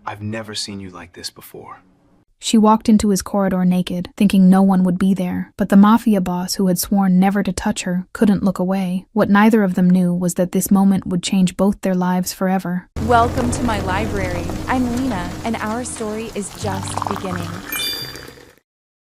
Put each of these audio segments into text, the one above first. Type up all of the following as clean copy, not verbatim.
I've never seen you like this before. She walked into his corridor naked, thinking no one would be there, but the Mafia boss who had sworn never to touch her couldn't look away. What neither of them knew was that this moment would change both their lives forever. Welcome to my library. I'm Lena, and our story is just beginning.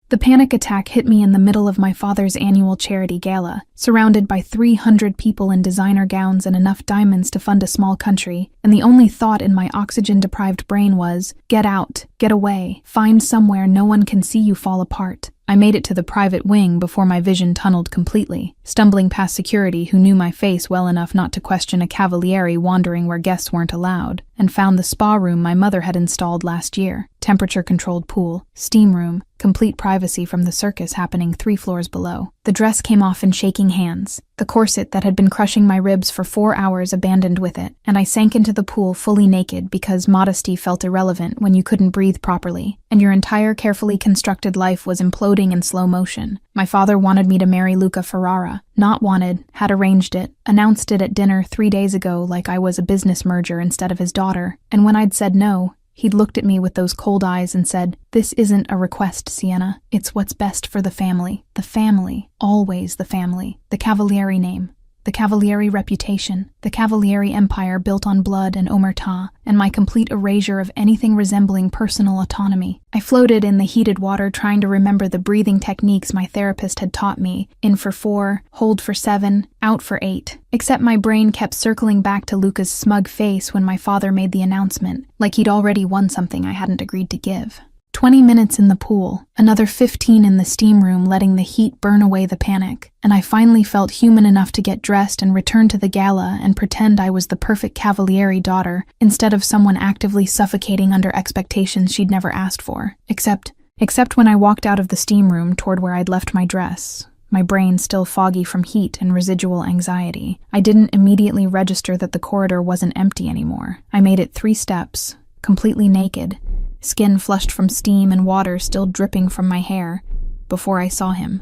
The panic attack hit me in the middle of my father's annual charity gala, surrounded by 300 people in designer gowns and enough diamonds to fund a small country, and the only thought in my oxygen-deprived brain was, get out, get away, find somewhere no one can see you fall apart. I made it to the private wing before my vision tunneled completely, stumbling past security who knew my face well enough not to question a cavaliere wandering where guests weren't allowed, and found the spa room my mother had installed last year, temperature-controlled pool, steam room, complete privacy from the circus happening 3 floors below. The dress came off in shaking hands, the corset that had been crushing my ribs for 4 hours abandoned with it, and I sank into the pool fully naked because modesty felt irrelevant when you couldn't breathe properly, and your entire carefully constructed life was imploding in slow motion. My father wanted me to marry Luca Ferrara. Not wanted, had arranged it, announced it at dinner 3 days ago like I was a business merger instead of his daughter, and when I'd said no, he'd looked at me with those cold eyes and said, "This isn't a request, Sienna. It's what's best for the family. The family. Always the family. The Cavalieri name. The Cavalieri reputation. The Cavalieri empire built on blood and omerta, and my complete erasure of anything resembling personal autonomy." I floated in the heated water trying to remember the breathing techniques my therapist had taught me. In for 4, hold for 7, out for 8. Except my brain kept circling back to Luca's smug face when my father made the announcement, like he'd already won something I hadn't agreed to give. 20 minutes in the pool, another 15 in the steam room letting the heat burn away the panic, and I finally felt human enough to get dressed and return to the gala and pretend I was the perfect Cavalieri daughter instead of someone actively suffocating under expectations she'd never asked for. Except when I walked out of the steam room toward where I'd left my dress. My brain still foggy from heat and residual anxiety. I didn't immediately register that the corridor wasn't empty anymore. I made it 3 steps, completely naked, skin flushed from steam and water still dripping from my hair, before I saw him.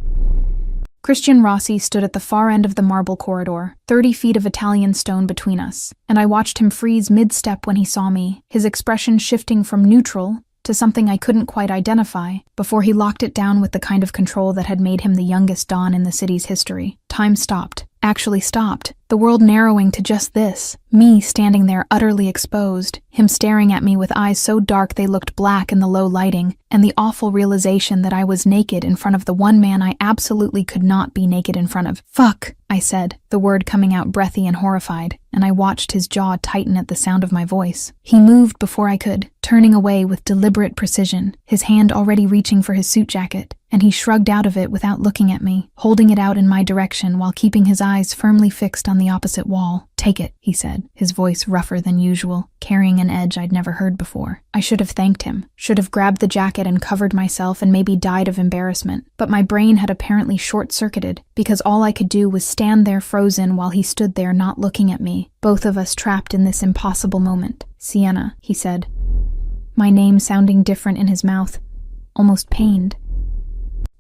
Christian Rossi stood at the far end of the marble corridor, 30 feet of Italian stone between us, and I watched him freeze mid-step when he saw me, his expression shifting from neutral to something I couldn't quite identify, before he locked it down with the kind of control that had made him the youngest Don in the city's history. Time stopped. Actually stopped. The world narrowing to just this. Me standing there utterly exposed, him staring at me with eyes so dark they looked black in the low lighting, and the awful realization that I was naked in front of the one man I absolutely could not be naked in front of. "Fuck," I said, the word coming out breathy and horrified, and I watched his jaw tighten at the sound of my voice. He moved before I could, turning away with deliberate precision, his hand already reaching for his suit jacket, and he shrugged out of it without looking at me, holding it out in my direction while keeping his eyes firmly fixed on the opposite wall. "Take it," he said, his voice rougher than usual, carrying an edge I'd never heard before. I should have thanked him, should have grabbed the jacket and covered myself and maybe died of embarrassment, but my brain had apparently short-circuited, because all I could do was stand there frozen while he stood there not looking at me, both of us trapped in this impossible moment. "Sienna," he said, my name sounding different in his mouth, almost pained.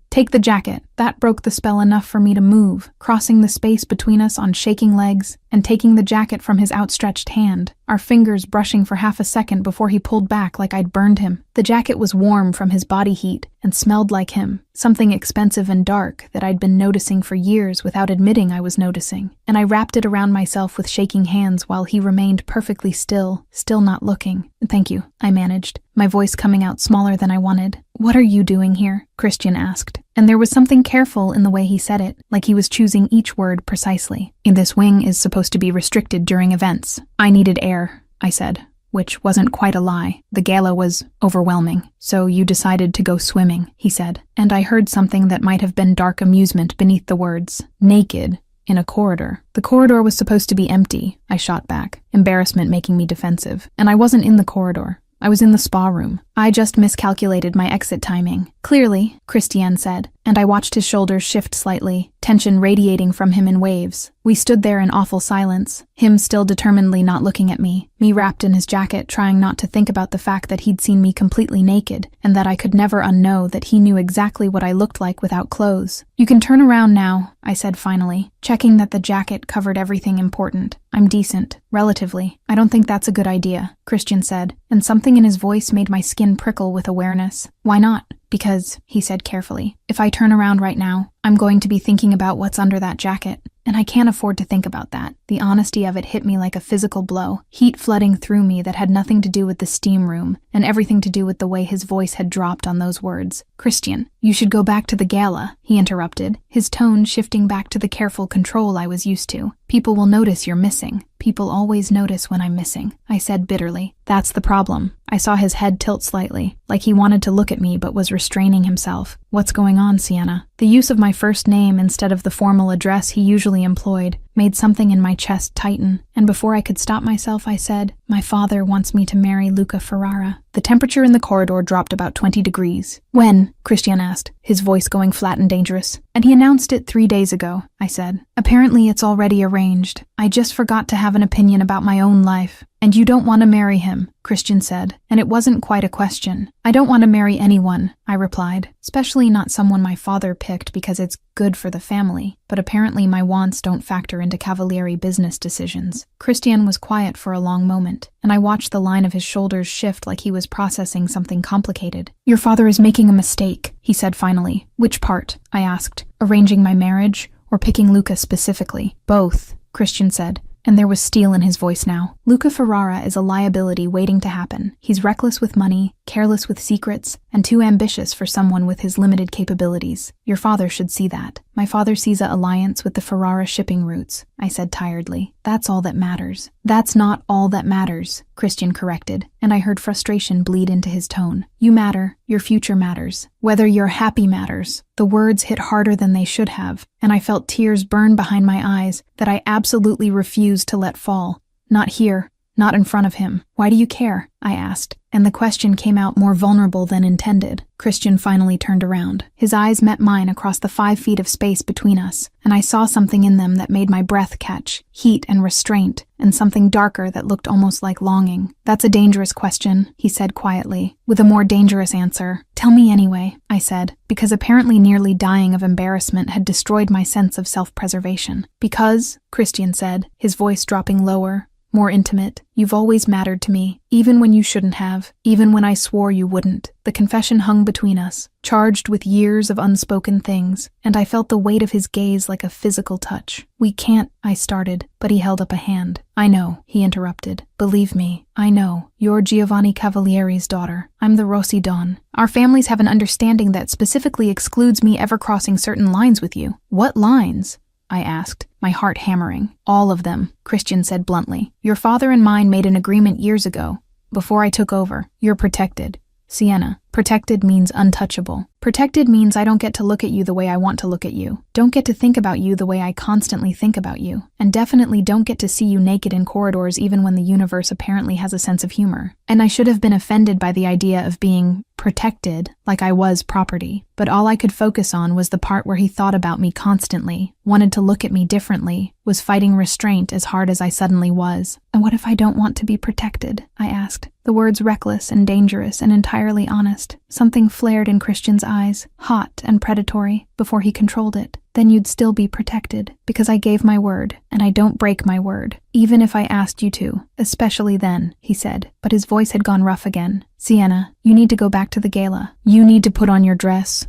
"Take the jacket." That broke the spell enough for me to move, crossing the space between us on shaking legs and taking the jacket from his outstretched hand, our fingers brushing for half a second before he pulled back like I'd burned him. The jacket was warm from his body heat and smelled like him, something expensive and dark that I'd been noticing for years without admitting I was noticing, and I wrapped it around myself with shaking hands while he remained perfectly still not looking. "Thank you," I managed, my voice coming out smaller than I wanted. "What are you doing here?" Christian asked, and there was something careful in the way he said it, like he was choosing each word precisely. "This wing is supposed to be restricted during events. I needed air," I said, which wasn't quite a lie. "The gala was overwhelming, so you decided to go swimming," he said, and I heard something that might have been dark amusement beneath the words. "Naked. In a corridor." "The corridor was supposed to be empty," I shot back, embarrassment making me defensive, "and I wasn't in the corridor. I was in the spa room. I just miscalculated my exit timing. Clearly, Christian said, and I watched his shoulders shift slightly, tension radiating from him in waves. We stood there in awful silence, him still determinedly not looking at me wrapped in his jacket, trying not to think about the fact that he'd seen me completely naked, and that I could never unknow that he knew exactly what I looked like without clothes. You can turn around now, I said finally, checking that the jacket covered everything important. I'm decent, relatively. I don't think that's a good idea, Christian said, and something in his voice made my skin prickle with awareness. Why not? Because, he said carefully, if I turn around right now, I'm going to be thinking about what's under that jacket. And I can't afford to think about that. The honesty of it hit me like a physical blow, heat flooding through me that had nothing to do with the steam room, and everything to do with the way his voice had dropped on those words. Christian, you should go back to the gala, he interrupted, his tone shifting back to the careful control I was used to. People will notice you're missing. People always notice when I'm missing, I said bitterly. That's the problem. I saw his head tilt slightly, like he wanted to look at me but was restraining himself. What's going on, Sienna? The use of my first name instead of the formal address he usually employed made something in my chest tighten, and before I could stop myself, I said, my father wants me to marry Luca Ferrara. The temperature in the corridor dropped about 20 degrees. When? Christian asked, his voice going flat and dangerous. And he announced it 3 days ago, I said. Apparently it's already arranged. I just forgot to have an opinion about my own life. And you don't want to marry him, Christian said, and it wasn't quite a question. I don't want to marry anyone, I replied, especially not someone my father picked because it's good for the family, but apparently my wants don't factor into Cavalieri business decisions. Christian was quiet for a long moment, and I watched the line of his shoulders shift like he was processing something complicated. Your father is making a mistake, he said finally. Which part? I asked. Arranging my marriage, or picking Luca specifically? Both, Christian said. And there was steel in his voice now. Luca Ferrara is a liability waiting to happen. He's reckless with money, careless with secrets, and too ambitious for someone with his limited capabilities. Your father should see that. My father sees an alliance with the Ferrara shipping routes, I said tiredly. That's all that matters. That's not all that matters, Christian corrected, and I heard frustration bleed into his tone. You matter. Your future matters. Whether you're happy matters. The words hit harder than they should have, and I felt tears burn behind my eyes that I absolutely refused to let fall. Not here. Not in front of him. Why do you care? I asked, and the question came out more vulnerable than intended. Christian finally turned around. His eyes met mine across the 5 feet of space between us, and I saw something in them that made my breath catch, heat and restraint, and something darker that looked almost like longing. That's a dangerous question, he said quietly, with a more dangerous answer. Tell me anyway, I said, because apparently nearly dying of embarrassment had destroyed my sense of self-preservation. Because, Christian said, his voice dropping lower, more intimate, you've always mattered to me, even when you shouldn't have, even when I swore you wouldn't. The confession hung between us, charged with years of unspoken things, and I felt the weight of his gaze like a physical touch. We can't, I started, but he held up a hand. I know, he interrupted. Believe me, I know. You're Giovanni Cavalieri's daughter. I'm the Rossi Don. Our families have an understanding that specifically excludes me ever crossing certain lines with you. What lines? I asked, my heart hammering. All of them, Christian said bluntly. Your father and mine made an agreement years ago. Before I took over, you're protected. Sienna, protected means untouchable. Protected means I don't get to look at you the way I want to look at you. Don't get to think about you the way I constantly think about you. And definitely don't get to see you naked in corridors even when the universe apparently has a sense of humor. And I should have been offended by the idea of being protected, like I was property. But all I could focus on was the part where he thought about me constantly, wanted to look at me differently, was fighting restraint as hard as I suddenly was. And what if I don't want to be protected? I asked. The words reckless and dangerous and entirely honest. Something flared in Christian's eyes, hot and predatory, before he controlled it. Then you'd still be protected, because I gave my word, and I don't break my word, even if I asked you to, especially then, he said, but his voice had gone rough again. Sienna, you need to go back to the gala. You need to put on your dress,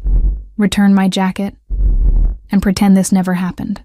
return my jacket, and pretend this never happened.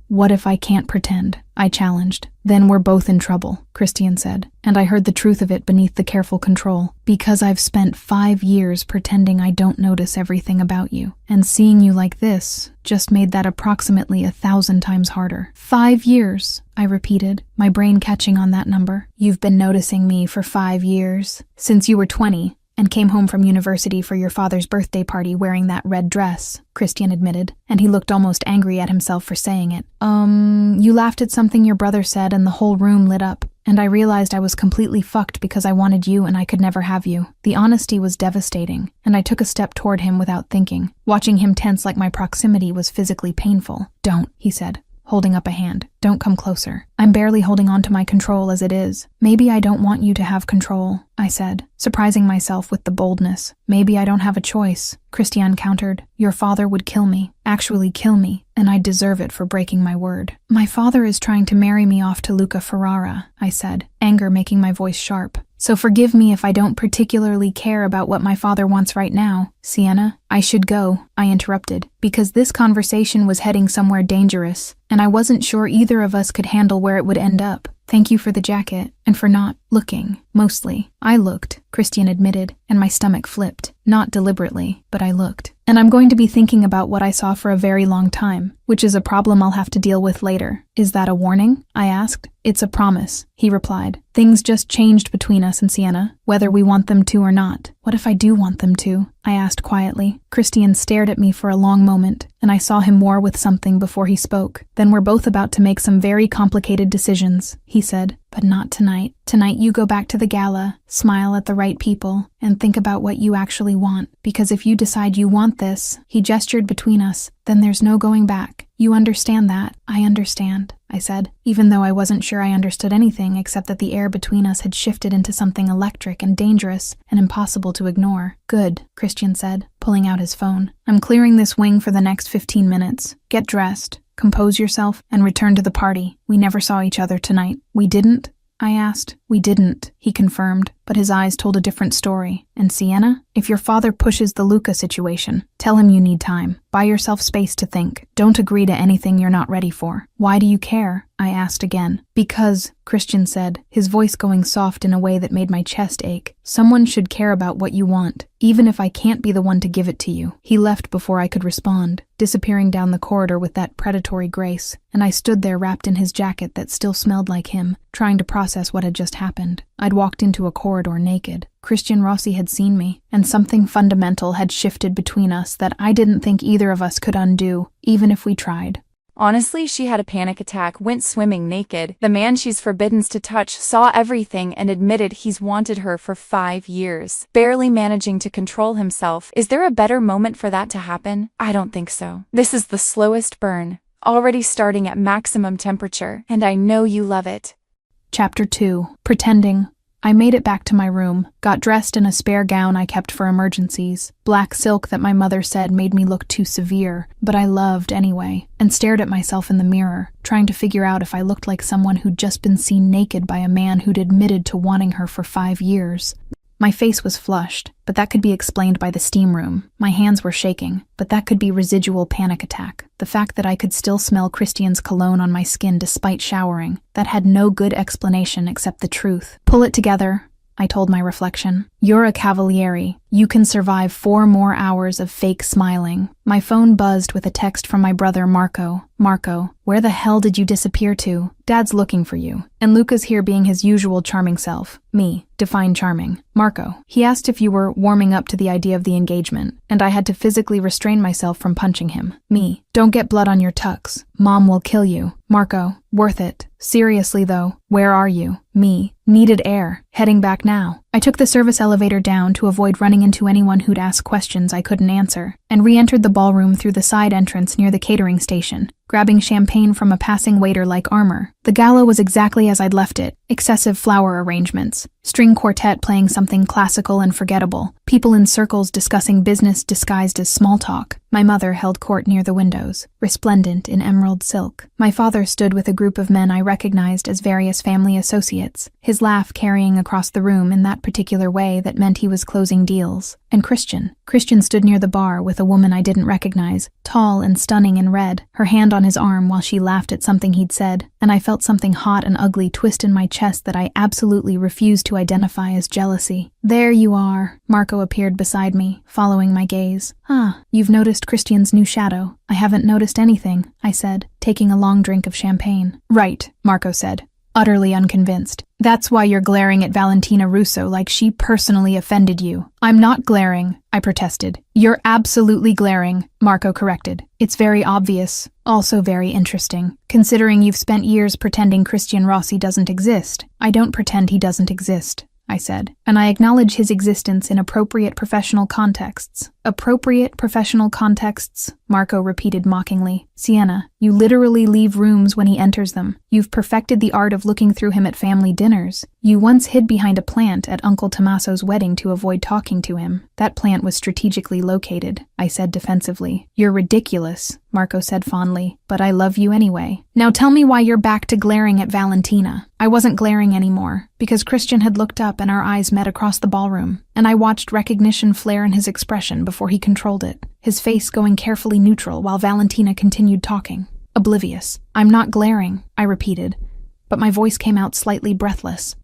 What if I can't pretend? I challenged. Then we're both in trouble, Christian said, and I heard the truth of it beneath the careful control. Because I've spent 5 years pretending I don't notice everything about you, and seeing you like this just made that approximately 1,000 times harder. 5 years, I repeated, my brain catching on that number. You've been noticing me for 5 years. Since you were 20. and came home from university for your father's birthday party wearing that red dress, Christian admitted, and he looked almost angry at himself for saying it. You laughed at something your brother said and the whole room lit up, and I realized I was completely fucked because I wanted you and I could never have you. The honesty was devastating, and I took a step toward him without thinking. Watching him tense like my proximity was physically painful. Don't, he said, holding up a hand. Don't come closer. I'm barely holding on to my control as it is. Maybe I don't want you to have control, I said, surprising myself with the boldness. Maybe I don't have a choice, Christian countered. Your father would kill me, actually kill me, and I deserve it for breaking my word. My father is trying to marry me off to Luca Ferrara, I said, anger making my voice sharp. So forgive me if I don't particularly care about what my father wants right now. Sienna, I should go, I interrupted, because this conversation was heading somewhere dangerous, and I wasn't sure either of us could handle where it would end up. Thank you for the jacket, and for not looking. Mostly, I looked, Christian admitted, and my stomach flipped. Not deliberately, but I looked. And I'm going to be thinking about what I saw for a very long time, which is a problem I'll have to deal with later. Is that a warning? I asked. It's a promise, he replied. Things just changed between us and Sienna, whether we want them to or not. What if I do want them to? I asked quietly. Christian stared at me for a long moment, and I saw him war with something before he spoke. Then we're both about to make some very complicated decisions, he said. But not tonight. Tonight you go back to the gala, smile at the right people, and think about what you actually want. Because if you decide you want this, he gestured between us, then there's no going back. You understand that? I understand, I said, even though I wasn't sure I understood anything except that the air between us had shifted into something electric and dangerous and impossible to ignore. Good, Christian said, pulling out his phone. I'm clearing this wing for the next 15 minutes. Get dressed. Compose yourself, and return to the party. We never saw each other tonight. We didn't? I asked. We didn't, he confirmed, but his eyes told a different story. And Sienna, if your father pushes the Luca situation, tell him you need time. Buy yourself space to think. Don't agree to anything you're not ready for. Why do you care? I asked again. Because, Christian said, his voice going soft in a way that made my chest ache. Someone should care about what you want, even if I can't be the one to give it to you. He left before I could respond, disappearing down the corridor with that predatory grace, and I stood there wrapped in his jacket that still smelled like him, trying to process what had just happened. I'd walked into a corridor naked. Christian Rossi had seen me, and something fundamental had shifted between us that I didn't think either of us could undo, even if we tried. Honestly, she had a panic attack, went swimming naked. The man she's forbidden to touch saw everything and admitted he's wanted her for 5 years, barely managing to control himself. Is there a better moment for that to happen? I don't think so. This is the slowest burn, already starting at maximum temperature, and I know you love it. Chapter 2. Pretending. I made it back to my room, got dressed in a spare gown I kept for emergencies, black silk that my mother said made me look too severe, but I loved anyway, and stared at myself in the mirror, trying to figure out if I looked like someone who'd just been seen naked by a man who'd admitted to wanting her for 5 years. My face was flushed, but that could be explained by the steam room. My hands were shaking, but that could be residual panic attack. The fact that I could still smell Christian's cologne on my skin despite showering, that had no good explanation except the truth. Pull it together, I told my reflection. You're a Cavalieri. You can survive 4 more hours of fake smiling. My phone buzzed with a text from my brother Marco. Marco, where the hell did you disappear to? Dad's looking for you. And Luca's here being his usual charming self. Me. Define charming. Marco. He asked if you were warming up to the idea of the engagement, and I had to physically restrain myself from punching him. Me. Don't get blood on your tux. Mom will kill you. Marco. Worth it. Seriously though, where are you? Me. Needed air. Heading back now. I took the service elevator down to avoid running into anyone who'd ask questions I couldn't answer, and re-entered the ballroom through the side entrance near the catering station, grabbing champagne from a passing waiter like armor. The gala was exactly as I'd left it, excessive flower arrangements, string quartet playing something classical and forgettable, people in circles discussing business disguised as small talk. My mother held court near the windows, resplendent in emerald silk. My father stood with a group of men I recognized as various family associates, his laugh carrying across the room in that particular way that meant he was closing deals. And Christian stood near the bar with a woman I didn't recognize, tall and stunning in red, her hand on his arm while she laughed at something he'd said, and I felt something hot and ugly twist in my chest that I absolutely refused to identify as jealousy. There you are. Marco appeared beside me, following my gaze. Ah, you've noticed Christian's new shadow. I haven't noticed anything, I said, taking a long drink of champagne. Right, Marco said. utterly unconvinced. That's why you're glaring at Valentina Russo like she personally offended you. I'm not glaring, I protested. You're absolutely glaring, Marco corrected. It's very obvious, also very interesting, considering you've spent years pretending Christian Rossi doesn't exist. I don't pretend he doesn't exist, I said, and I acknowledge his existence in appropriate professional contexts. Appropriate professional contexts, Marco repeated mockingly. Sienna, you literally leave rooms when he enters them. You've perfected the art of looking through him at family dinners. You once hid behind a plant at Uncle Tommaso's wedding to avoid talking to him. That plant was strategically located, I said defensively. You're ridiculous, Marco said fondly, but I love you anyway. Now tell me why you're back to glaring at Valentina. I wasn't glaring anymore, because Christian had looked up and our eyes met across the ballroom, and I watched recognition flare in his expression before he controlled it, his face going carefully neutral while Valentina continued talking. Oblivious. I'm not glaring, I repeated, but my voice came out slightly breathless.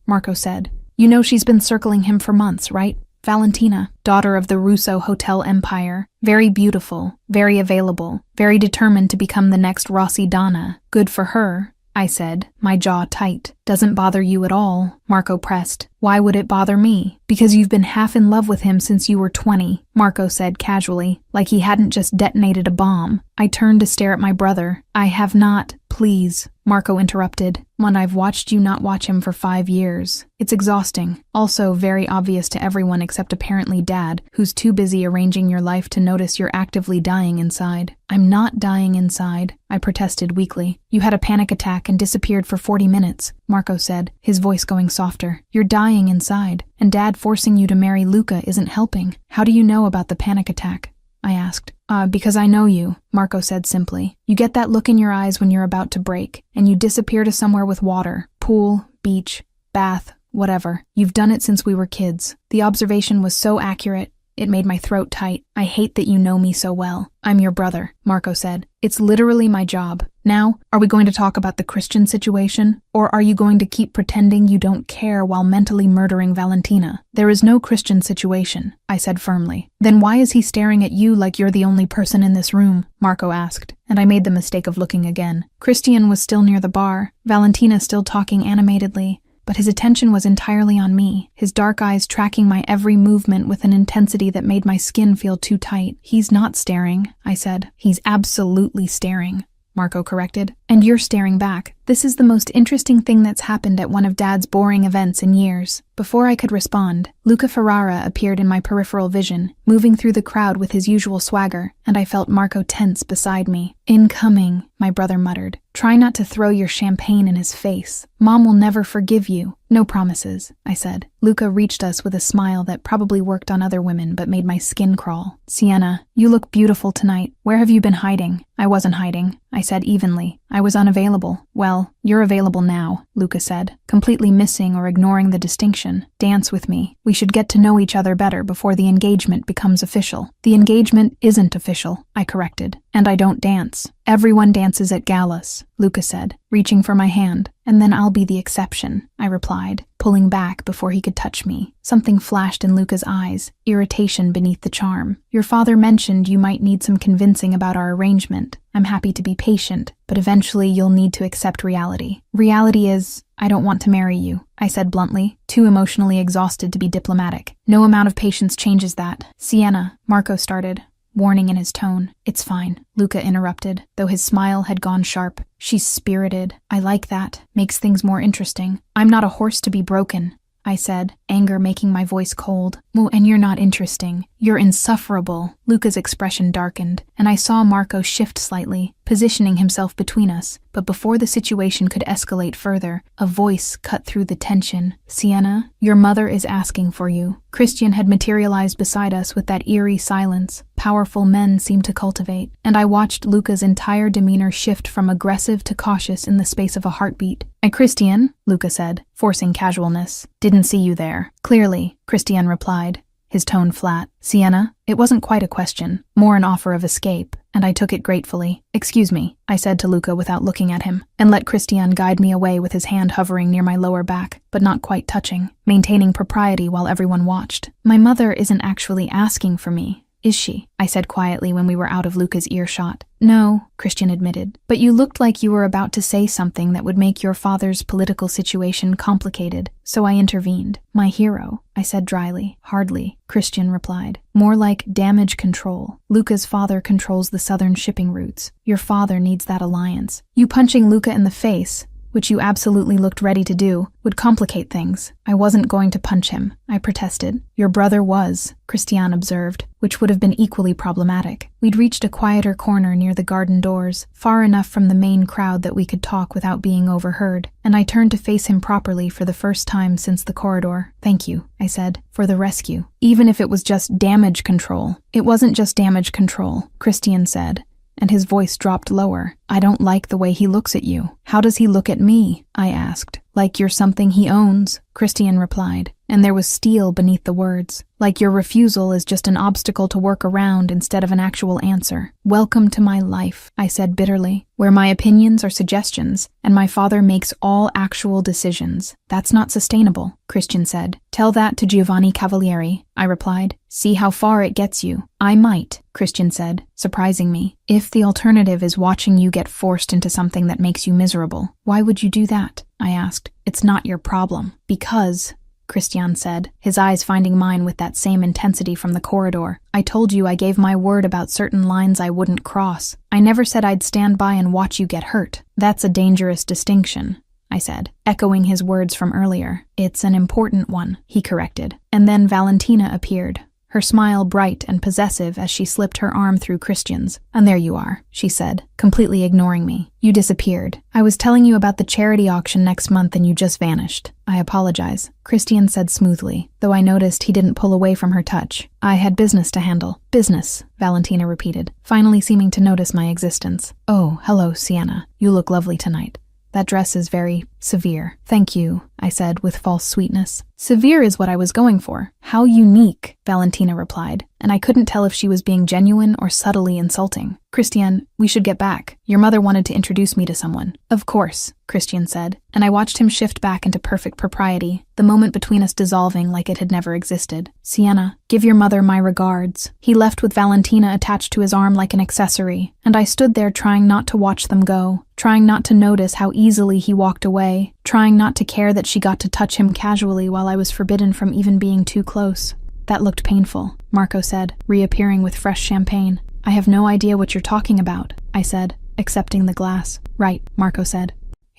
Marco said. You know she's been circling him for months, right? Valentina, daughter of the Russo hotel empire, very beautiful, very available, very determined to become the next Rossi Donna. Good for her, I said, my jaw tight. Doesn't bother you at all, Marco pressed. Why would it bother me? Because you've been half in love with him since you were 20, Marco said casually, like he hadn't just detonated a bomb. I turned to stare at my brother. I have not, please, Marco interrupted. When I've watched you not watch him for 5 years. It's exhausting. Also very obvious to everyone except apparently Dad, who's too busy arranging your life to notice you're actively dying inside. I'm not dying inside, I protested weakly. You had a panic attack and disappeared for 40 minutes, Marco said, his voice going softer. You're dying inside, and Dad forcing you to marry Luca isn't helping. How do you know about the panic attack? I asked. Because I know you, Marco said simply. You get that look in your eyes when you're about to break, and you disappear to somewhere with water, pool, beach, bath, whatever. You've done it since we were kids. The observation was so accurate, it made my throat tight. I hate that you know me so well. I'm your brother, Marco said. It's literally my job. Now, are we going to talk about the Christian situation? Or are you going to keep pretending you don't care while mentally murdering Valentina? There is no Christian situation, I said firmly. Then why is he staring at you like you're the only person in this room? Marco asked, and I made the mistake of looking again. Christian was still near the bar, Valentina still talking animatedly, but his attention was entirely on me, his dark eyes tracking my every movement with an intensity that made my skin feel too tight. He's not staring, I said. He's absolutely staring, Marco corrected. And you're staring back. This is the most interesting thing that's happened at one of Dad's boring events in years. Before I could respond, Luca Ferrara appeared in my peripheral vision, moving through the crowd with his usual swagger, and I felt Marco tense beside me. Incoming, my brother muttered. Try not to throw your champagne in his face. Mom will never forgive you. No promises, I said. Luca reached us with a smile that probably worked on other women but made my skin crawl. Sienna, you look beautiful tonight. Where have you been hiding? I wasn't hiding, I said evenly. I was unavailable. Well, you're available now, Luca said, completely missing or ignoring the distinction. Dance with me. We should get to know each other better before the engagement becomes official. The engagement isn't official, I corrected. And I don't dance. Everyone dances at galas, Luca said, reaching for my hand. And then I'll be the exception, I replied, pulling back before he could touch me. Something flashed in Luca's eyes, irritation beneath the charm. Your father mentioned you might need some convincing about our arrangement. I'm happy to be patient, but eventually you'll need to accept reality. Reality is, I don't want to marry you, I said bluntly, too emotionally exhausted to be diplomatic. No amount of patience changes that. Sienna, Marco started, warning in his tone. It's fine, Luca interrupted, though his smile had gone sharp. She's spirited. I like that. Makes things more interesting. I'm not a horse to be broken, I said, anger making my voice cold. Oh, and you're not interesting. You're insufferable. Luca's expression darkened, and I saw Marco shift slightly, positioning himself between us. But before the situation could escalate further, a voice cut through the tension. Sienna, your mother is asking for you. Christian had materialized beside us with that eerie silence powerful men seemed to cultivate, and I watched Luca's entire demeanor shift from aggressive to cautious in the space of a heartbeat. Christian, Luca said, forcing casualness. Didn't see you there. Clearly, Christian replied, his tone flat. Sienna, it wasn't quite a question, more an offer of escape, and I took it gratefully. Excuse me, I said to Luca without looking at him, and let Christian guide me away with his hand hovering near my lower back, but not quite touching, maintaining propriety while everyone watched. My mother isn't actually asking for me, Is she? I said quietly when we were out of Luca's earshot. No, Christian admitted, but you looked like you were about to say something that would make your father's political situation complicated, so I intervened. My hero, I said dryly. Hardly, Christian replied. More like damage control. Luca's father controls the southern shipping routes. Your father needs that alliance. You punching Luca in the face, which you absolutely looked ready to do, would complicate things. I wasn't going to punch him, I protested. Your brother was, Christian observed, which would have been equally problematic. We'd reached a quieter corner near the garden doors, far enough from the main crowd that we could talk without being overheard, and I turned to face him properly for the first time since the corridor. Thank you, I said, for the rescue. Even if it was just damage control. It wasn't just damage control, Christian said, and his voice dropped lower. I don't like the way he looks at you. How does he look at me? I asked. Like you're something he owns, Christian replied, and there was steel beneath the words. Like your refusal is just an obstacle to work around instead of an actual answer. Welcome to my life, I said bitterly, where my opinions are suggestions, and my father makes all actual decisions. That's not sustainable, Christian said. Tell that to Giovanni Cavalieri, I replied. See how far it gets you. I might, Christian said, surprising me. If the alternative is watching you get forced into something that makes you miserable, why would you do that? I asked. It's not your problem. Because, Christian said, his eyes finding mine with that same intensity from the corridor. I told you I gave my word about certain lines I wouldn't cross. I never said I'd stand by and watch you get hurt. That's a dangerous distinction, I said, echoing his words from earlier. It's an important one, he corrected. And then Valentina appeared, her smile bright and possessive as she slipped her arm through Christian's. And there you are, she said, completely ignoring me. You disappeared. I was telling you about the charity auction next month and you just vanished. I apologize, Christian said smoothly, though I noticed he didn't pull away from her touch. I had business to handle. Business, Valentina repeated, finally seeming to notice my existence. Oh, hello, Sienna. You look lovely tonight. That dress is very severe. Thank you, I said with false sweetness. Severe is what I was going for. How unique, Valentina replied, and I couldn't tell if she was being genuine or subtly insulting. Christian, we should get back. Your mother wanted to introduce me to someone. Of course, Christian said, and I watched him shift back into perfect propriety, the moment between us dissolving like it had never existed. Sienna, give your mother my regards. He left with Valentina attached to his arm like an accessory, and I stood there trying not to watch them go, trying not to notice how easily he walked away, trying not to care that she got to touch him casually while I was forbidden from even being too close. That looked painful, Marco said, reappearing with fresh champagne. I have no idea what you're talking about, I said, accepting the glass. Right, Marco said.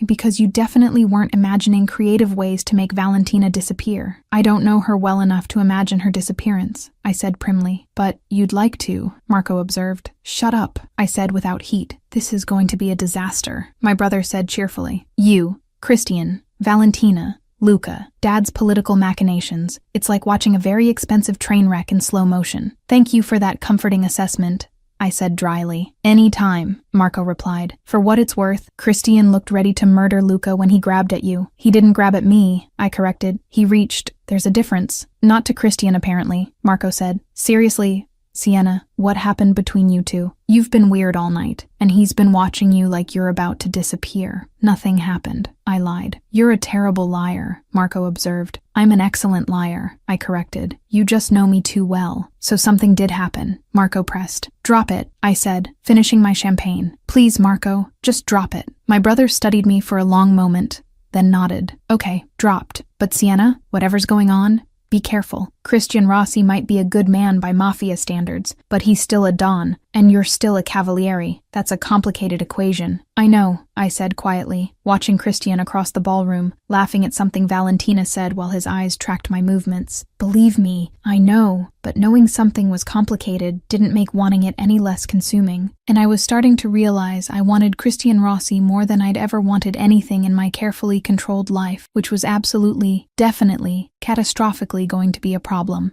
Because you definitely weren't imagining creative ways to make Valentina disappear. I don't know her well enough to imagine her disappearance, I said primly. But you'd like to, Marco observed. Shut up, I said without heat. This is going to be a disaster, my brother said cheerfully. You, Christian, Valentina, Luca, Dad's political machinations. It's like watching a very expensive train wreck in slow motion. Thank you for that comforting assessment, I said dryly. Any time, Marco replied. For what it's worth, Christian looked ready to murder Luca when he grabbed at you. He didn't grab at me, I corrected. He reached. There's a difference. Not to Christian, apparently, Marco said. Seriously, Sienna, what happened between you two? You've been weird all night, and he's been watching you like you're about to disappear. Nothing happened, I lied. You're a terrible liar, Marco observed. I'm an excellent liar, I corrected. You just know me too well. So something did happen, Marco pressed. Drop it, I said, finishing my champagne. Please, Marco, just drop it. My brother studied me for a long moment, then nodded. Okay, dropped. But Sienna, whatever's going on, be careful. Christian Rossi might be a good man by Mafia standards, but he's still a Don, and you're still a Cavalieri. That's a complicated equation. I know, I said quietly, watching Christian across the ballroom, laughing at something Valentina said while his eyes tracked my movements. Believe me, I know, but knowing something was complicated didn't make wanting it any less consuming, and I was starting to realize I wanted Christian Rossi more than I'd ever wanted anything in my carefully controlled life, which was absolutely, definitely, catastrophically going to be a problem.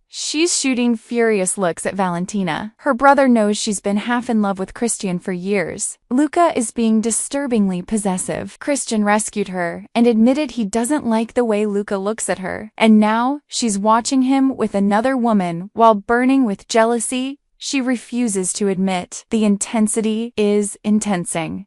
She's shooting furious looks at Valentina. Her brother knows she's been half in love with Christian for years. Luca is being disturbingly possessive. Christian rescued her and admitted he doesn't like the way Luca looks at her. And now she's watching him with another woman while burning with jealousy she refuses to admit. The intensity is intensing.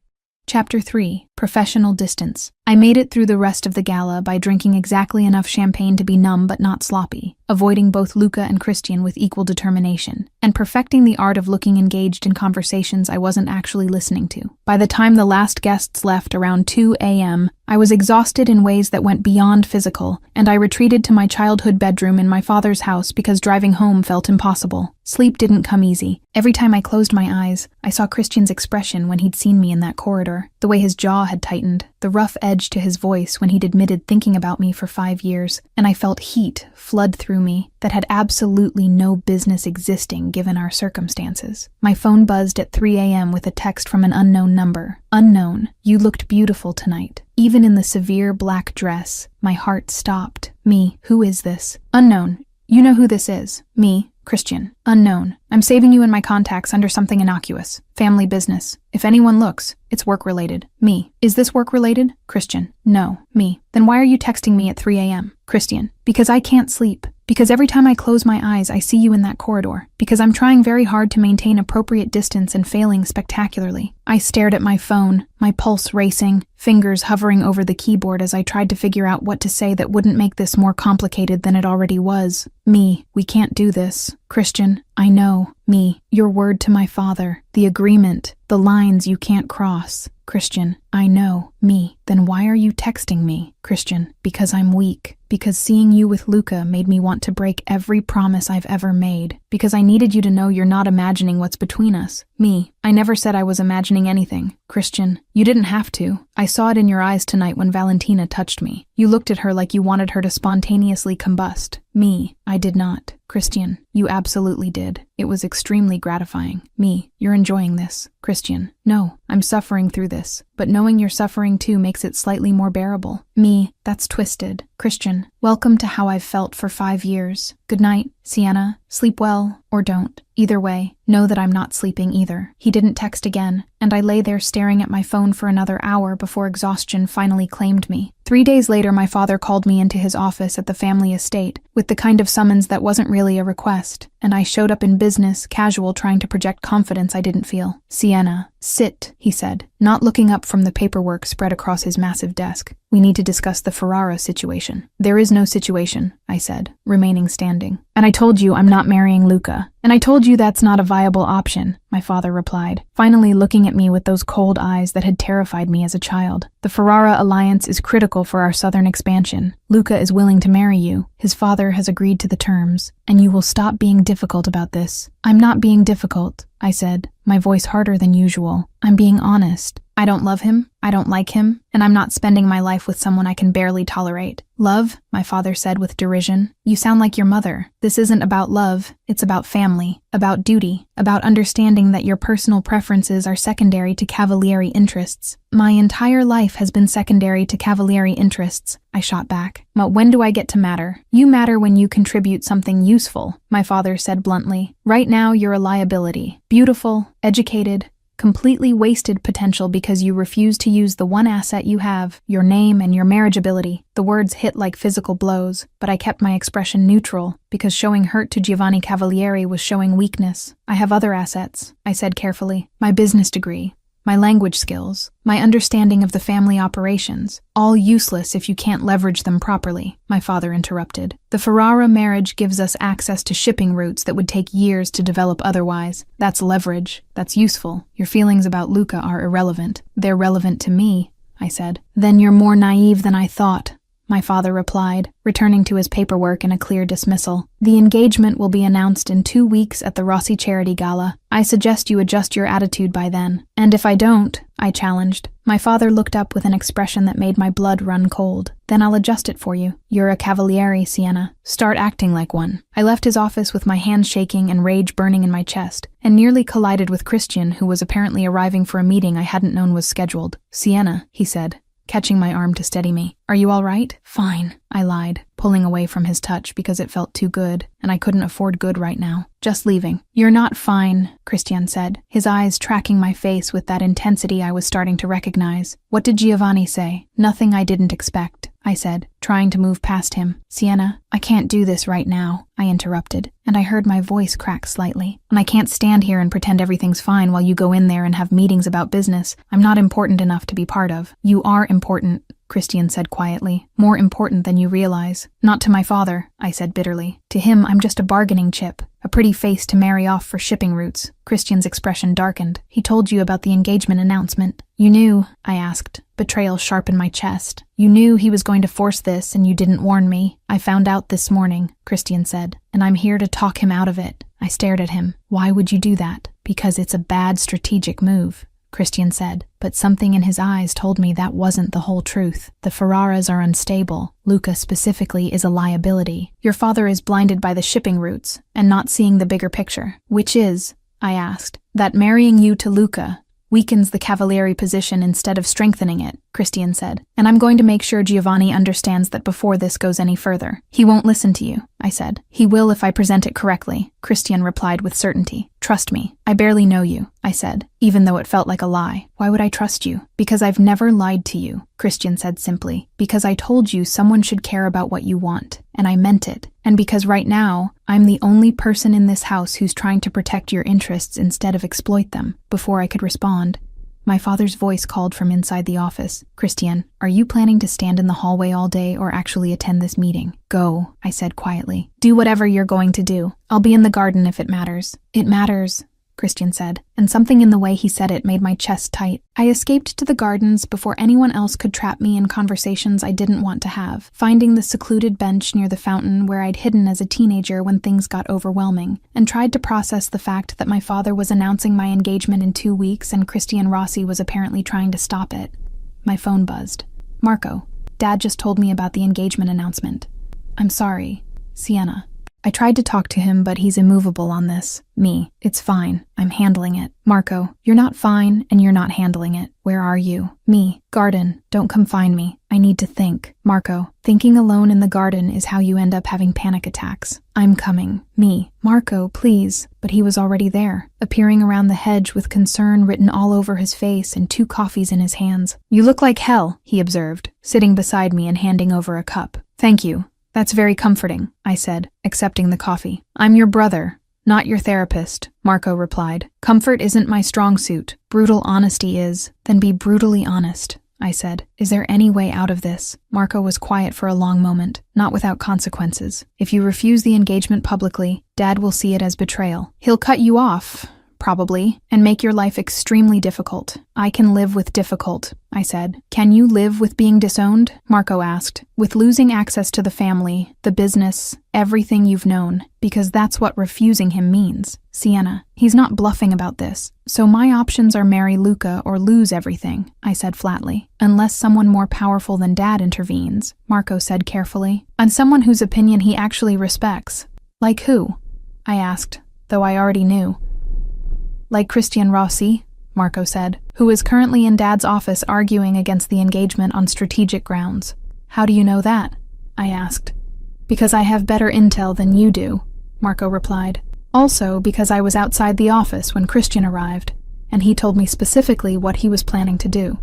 Chapter 3. Professional Distance. I made it through the rest of the gala by drinking exactly enough champagne to be numb but not sloppy, avoiding both Luca and Christian with equal determination, and perfecting the art of looking engaged in conversations I wasn't actually listening to. By the time the last guests left around 2 a.m., I was exhausted in ways that went beyond physical, and I retreated to my childhood bedroom in my father's house because driving home felt impossible. Sleep didn't come easy. Every time I closed my eyes, I saw Christian's expression when he'd seen me in that corridor, the way his jaw had tightened, the rough edge to his voice when he'd admitted thinking about me for 5 years, and I felt heat flood through me that had absolutely no business existing given our circumstances. My phone buzzed at 3 a.m. with a text from an unknown number. Unknown, you looked beautiful tonight. Even in the severe black dress, my heart stopped. Me, who is this? Unknown, you know who this is. Me, Christian. Unknown, I'm saving you in my contacts under something innocuous. Family business. If anyone looks, it's work-related. Me, is this work-related? Christian, no. Me, then why are you texting me at 3 a.m.? Christian, because I can't sleep. Because every time I close my eyes, I see you in that corridor. Because I'm trying very hard to maintain appropriate distance and failing spectacularly. I stared at my phone, my pulse racing, fingers hovering over the keyboard as I tried to figure out what to say that wouldn't make this more complicated than it already was. Me, we can't do this. Christian, I know. Me, your word to my father. The agreement. The lines you can't cross. Christian, I know. Me, then why are you texting me? Christian, because I'm weak. Because seeing you with Luca made me want to break every promise I've ever made. Because I needed you to know you're not imagining what's between us. Me, I never said I was imagining anything. Christian, you didn't have to. I saw it in your eyes tonight when Valentina touched me. You looked at her like you wanted her to spontaneously combust. Me, I did not. Christian, you absolutely did. It was extremely gratifying. Me, you're enjoying this. Christian, no, I'm suffering through this. But knowing you're suffering too makes it slightly more bearable. Me, that's twisted. Christian, welcome to how I've felt for 5 years. Good night, Sienna. Sleep well, or don't. Either way, know that I'm not sleeping either. He didn't text again, and I lay there staring at my phone for another hour before exhaustion finally claimed me. 3 days later, my father called me into his office at the family estate, with the kind of summons that wasn't really a request, and I showed up in business, casual, trying to project confidence I didn't feel. Sienna, sit, he said, not looking up from the paperwork spread across his massive desk. We need to discuss the Ferrara situation. There is no situation, I said, remaining standing. And I told you I'm not marrying Luca. And I told you that's not a viable option, my father replied, finally looking at me with those cold eyes that had terrified me as a child. The Ferrara alliance is critical for our southern expansion. Luca is willing to marry you. His father has agreed to the terms, and you will stop being difficult about this. I'm not being difficult, I said, my voice harder than usual. I'm being honest. I don't love him, I don't like him, and I'm not spending my life with someone I can barely tolerate. Love, my father said with derision. You sound like your mother. This isn't about love, it's about family, about duty, about understanding that your personal preferences are secondary to Cavalieri interests. My entire life has been secondary to Cavalieri interests, I shot back. But when do I get to matter? You matter when you contribute something useful, my father said bluntly. Right now you're a liability. Beautiful, educated, completely wasted potential because you refuse to use the one asset you have, your name and your marriageability. The words hit like physical blows, but I kept my expression neutral because showing hurt to Giovanni Cavalieri was showing weakness. I have other assets, I said carefully. My business degree, my language skills, my understanding of the family operations, all useless if you can't leverage them properly, my father interrupted. The Ferrara marriage gives us access to shipping routes that would take years to develop otherwise. That's leverage. That's useful. Your feelings about Luca are irrelevant. They're relevant to me, I said. Then you're more naive than I thought, my father replied, returning to his paperwork in a clear dismissal. The engagement will be announced in 2 weeks at the Rossi Charity Gala. I suggest you adjust your attitude by then. And if I don't, I challenged. My father looked up with an expression that made my blood run cold. Then I'll adjust it for you. You're a Cavalieri, Sienna. Start acting like one. I left his office with my hands shaking and rage burning in my chest, and nearly collided with Christian, who was apparently arriving for a meeting I hadn't known was scheduled. Sienna, he said, catching my arm to steady me. Are you all right? Fine, I lied, pulling away from his touch because it felt too good, and I couldn't afford good right now. Just leaving. You're not fine, Christian said, his eyes tracking my face with that intensity I was starting to recognize. What did Giovanni say? Nothing I didn't expect, I said, trying to move past him. Sienna, I can't do this right now, I interrupted, and I heard my voice crack slightly. And I can't stand here and pretend everything's fine while you go in there and have meetings about business I'm not important enough to be part of. You are important, Christian said quietly. More important than you realize. Not to my father, I said bitterly. To him, I'm just a bargaining chip. A pretty face to marry off for shipping routes. Christian's expression darkened. He told you about the engagement announcement. You knew, I asked. Betrayal sharp in my chest. You knew he was going to force this and you didn't warn me. I found out this morning, Christian said, and I'm here to talk him out of it. I stared at him. Why would you do that? Because it's a bad strategic move, Christian said, but something in his eyes told me that wasn't the whole truth. The Ferraras are unstable. Luca specifically is a liability. Your father is blinded by the shipping routes and not seeing the bigger picture. Which is, I asked, that marrying you to Luca weakens the Cavalieri position instead of strengthening it, Christian said. And I'm going to make sure Giovanni understands that before this goes any further. He won't listen to you, I said. He will if I present it correctly, Christian replied with certainty. Trust me. I barely know you, I said, even though it felt like a lie. Why would I trust you? Because I've never lied to you, Christian said simply. Because I told you someone should care about what you want, and I meant it. And because right now, I'm the only person in this house who's trying to protect your interests instead of exploit them. Before I could respond, my father's voice called from inside the office. Christian, are you planning to stand in the hallway all day or actually attend this meeting? Go, I said quietly. Do whatever you're going to do. I'll be in the garden if it matters. It matters, Christian said, and something in the way he said it made my chest tight. I escaped to the gardens before anyone else could trap me in conversations I didn't want to have, finding the secluded bench near the fountain where I'd hidden as a teenager when things got overwhelming, and tried to process the fact that my father was announcing my engagement in 2 weeks and Christian Rossi was apparently trying to stop it. My phone buzzed. Marco, Dad just told me about the engagement announcement. I'm sorry. Sienna. I tried to talk to him, but he's immovable on this. Me. It's fine. I'm handling it. Marco, you're not fine and you're not handling it. Where are you? Me. Garden. Don't come find me. I need to think. Marco, thinking alone in the garden is how you end up having panic attacks. I'm coming. Me. Marco, please. But he was already there, appearing around the hedge with concern written all over his face and 2 coffees in his hands. You look like hell, he observed, sitting beside me and handing over a cup. Thank you. That's very comforting, I said, accepting the coffee. I'm your brother, not your therapist, Marco replied. Comfort isn't my strong suit. Brutal honesty is. Then be brutally honest, I said. Is there any way out of this? Marco was quiet for a long moment, not without consequences. If you refuse the engagement publicly, Dad will see it as betrayal. He'll cut you off, probably, and make your life extremely difficult. I can live with difficult, I said. Can you live with being disowned? Marco asked. With losing access to the family, the business, everything you've known, because that's what refusing him means. Sienna, he's not bluffing about this. So my options are marry Luca or lose everything, I said flatly. Unless someone more powerful than Dad intervenes, Marco said carefully. And someone whose opinion he actually respects. Like who? I asked, though I already knew. Like Christian Rossi, Marco said, who is currently in Dad's office arguing against the engagement on strategic grounds. How do you know that? I asked. Because I have better intel than you do, Marco replied. Also because I was outside the office when Christian arrived, and he told me specifically what he was planning to do.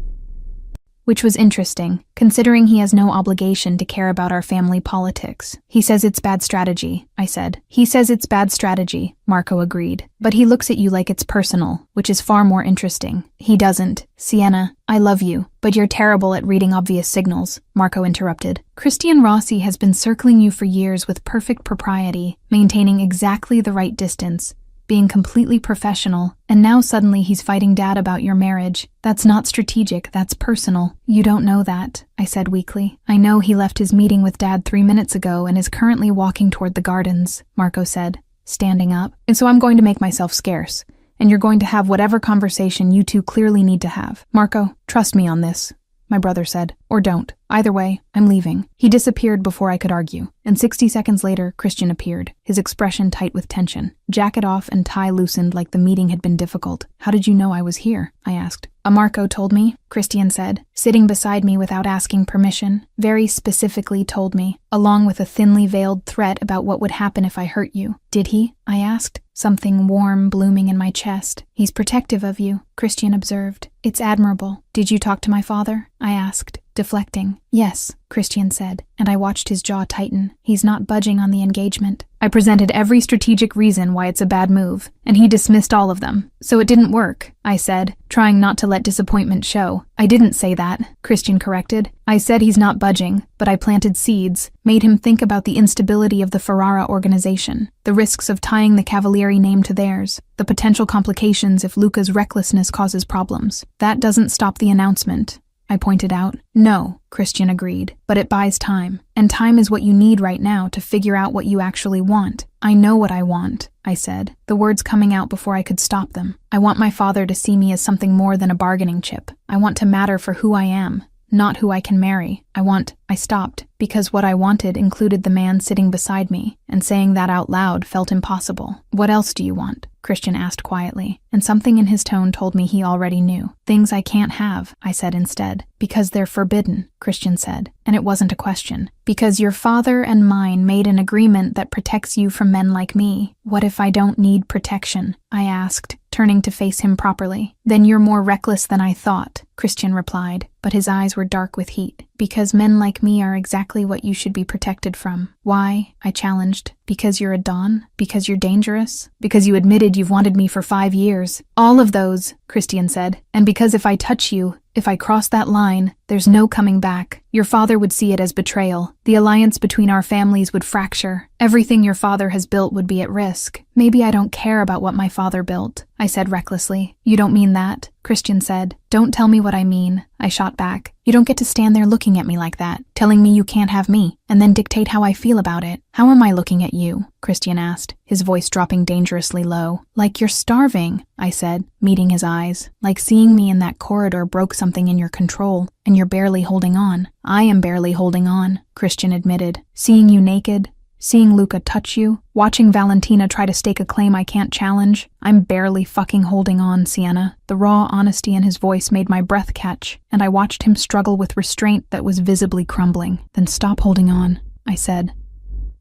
Which was interesting, considering he has no obligation to care about our family politics. He says it's bad strategy, I said. He says it's bad strategy, Marco agreed. But he looks at you like it's personal, which is far more interesting. He doesn't. Sienna, I love you, but you're terrible at reading obvious signals, Marco interrupted. Christian Rossi has been circling you for years with perfect propriety, maintaining exactly the right distance, being completely professional, and now suddenly he's fighting Dad about your marriage. That's not strategic, that's personal. You don't know that, I said weakly. I know he left his meeting with Dad 3 minutes ago and is currently walking toward the gardens, Marco said, standing up. And so I'm going to make myself scarce, and you're going to have whatever conversation you two clearly need to have. Marco, trust me on this, my brother said, or don't. Either way, I'm leaving. He disappeared before I could argue, and 60 seconds later, Christian appeared, his expression tight with tension. Jacket off and tie loosened like the meeting had been difficult. How did you know I was here? I asked. Marco told me, Christian said, sitting beside me without asking permission. Very specifically told me, along with a thinly veiled threat about what would happen if I hurt you. Did he? I asked, something warm blooming in my chest. He's protective of you, Christian observed. It's admirable. Did you talk to my father? I asked, deflecting. Yes, Christian said, and I watched his jaw tighten. He's not budging on the engagement. I presented every strategic reason why it's a bad move, and he dismissed all of them. So it didn't work, I said, trying not to let disappointment show. I didn't say that, Christian corrected. I said he's not budging, but I planted seeds, made him think about the instability of the Ferrara organization, the risks of tying the Cavalieri name to theirs, the potential complications if Luca's recklessness causes problems. That doesn't stop the announcement, I pointed out. No, Christian agreed, but it buys time. And time is what you need right now to figure out what you actually want. I know what I want, I said, the words coming out before I could stop them. I want my father to see me as something more than a bargaining chip. I want to matter for who I am, not who I can marry. I stopped, because what I wanted included the man sitting beside me, and saying that out loud felt impossible. What else do you want? Christian asked quietly, and something in his tone told me he already knew. Things I can't have, I said instead. Because they're forbidden, Christian said, and it wasn't a question. Because your father and mine made an agreement that protects you from men like me. What if I don't need protection? I asked, turning to face him properly. Then you're more reckless than I thought, Christian replied, but his eyes were dark with heat. Because men like me are exactly what you should be protected from. Why? I challenged. Because you're a Don? Because you're dangerous? Because you admitted you've wanted me for 5 years? All of those, Christian said. And because if I touch you, if I cross that line, there's no coming back. Your father would see it as betrayal. The alliance between our families would fracture. Everything your father has built would be at risk. Maybe I don't care about what my father built, I said recklessly. You don't mean that, Christian said. Don't tell me what I mean, I shot back. You don't get to stand there looking at me like that, telling me you can't have me, and then dictate how I feel about it. How am I looking at you? Christian asked, his voice dropping dangerously low. Like you're starving, I said, meeting his eyes. Like seeing me in that corridor broke something in your control, and you're barely holding on. I am barely holding on, Christian admitted. Seeing you naked, seeing Luca touch you, watching Valentina try to stake a claim I can't challenge. I'm barely fucking holding on, Sienna. The raw honesty in his voice made my breath catch, and I watched him struggle with restraint that was visibly crumbling. Then stop holding on, I said,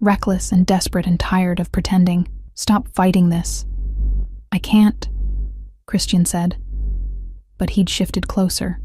reckless and desperate and tired of pretending. Stop fighting this. I can't, Christian said. But he'd shifted closer,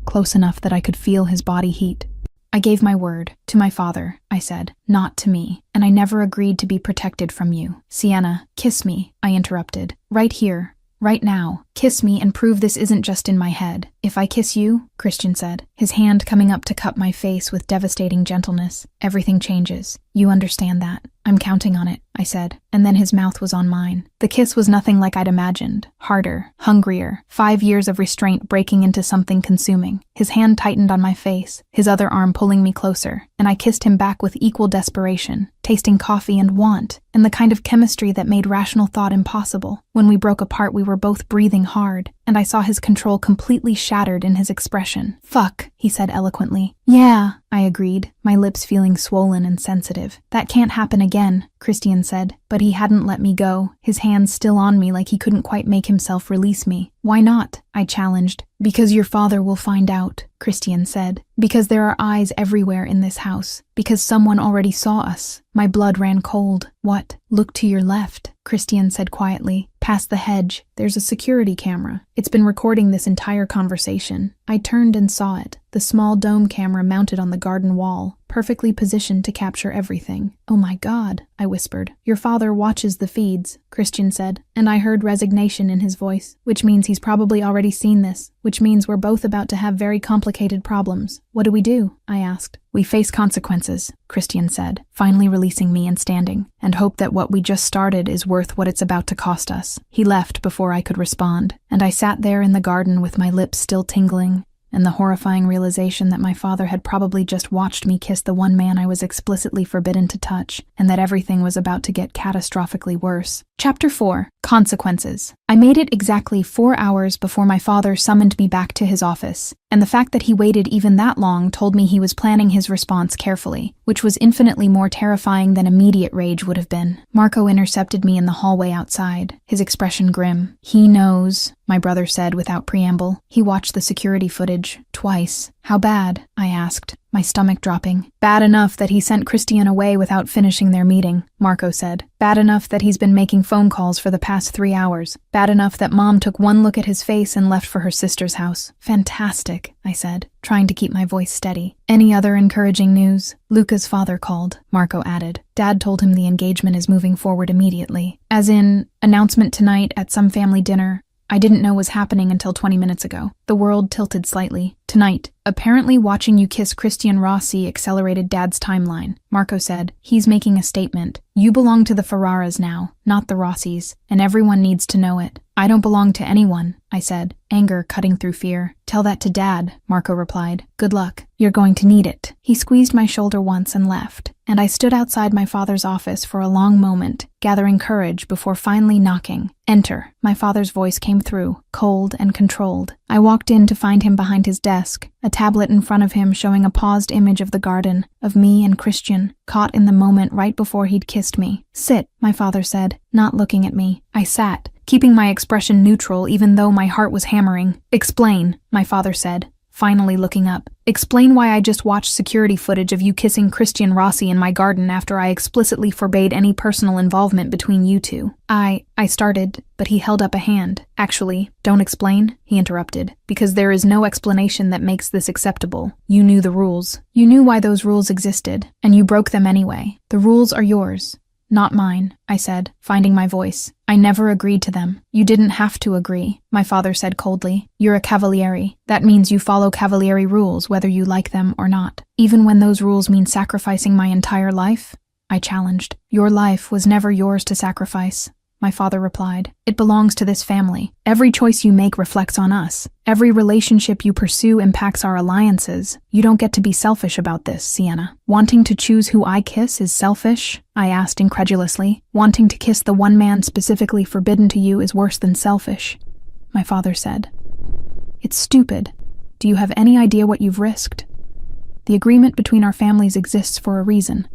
close enough that I could feel his body heat. I gave my word, to my father, I said, not to me, and I never agreed to be protected from you. Sienna, kiss me, I interrupted. Right here, right now. Kiss me and prove this isn't just in my head. If I kiss you, Christian said, his hand coming up to cup my face with devastating gentleness, everything changes. You understand that. I'm counting on it, I said, and then his mouth was on mine. The kiss was nothing like I'd imagined. Harder, hungrier, 5 years of restraint breaking into something consuming. His hand tightened on my face, his other arm pulling me closer, and I kissed him back with equal desperation, tasting coffee and want, and the kind of chemistry that made rational thought impossible. When we broke apart, we were both breathing hard, and I saw his control completely shattered in his expression. Fuck, he said eloquently. Yeah, I agreed, my lips feeling swollen and sensitive. That can't happen again, Christian said, but he hadn't let me go, his hands still on me like he couldn't quite make himself release me. Why not? I challenged. Because your father will find out, Christian said. Because there are eyes everywhere in this house. Because someone already saw us. My blood ran cold. What? Look to your left, Christian said quietly. Past the hedge, there's a security camera. It's been recording this entire conversation. I turned and saw it, the small dome camera mounted on the garden wall, perfectly positioned to capture everything. Oh my God, I whispered. Your father watches the feeds, Christian said, and I heard resignation in his voice, which means he's probably already seen this, which means we're both about to have very complicated problems. What do we do? I asked. We face consequences, Christian said, finally releasing me and standing, and hope that what we just started is worth what it's about to cost us. He left before I could respond, and I sat there in the garden with my lips still tingling, and the horrifying realization that my father had probably just watched me kiss the one man I was explicitly forbidden to touch, and that everything was about to get catastrophically worse. Chapter 4. Consequences. I made it exactly 4 hours before my father summoned me back to his office. And the fact that he waited even that long told me he was planning his response carefully, which was infinitely more terrifying than immediate rage would have been. Marco intercepted me in the hallway outside, his expression grim. "He knows," my brother said without preamble. He watched the security footage, twice. "How bad?" I asked, my stomach dropping. "Bad enough that he sent Christian away without finishing their meeting," Marco said. "Bad enough that he's been making phone calls for the past 3 hours. Bad enough that Mom took one look at his face and left for her sister's house." "Fantastic," I said, trying to keep my voice steady. "Any other encouraging news?" "Luca's father called," Marco added. "Dad told him the engagement is moving forward immediately. As in, announcement tonight at some family dinner. I didn't know was happening until 20 minutes ago." The world tilted slightly. "Tonight. Apparently watching you kiss Christian Rossi accelerated Dad's timeline," Marco said. "He's making a statement. You belong to the Ferraras now, not the Rossis, and everyone needs to know it." "I don't belong to anyone," I said, anger cutting through fear. "Tell that to Dad," Marco replied. "Good luck. You're going to need it." He squeezed my shoulder once and left, and I stood outside my father's office for a long moment, gathering courage before finally knocking. "Enter." My father's voice came through, cold and controlled. I walked in to find him behind his desk, a tablet in front of him showing a paused image of the garden, of me and Christian, caught in the moment right before he'd kissed me. "Sit," my father said, not looking at me. I sat, keeping my expression neutral even though my heart was hammering. "Explain," my father said, finally looking up. "Explain why I just watched security footage of you kissing Christian Rossi in my garden after I explicitly forbade any personal involvement between you two." I started, but he held up a hand. "Actually, don't explain," he interrupted, "because there is no explanation that makes this acceptable. You knew the rules. You knew why those rules existed, and you broke them anyway. The rules are yours. Not mine," I said, finding my voice. "I never agreed to them." "You didn't have to agree," my father said coldly. "You're a cavaliere. That means you follow cavaliere rules whether you like them or not. Even when those rules mean sacrificing my entire life?" I challenged. "Your life was never yours to sacrifice," my father replied. "It belongs to this family. Every choice you make reflects on us. Every relationship you pursue impacts our alliances. You don't get to be selfish about this, Sienna." "Wanting to choose who I kiss is selfish?" I asked incredulously. "Wanting to kiss the one man specifically forbidden to you is worse than selfish," my father said. "It's stupid. Do you have any idea what you've risked? The agreement between our families exists for a reason.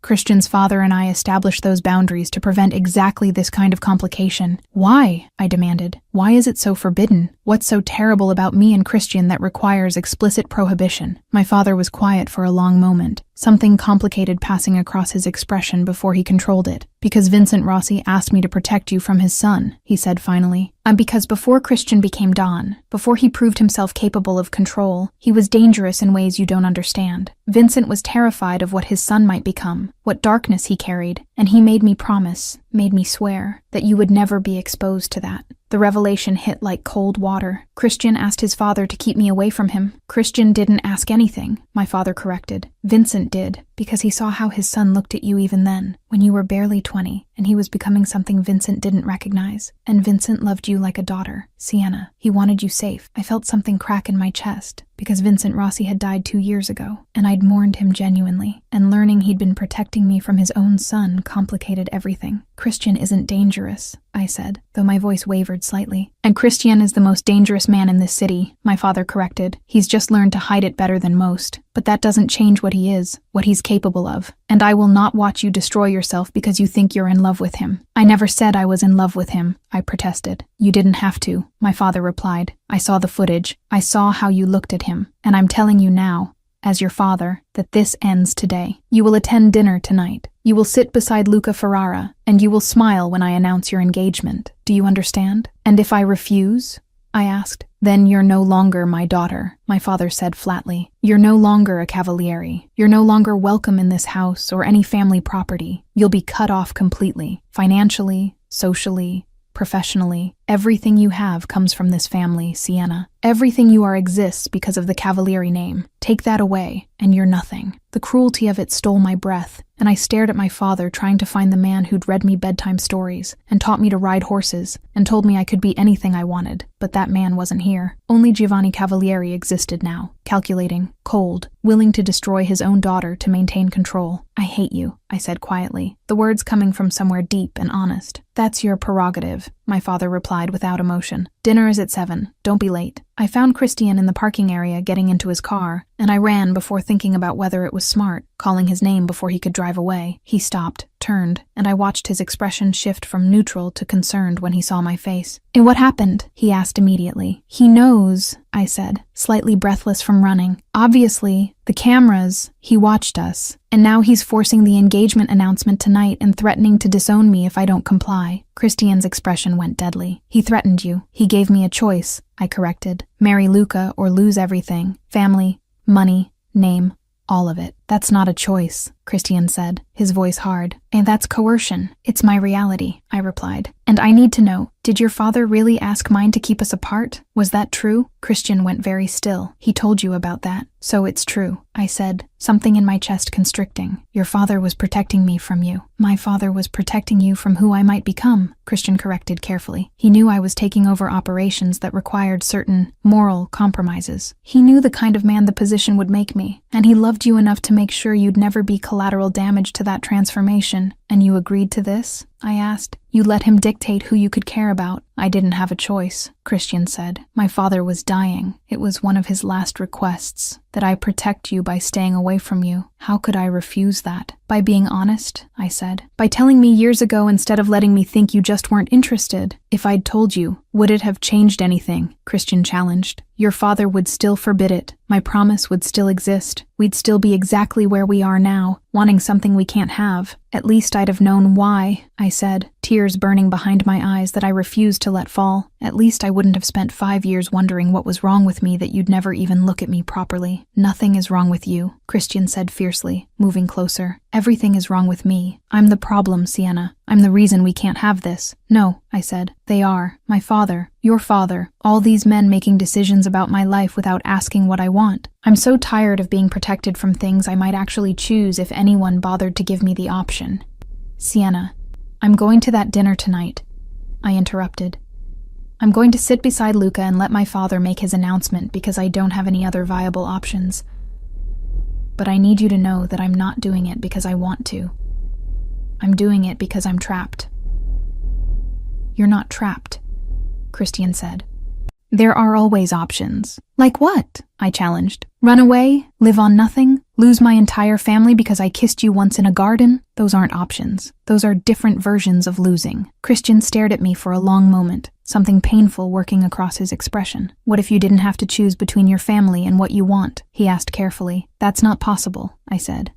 Christian's father and I established those boundaries to prevent exactly this kind of complication." "Why?" I demanded. "Why is it so forbidden? What's so terrible about me and Christian that requires explicit prohibition?" My father was quiet for a long moment, something complicated passing across his expression before he controlled it. "Because Vincent Rossi asked me to protect you from his son," he said finally. Because before Christian became Don, before he proved himself capable of control, he was dangerous in ways you don't understand. Vincent was terrified of what his son might become, what darkness he carried, and he made me promise, made me swear, that you would never be exposed to that." The revelation hit like cold water. "Christian asked his father to keep me away from him." "Christian didn't ask anything," my father corrected. "Vincent did, because he saw how his son looked at you even then, when you were barely 20, and he was becoming something Vincent didn't recognize. And Vincent loved you like a daughter, Sienna. He wanted you safe." I felt something crack in my chest, because Vincent Rossi had died 2 years ago, and I'd mourned him genuinely, and learning he'd been protecting me from his own son complicated everything. "Christian isn't dangerous," I said, though my voice wavered slightly. "And Christian is the most dangerous man in this city," my father corrected. "He's just learned to hide it better than most. But that doesn't change what he is, what he's capable of. And I will not watch you destroy yourself because you think you're in love with him." "I never said I was in love with him," I protested. "You didn't have to," my father replied. "I saw the footage. I saw how you looked at him. And I'm telling you now, as your father, that this ends today. You will attend dinner tonight. You will sit beside Luca Ferrara, and you will smile when I announce your engagement. Do you understand? And if I refuse?" I asked. "Then you're no longer my daughter," my father said flatly. "You're no longer a cavaliere. You're no longer welcome in this house or any family property. You'll be cut off completely, financially, socially, professionally. Everything you have comes from this family, Sienna. Everything you are exists because of the Cavalieri name. Take that away, and you're nothing." The cruelty of it stole my breath, and I stared at my father trying to find the man who'd read me bedtime stories, and taught me to ride horses, and told me I could be anything I wanted. But that man wasn't here. Only Giovanni Cavalieri existed now, calculating, cold, willing to destroy his own daughter to maintain control. "I hate you," I said quietly, the words coming from somewhere deep and honest. "That's your prerogative. my father replied without emotion. Dinner is at 7. Don't be late. I found Christian in the parking area getting into his car, and I ran before thinking about whether it was smart, calling his name before he could drive away. He stopped, turned, and I watched his expression shift from neutral to concerned when he saw my face. And what happened? He asked immediately. He knows, I said, slightly breathless from running. Obviously, the cameras, he watched us, and now he's forcing the engagement announcement tonight and threatening to disown me if I don't comply. Christian's expression went deadly. He threatened you. He gave me a choice, I corrected. Marry Luca or lose everything. Family, money, name, all of it. That's not a choice, Christian said, his voice hard. And that's coercion. It's my reality, I replied. And I need to know, did your father really ask mine to keep us apart? Was that true? Christian went very still. He told you about that. So it's true, I said, something in my chest constricting. Your father was protecting me from you. My father was protecting you from who I might become, Christian corrected carefully. He knew I was taking over operations that required certain moral compromises. He knew the kind of man the position would make me, and he loved you enough to make sure you'd never be collateral damage to that transformation. And you agreed to this? I asked. You let him dictate who you could care about. I didn't have a choice, Christian said. My father was dying. It was one of his last requests, that I protect you by staying away from you. How could I refuse that? By being honest, I said. By telling me years ago instead of letting me think you just weren't interested. If I'd told you, would it have changed anything? Christian challenged. Your father would still forbid it. My promise would still exist. We'd still be exactly where we are now, wanting something we can't have. At least I'd have known why, I said, tears burning behind my eyes that I refused to let fall. At least I wouldn't have spent 5 years wondering what was wrong with me that you'd never even look at me properly. Nothing is wrong with you, Christian said fiercely, moving closer. Everything is wrong with me. I'm the problem, Sienna. I'm the reason we can't have this. No, I said. They are. My father. Your father. All these men making decisions about my life without asking what I want. I'm so tired of being protected from things I might actually choose if anyone bothered to give me the option. Sienna, I'm going to that dinner tonight. I interrupted. I'm going to sit beside Luca and let my father make his announcement because I don't have any other viable options. But I need you to know that I'm not doing it because I want to. I'm doing it because I'm trapped. You're not trapped, Christian said. There are always options. Like what? I challenged. Run away? Live on nothing? Lose my entire family because I kissed you once in a garden? Those aren't options. Those are different versions of losing. Christian stared at me for a long moment, something painful working across his expression. What if you didn't have to choose between your family and what you want? He asked carefully. That's not possible, I said.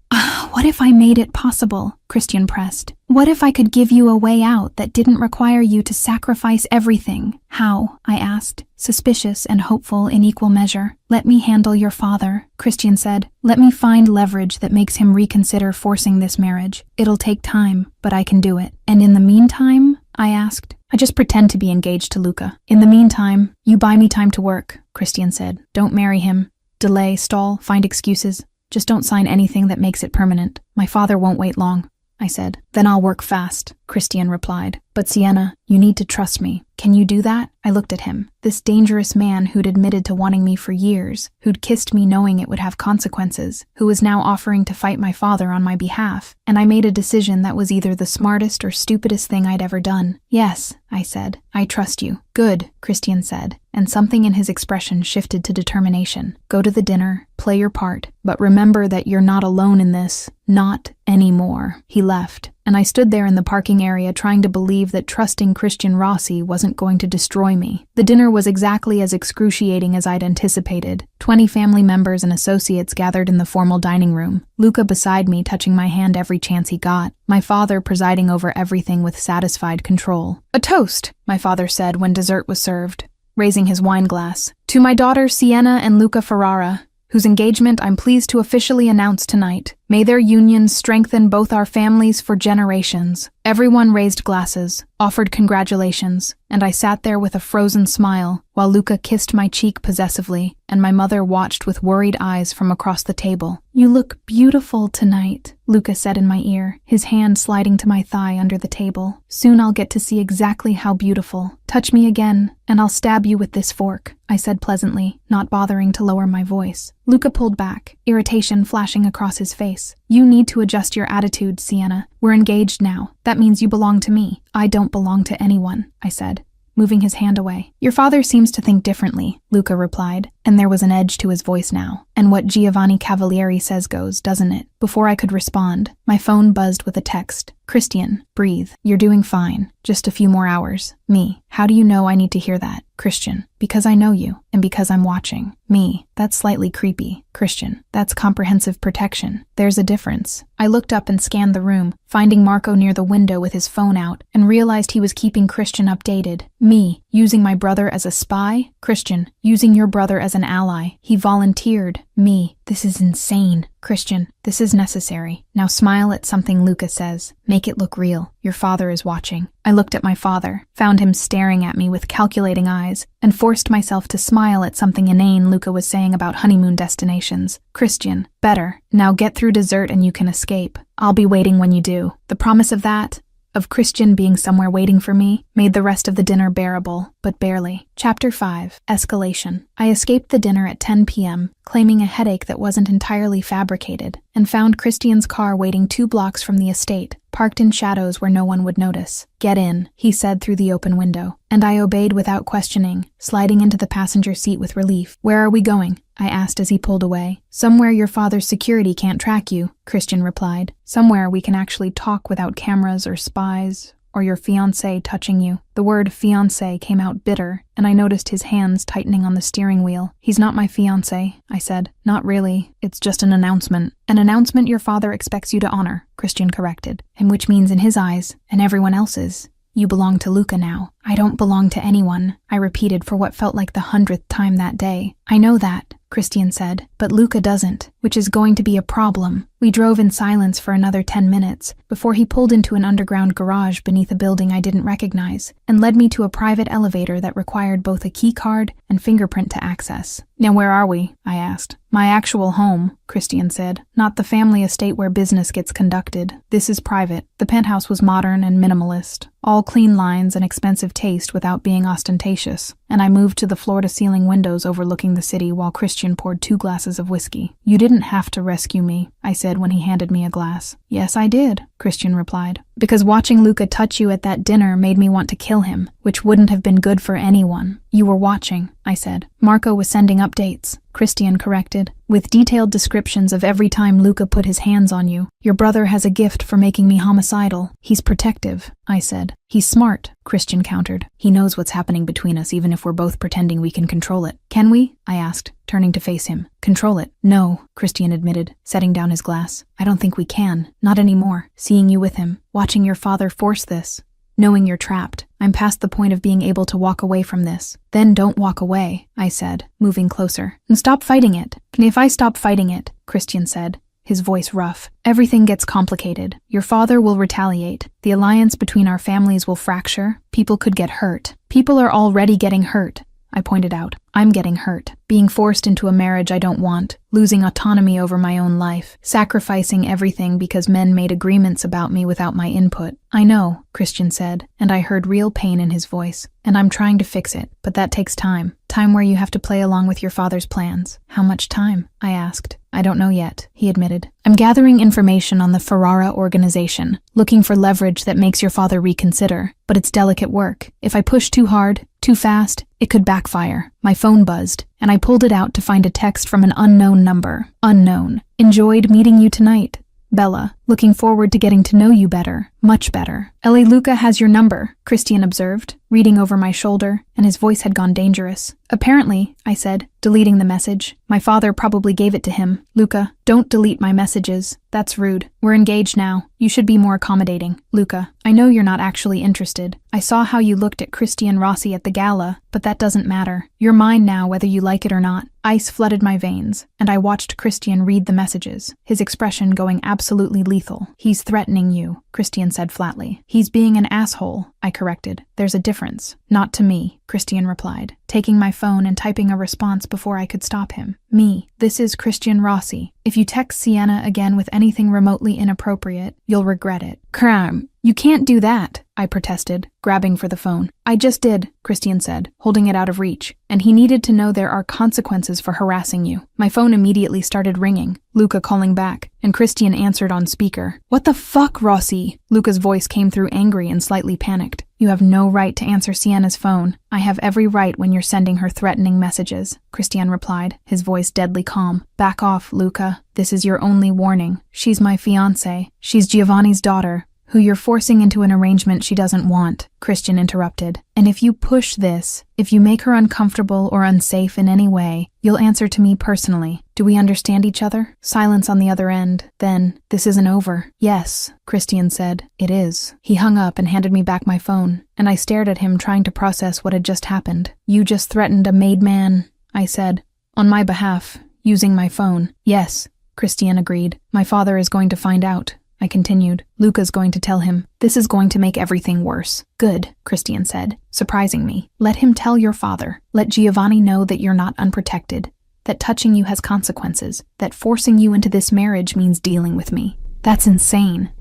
What if I made it possible? Christian pressed. What if I could give you a way out that didn't require you to sacrifice everything? How? I asked, suspicious and hopeful in equal measure. Let me handle your father, Christian said. Let me find leverage that makes him reconsider forcing this marriage. It'll take time, but I can do it. And in the meantime, I asked. I just pretend to be engaged to Luca. In the meantime, you buy me time to work, Christian said. Don't marry him. Delay, stall, find excuses. Just don't sign anything that makes it permanent. My father won't wait long, I said. Then I'll work fast, Christian replied. But Sienna, you need to trust me. Can you do that? I looked at him. This dangerous man who'd admitted to wanting me for years, who'd kissed me knowing it would have consequences, who was now offering to fight my father on my behalf. And I made a decision that was either the smartest or stupidest thing I'd ever done. Yes, I said. I trust you. Good, Christian said, and something in his expression shifted to determination. Go to the dinner, play your part, but remember that you're not alone in this. Not anymore. He left, and I stood there in the parking area trying to believe that trusting Christian Rossi wasn't going to destroy me. The dinner was exactly as excruciating as I'd anticipated. 20 family members and associates gathered in the formal dining room, Luca beside me touching my hand every chance he got, my father presiding over everything with satisfied control. A toast, my father said when dessert was served, raising his wine glass. To my daughters Sienna and Luca Ferrara, whose engagement I'm pleased to officially announce tonight. May their union strengthen both our families for generations. Everyone raised glasses, offered congratulations, and I sat there with a frozen smile while Luca kissed my cheek possessively and my mother watched with worried eyes from across the table. You look beautiful tonight, Luca said in my ear, his hand sliding to my thigh under the table. Soon I'll get to see exactly how beautiful. Touch me again, and I'll stab you with this fork, I said pleasantly, not bothering to lower my voice. Luca pulled back, irritation flashing across his face. voice. You need to adjust your attitude, Sienna. We're engaged now. That means you belong to me. I don't belong to anyone, I said, moving his hand away. Your father seems to think differently, Luca replied, and there was an edge to his voice now. And what Giovanni Cavalieri says goes, doesn't it? Before I could respond, my phone buzzed with a text. Christian, breathe. You're doing fine. Just a few more hours. Me. How do you know I need to hear that? Christian. Because I know you, and because I'm watching. Me. That's slightly creepy. Christian. That's comprehensive protection. There's a difference. I looked up and scanned the room, finding Marco near the window with his phone out, and realized he was keeping Christian updated. Me. Using my brother as a spy? Christian. Using your brother as an ally. He volunteered. Me. This is insane. Christian, this is necessary. Now smile at something Luca says. Make it look real. Your father is watching. I looked at my father, found him staring at me with calculating eyes, and forced myself to smile at something inane Luca was saying about honeymoon destinations. Christian, better. Now get through dessert and you can escape. I'll be waiting when you do. The promise of that, of Christian being somewhere waiting for me, made the rest of the dinner bearable, but barely. Chapter 5. Escalation. I escaped the dinner at 10 p.m., claiming a headache that wasn't entirely fabricated, and found Christian's car waiting 2 blocks from the estate, parked in shadows where no one would notice. Get in, he said through the open window, and I obeyed without questioning, sliding into the passenger seat with relief. Where are we going? I asked as he pulled away. Somewhere your father's security can't track you, Christian replied. Somewhere we can actually talk without cameras or spies, or your fiancé touching you. The word fiancé came out bitter, and I noticed his hands tightening on the steering wheel. He's not my fiancé, I said. Not really. It's just an announcement. An announcement your father expects you to honor, Christian corrected. And which means in his eyes, and everyone else's, you belong to Luca now. I don't belong to anyone, I repeated for what felt like the 100th time that day. I know that, Christian said, but Luca doesn't, which is going to be a problem. We drove in silence for another 10 minutes, before he pulled into an underground garage beneath a building I didn't recognize, and led me to a private elevator that required both a key card and fingerprint to access. Now where are we? I asked. My actual home, Christian said, not the family estate where business gets conducted. This is private. The penthouse was modern and minimalist, all clean lines and expensive taste without being ostentatious, and I moved to the floor-to-ceiling windows overlooking the city while Christian poured 2 glasses of whiskey. You didn't have to rescue me, I said when he handed me a glass. Yes, I did, Christian replied, because watching Luca touch you at that dinner made me want to kill him, which wouldn't have been good for anyone. You were watching, I said. Marco was sending updates, Christian corrected, with detailed descriptions of every time Luca put his hands on you. Your brother has a gift for making me homicidal. He's protective, I said. He's smart, Christian countered. He knows what's happening between us even if we're both pretending we can control it. Can we? I asked, turning to face him. Control it? No, Christian admitted, setting down his glass. I don't think we can. Not anymore. Seeing you with him, watching your father force this. Knowing you're trapped. I'm past the point of being able to walk away from this. Then don't walk away, I said, moving closer. And stop fighting it. And if I stop fighting it, Christian said, his voice rough, everything gets complicated. Your father will retaliate. The alliance between our families will fracture. People could get hurt. People are already getting hurt, I pointed out. I'm getting hurt. Being forced into a marriage I don't want. Losing autonomy over my own life. Sacrificing everything because men made agreements about me without my input. I know, Christian said, and I heard real pain in his voice. And I'm trying to fix it, but that takes time. Time where you have to play along with your father's plans. How much time? I asked. I don't know yet, he admitted. I'm gathering information on the Ferrara organization, looking for leverage that makes your father reconsider. But it's delicate work. If I push too hard, too fast, it could backfire. My phone buzzed, and I pulled it out to find a text from an unknown number. Unknown. Enjoyed meeting you tonight. Bella, looking forward to getting to know you better. Much better. L.A. Luca has your number, Christian observed, reading over my shoulder, and his voice had gone dangerous. Apparently, I said, deleting the message. My father probably gave it to him. Luca, don't delete my messages. That's rude. We're engaged now. You should be more accommodating. Luca, I know you're not actually interested. I saw how you looked at Christian Rossi at the gala, but that doesn't matter. You're mine now whether you like it or not. Ice flooded my veins, and I watched Christian read the messages, his expression going absolutely lethal. He's threatening you, Christian said flatly. He's being an asshole, I corrected. There's a difference. Not to me, Christian replied, taking my phone and typing a response before I could stop him. Me. This is Christian Rossi. If you text Sienna again with anything remotely inappropriate, you'll regret it. Cram. You can't do that, I protested, grabbing for the phone. I just did, Christian said, holding it out of reach. And he needed to know there are consequences for harassing you. My phone immediately started ringing, Luca calling back, and Christian answered on speaker. What the fuck, Rossi? Luca's voice came through angry and slightly panicked. You have no right to answer Sienna's phone. I have every right when you're sending her threatening messages, Christian replied, his voice deadly calm. Back off, Luca. This is your only warning. She's my fiancé. She's Giovanni's daughter, who you're forcing into an arrangement she doesn't want, Christian interrupted. And if you push this, if you make her uncomfortable or unsafe in any way, you'll answer to me personally. Do we understand each other? Silence on the other end. Then, this isn't over. Yes, Christian said. It is. He hung up and handed me back my phone, and I stared at him trying to process what had just happened. You just threatened a made man, I said, on my behalf, using my phone. Yes, Christian agreed. My father is going to find out. I continued. Luca's going to tell him. This is going to make everything worse. Good, Christian said, surprising me. Let him tell your father. Let Giovanni know that you're not unprotected, that touching you has consequences, that forcing you into this marriage means dealing with me. That's insane,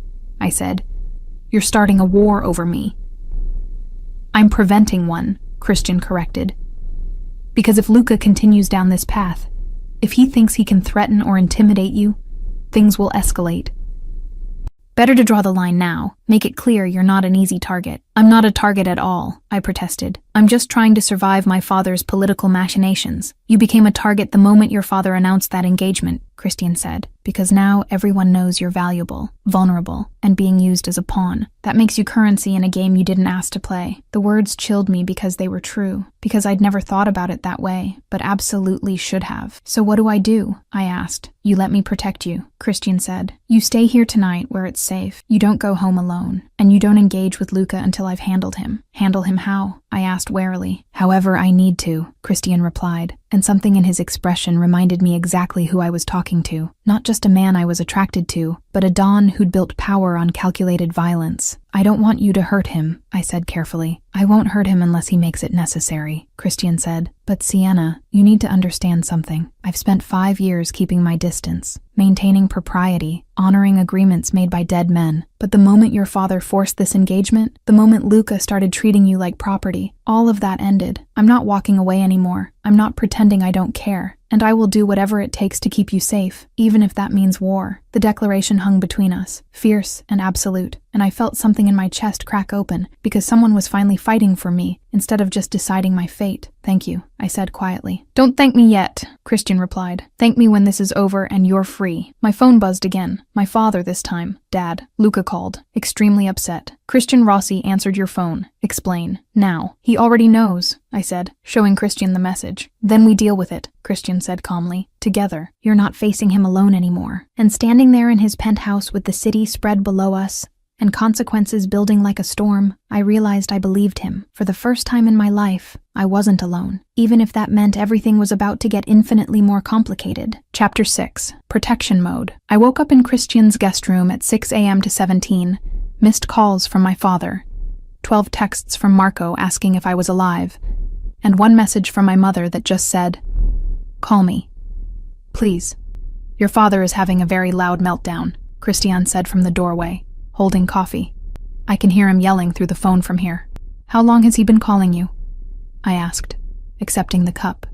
I said. You're starting a war over me. I'm preventing one, Christian corrected. Because if Luca continues down this path, if he thinks he can threaten or intimidate you, things will escalate. Better to draw the line now. Make it clear you're not an easy target. I'm not a target at all, I protested. I'm just trying to survive my father's political machinations. You became a target the moment your father announced that engagement, Christian said, because now everyone knows you're valuable, vulnerable, and being used as a pawn. That makes you currency in a game you didn't ask to play. The words chilled me because they were true, because I'd never thought about it that way, but absolutely should have. So what do? I asked. You let me protect you, Christian said. You stay here tonight where it's safe. You don't go home alone, and you don't engage with Luca until I've handled him. Handle him how? I asked warily. However I need to, Christian replied, and something in his expression reminded me exactly who I was talking to. Not just a man I was attracted to, but a Don who'd built power on calculated violence. I don't want you to hurt him, I said carefully. I won't hurt him unless he makes it necessary, Christian said. But Sienna, you need to understand something. I've spent 5 years keeping my distance, maintaining propriety, honoring agreements made by dead men. But the moment your father forced this engagement, the moment Luca started treating you like property, all of that ended. I'm not walking away anymore. I'm not pretending I don't care. And I will do whatever it takes to keep you safe, even if that means war. The declaration hung between us, fierce and absolute, and I felt something in my chest crack open, because someone was finally fighting for me, instead of just deciding my fate. Thank you, I said quietly. Don't thank me yet, Christian replied. Thank me when this is over and you're free. My phone buzzed again. My father this time. Dad, Luca called, extremely upset. Christian Rossi answered your phone. Explain. Now. He already knows, I said, showing Christian the message. Then we deal with it, Christian said calmly. Together. You're not facing him alone anymore. And standing there in his penthouse with the city spread below us, and consequences building like a storm, I realized I believed him. For the first time in my life, I wasn't alone, even if that meant everything was about to get infinitely more complicated. Chapter 6. Protection Mode. I woke up in Christian's guest room at 6 a.m. to 17. Missed calls from my father. 12 texts from Marco asking if I was alive. And 1 message from my mother that just said, "Call me. Please." Your father is having a very loud meltdown, Christian said from the doorway, holding coffee. I can hear him yelling through the phone from here. How long has he been calling you? I asked, accepting the cup.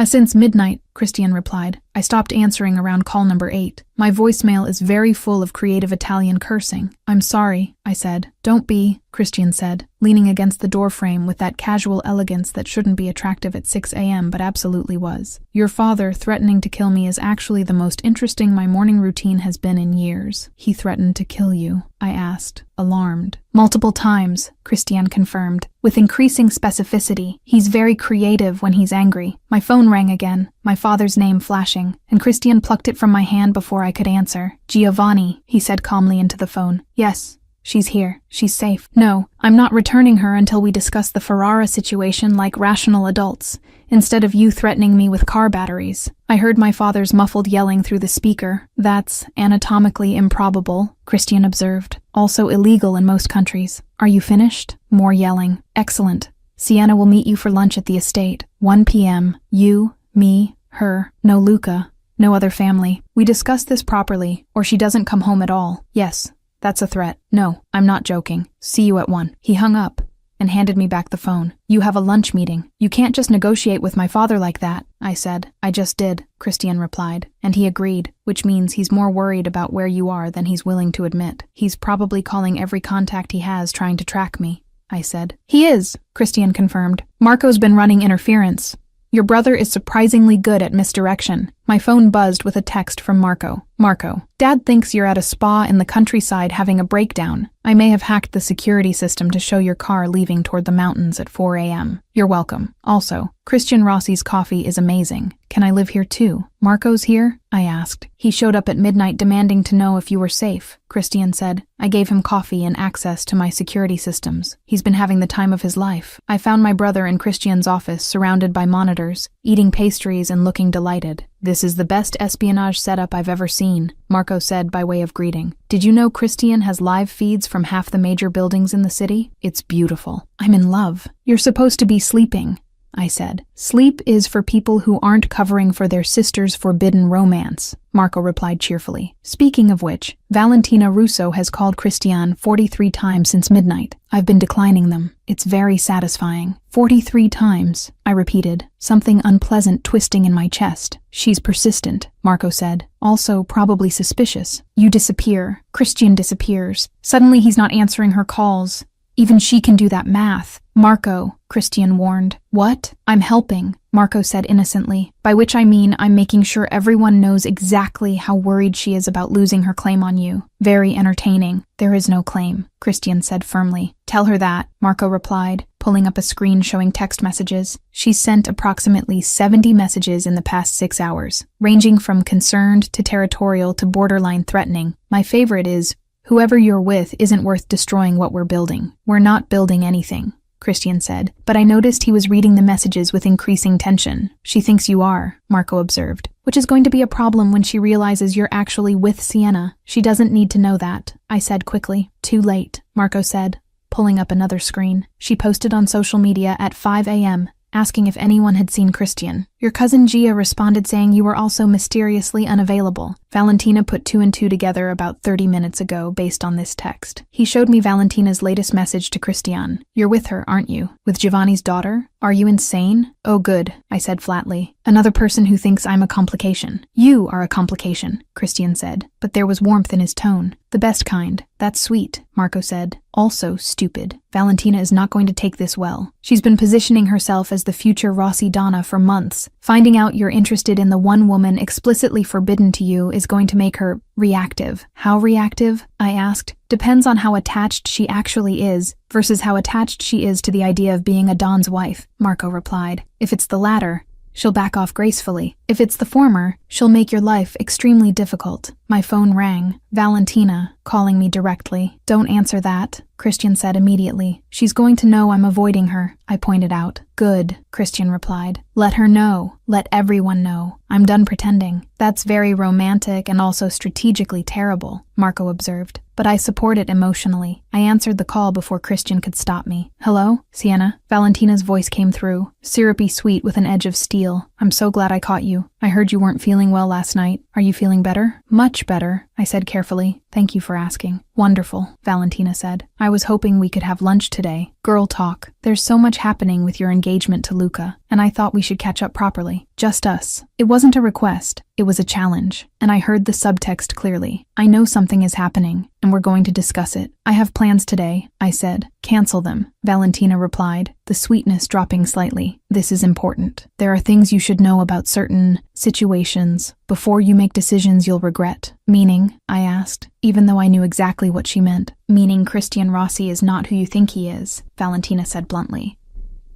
Since midnight, Christian replied. I stopped answering around call number 8. My voicemail is very full of creative Italian cursing. I'm sorry, I said. Don't be, Christian said, leaning against the doorframe with that casual elegance that shouldn't be attractive at 6 a.m. but absolutely was. Your father threatening to kill me is actually the most interesting my morning routine has been in years. He threatened to kill you, I asked, alarmed. Multiple times, Christian confirmed, with increasing specificity. He's very creative when he's angry. My phone rang again, my father's name flashing, and Christian plucked it from my hand before I could answer. Giovanni, he said calmly into the phone. Yes. She's here. She's safe. No, I'm not returning her until we discuss the Ferrara situation like rational adults, instead of you threatening me with car batteries. I heard my father's muffled yelling through the speaker. That's anatomically improbable, Christian observed. Also illegal in most countries. Are you finished? More yelling. Excellent. Sienna will meet you for lunch at the estate. 1 p.m. You, me, her. No Luca. No other family. We discuss this properly, or she doesn't come home at all. Yes. That's a threat. No, I'm not joking. See you at 1. He hung up and handed me back the phone. You have a lunch meeting. You can't just negotiate with my father like that, I said. I just did, Christian replied. And he agreed, which means he's more worried about where you are than he's willing to admit. He's probably calling every contact he has trying to track me, I said. He is, Christian confirmed. Marco's been running interference. Your brother is surprisingly good at misdirection. My phone buzzed with a text from Marco. Marco, Dad thinks you're at a spa in the countryside having a breakdown. I may have hacked the security system to show your car leaving toward the mountains at 4 a.m. You're welcome. Also, Christian Rossi's coffee is amazing. Can I live here too? Marco's here? I asked. He showed up at midnight demanding to know if you were safe, Christian said. I gave him coffee and access to my security systems. He's been having the time of his life. I found my brother in Christian's office, surrounded by monitors, eating pastries and looking delighted. This is the best espionage setup I've ever seen, Marco said by way of greeting. Did you know Christian has live feeds from half the major buildings in the city? It's beautiful. I'm in love. You're supposed to be sleeping, I said. Sleep is for people who aren't covering for their sister's forbidden romance, Marco replied cheerfully. Speaking of which, Valentina Russo has called Christian 43 times since midnight. I've been declining them. It's very satisfying. 43 times, I repeated, something unpleasant twisting in my chest. She's persistent, Marco said. Also probably suspicious. You disappear. Christian disappears. Suddenly he's not answering her calls. Even she can do that math. Marco, Christian warned. What? I'm helping, Marco said innocently, by which I mean I'm making sure everyone knows exactly how worried she is about losing her claim on you. Very entertaining. There is no claim, Christian said firmly. Tell her that, Marco replied, pulling up a screen showing text messages. She's sent approximately 70 messages in the past 6 hours, ranging from concerned to territorial to borderline threatening. My favorite is, whoever you're with isn't worth destroying what we're building. We're not building anything, Christian said, but I noticed he was reading the messages with increasing tension. She thinks you are, Marco observed, which is going to be a problem when she realizes you're actually with Sienna. She doesn't need to know that, I said quickly. Too late, Marco said, pulling up another screen. She posted on social media at 5 a.m., asking if anyone had seen Christian. Your cousin Gia responded saying you were also mysteriously unavailable. Valentina put 2 and 2 together about 30 minutes ago based on this text. He showed me Valentina's latest message to Christian. You're with her, aren't you? With Giovanni's daughter? Are you insane? Oh good, I said flatly. Another person who thinks I'm a complication. You are a complication, Christian said, but there was warmth in his tone. The best kind. That's sweet, Marco said. Also stupid. Valentina is not going to take this well. She's been positioning herself as the future Rossi Donna for months. Finding out you're interested in the one woman explicitly forbidden to you is going to make her reactive. How reactive? I asked. Depends on how attached she actually is versus how attached she is to the idea of being a Don's wife, Marco replied. If it's the latter, she'll back off gracefully. If it's the former, she'll make your life extremely difficult. My phone rang. Valentina, calling me directly. Don't answer that, Christian said immediately. She's going to know I'm avoiding her, I pointed out. Good, Christian replied. Let her know. Let everyone know. I'm done pretending. That's very romantic and also strategically terrible, Marco observed. But I support it emotionally. I answered the call before Christian could stop me. Hello, Sienna? Valentina's voice came through, syrupy sweet with an edge of steel. I'm so glad I caught you. I heard you weren't feeling well last night. Are you feeling better? Much better, I said carefully. Thank you for asking. Wonderful, Valentina said. I was hoping we could have lunch today. Girl talk. There's so much happening with your engagement to Luca, and I thought we should catch up properly. Just us. It wasn't a request. It was a challenge, and I heard the subtext clearly. I know something is happening, and we're going to discuss it. I have plans today, I said. Cancel them, Valentina replied, the sweetness dropping slightly. This is important. There are things you should know about certain situations before you make decisions you'll regret. Meaning, I asked, even though I knew exactly what she meant. Meaning Christian Rossi is not who you think he is, Valentina said bluntly.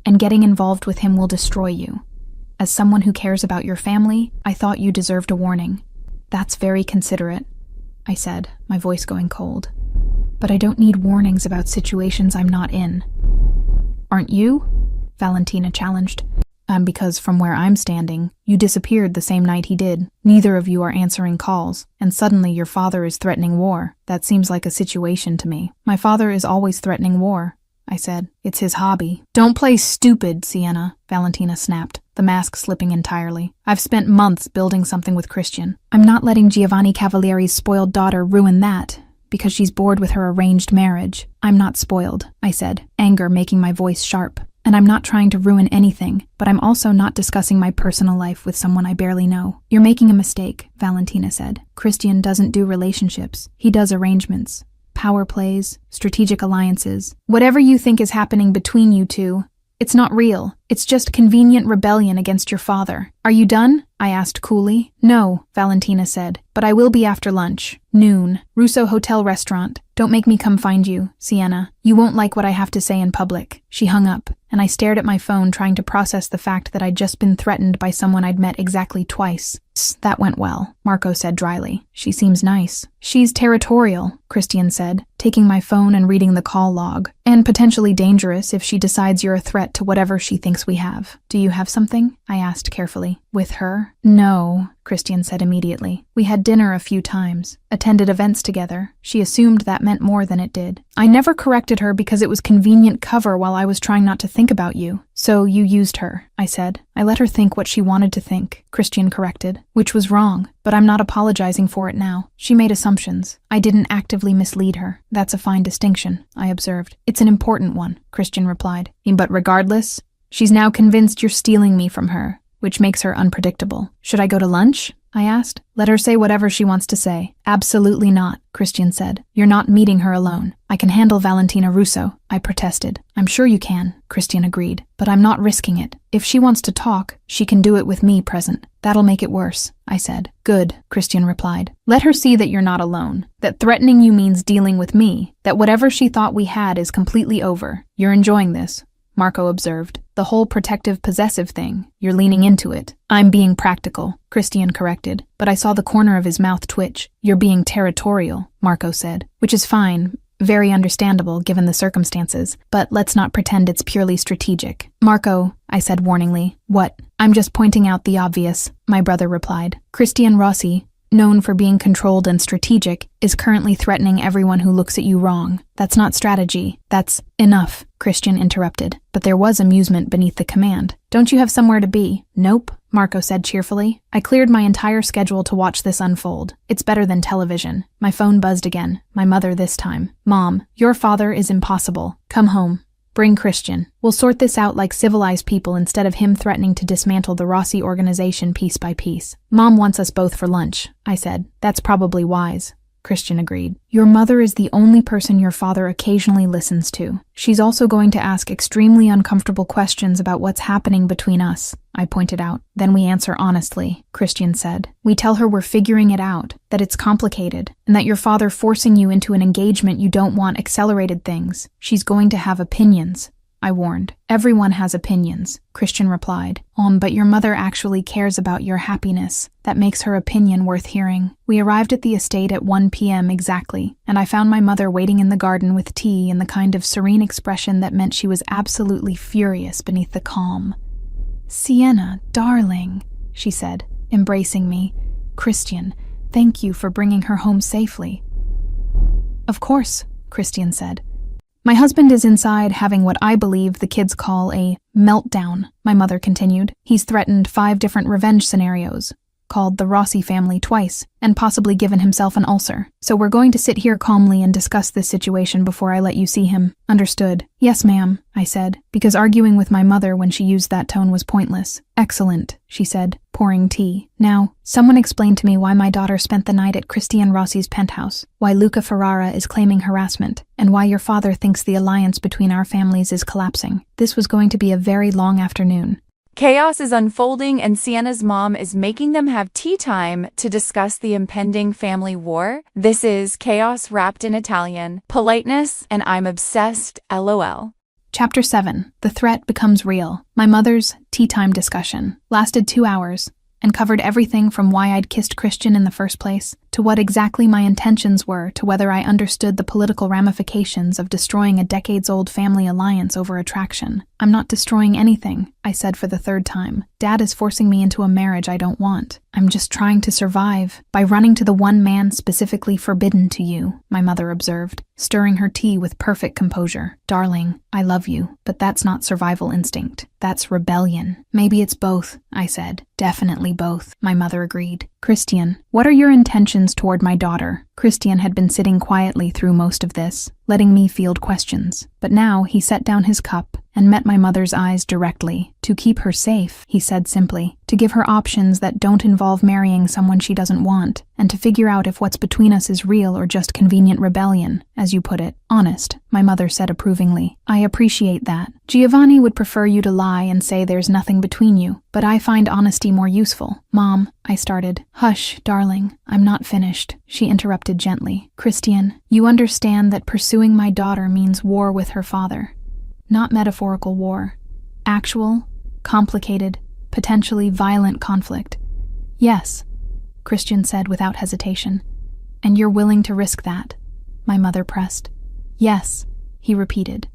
And getting involved with him will destroy you. As someone who cares about your family, I thought you deserved a warning. That's very considerate, I said, my voice going cold. But I don't need warnings about situations I'm not in. Aren't you? Valentina challenged. Because from where I'm standing, you disappeared the same night he did. Neither of you are answering calls, and suddenly your father is threatening war. That seems like a situation to me. My father is always threatening war, I said. It's his hobby. Don't play stupid, Sienna, Valentina snapped, the mask slipping entirely. I've spent months building something with Christian. I'm not letting Giovanni Cavalieri's spoiled daughter ruin that. because she's bored with her arranged marriage. I'm not spoiled, I said, anger making my voice sharp. And I'm not trying to ruin anything, but I'm also not discussing my personal life with someone I barely know. You're making a mistake, Valentina said. Christian doesn't do relationships. He does arrangements. Power plays, strategic alliances. Whatever you think is happening between you two, it's not real. It's just convenient rebellion against your father. Are you done? I asked coolly. No, Valentina said, but I will be after lunch. Noon. Russo Hotel Restaurant. Don't make me come find you, Sienna. You won't like what I have to say in public. She hung up, and I stared at my phone trying to process the fact that I'd just been threatened by someone I'd met exactly twice. That went well, Marco said dryly. She seems nice. She's territorial, Christian said, taking my phone and reading the call log. And potentially dangerous if she decides you're a threat to whatever she thinks we have. Do you have something? I asked carefully. With her? No, Christian said immediately. We had dinner a few times, attended events together. She assumed that meant more than it did. I never corrected her because it was convenient cover while I was trying not to think about you. So you used her, I said. I let her think what she wanted to think, Christian corrected, which was wrong, but I'm not apologizing for it now. She made assumptions. I didn't actively mislead her. That's a fine distinction, I observed. It's an important one, Christian replied. But regardless, she's now convinced you're stealing me from her, which makes her unpredictable. Should I go to lunch? I asked. Let her say whatever she wants to say. Absolutely not, Christian said. You're not meeting her alone. I can handle Valentina Russo, I protested. I'm sure you can, Christian agreed, but I'm not risking it. If she wants to talk, she can do it with me present. That'll make it worse, I said. Good, Christian replied. Let her see that you're not alone, that threatening you means dealing with me, that whatever she thought we had is completely over. You're enjoying this, Marco observed. The whole protective possessive thing, you're leaning into it. I'm being practical, Christian corrected, but I saw the corner of his mouth twitch. You're being territorial, Marco said, which is fine, very understandable given the circumstances, but let's not pretend it's purely strategic. Marco, I said warningly. What? I'm just pointing out the obvious, my brother replied. Christian Rossi, known for being controlled and strategic, is currently threatening everyone who looks at you wrong. That's not strategy. That's enough, Christian interrupted. But there was amusement beneath the command. Don't you have somewhere to be? Nope, Marco said cheerfully. I cleared my entire schedule to watch this unfold. It's better than television. My phone buzzed again. My mother this time. Mom, your father is impossible. Come home. Bring Christian. We'll sort this out like civilized people instead of him threatening to dismantle the Rossi organization piece by piece. Mom wants us both for lunch, I said. That's probably wise, Christian agreed. Your mother is the only person your father occasionally listens to. She's also going to ask extremely uncomfortable questions about what's happening between us, I pointed out. Then we answer honestly, Christian said. We tell her we're figuring it out, that it's complicated, and that your father forcing you into an engagement you don't want accelerated things. She's going to have opinions, I warned. Everyone has opinions, Christian replied. But your mother actually cares about your happiness. That makes her opinion worth hearing. We arrived at the estate at 1 p.m. exactly, and I found my mother waiting in the garden with tea and the kind of serene expression that meant she was absolutely furious beneath the calm. Sienna, darling, she said, embracing me. Christian, thank you for bringing her home safely. Of course, Christian said. My husband is inside having what I believe the kids call a meltdown, my mother continued. He's threatened 5 different revenge scenarios, called the Rossi family twice, and possibly given himself an ulcer. So we're going to sit here calmly and discuss this situation before I let you see him. Understood? Yes, ma'am, I said, because arguing with my mother when she used that tone was pointless. Excellent, she said, pouring tea. Now, someone explain to me why my daughter spent the night at Christian Rossi's penthouse, why Luca Ferrara is claiming harassment, and why your father thinks the alliance between our families is collapsing. This was going to be a very long afternoon. Chaos is unfolding and Sienna's mom is making them have tea time to discuss the impending family war. This is chaos wrapped in Italian, politeness, and I'm obsessed, LOL. Chapter 7. The Threat Becomes Real. My mother's tea time discussion lasted 2 hours and covered everything from why I'd kissed Christian in the first place, to what exactly my intentions were, to whether I understood the political ramifications of destroying a decades-old family alliance over attraction. I'm not destroying anything, I said for the 3rd time. Dad is forcing me into a marriage I don't want. I'm just trying to survive by running to the one man specifically forbidden to you, my mother observed, stirring her tea with perfect composure. Darling, I love you, but that's not survival instinct. That's rebellion. Maybe it's both, I said. Definitely both, my mother agreed. Christian, what are your intentions toward my daughter? Christian had been sitting quietly through most of this, letting me field questions. But now he set down his cup and met my mother's eyes directly. To keep her safe, he said simply. To give her options that don't involve marrying someone she doesn't want, and to figure out if what's between us is real or just convenient rebellion, as you put it. Honest, my mother said approvingly. I appreciate that. Giovanni would prefer you to lie and say there's nothing between you, but I find honesty more useful. Mom, I started. Hush, darling, I'm not finished, she interrupted gently. Christian, you understand that pursuing my daughter means war with her father. Not metaphorical war. Actual, complicated, potentially violent conflict. Yes, Christian said without hesitation. And you're willing to risk that? My mother pressed. Yes, he repeated.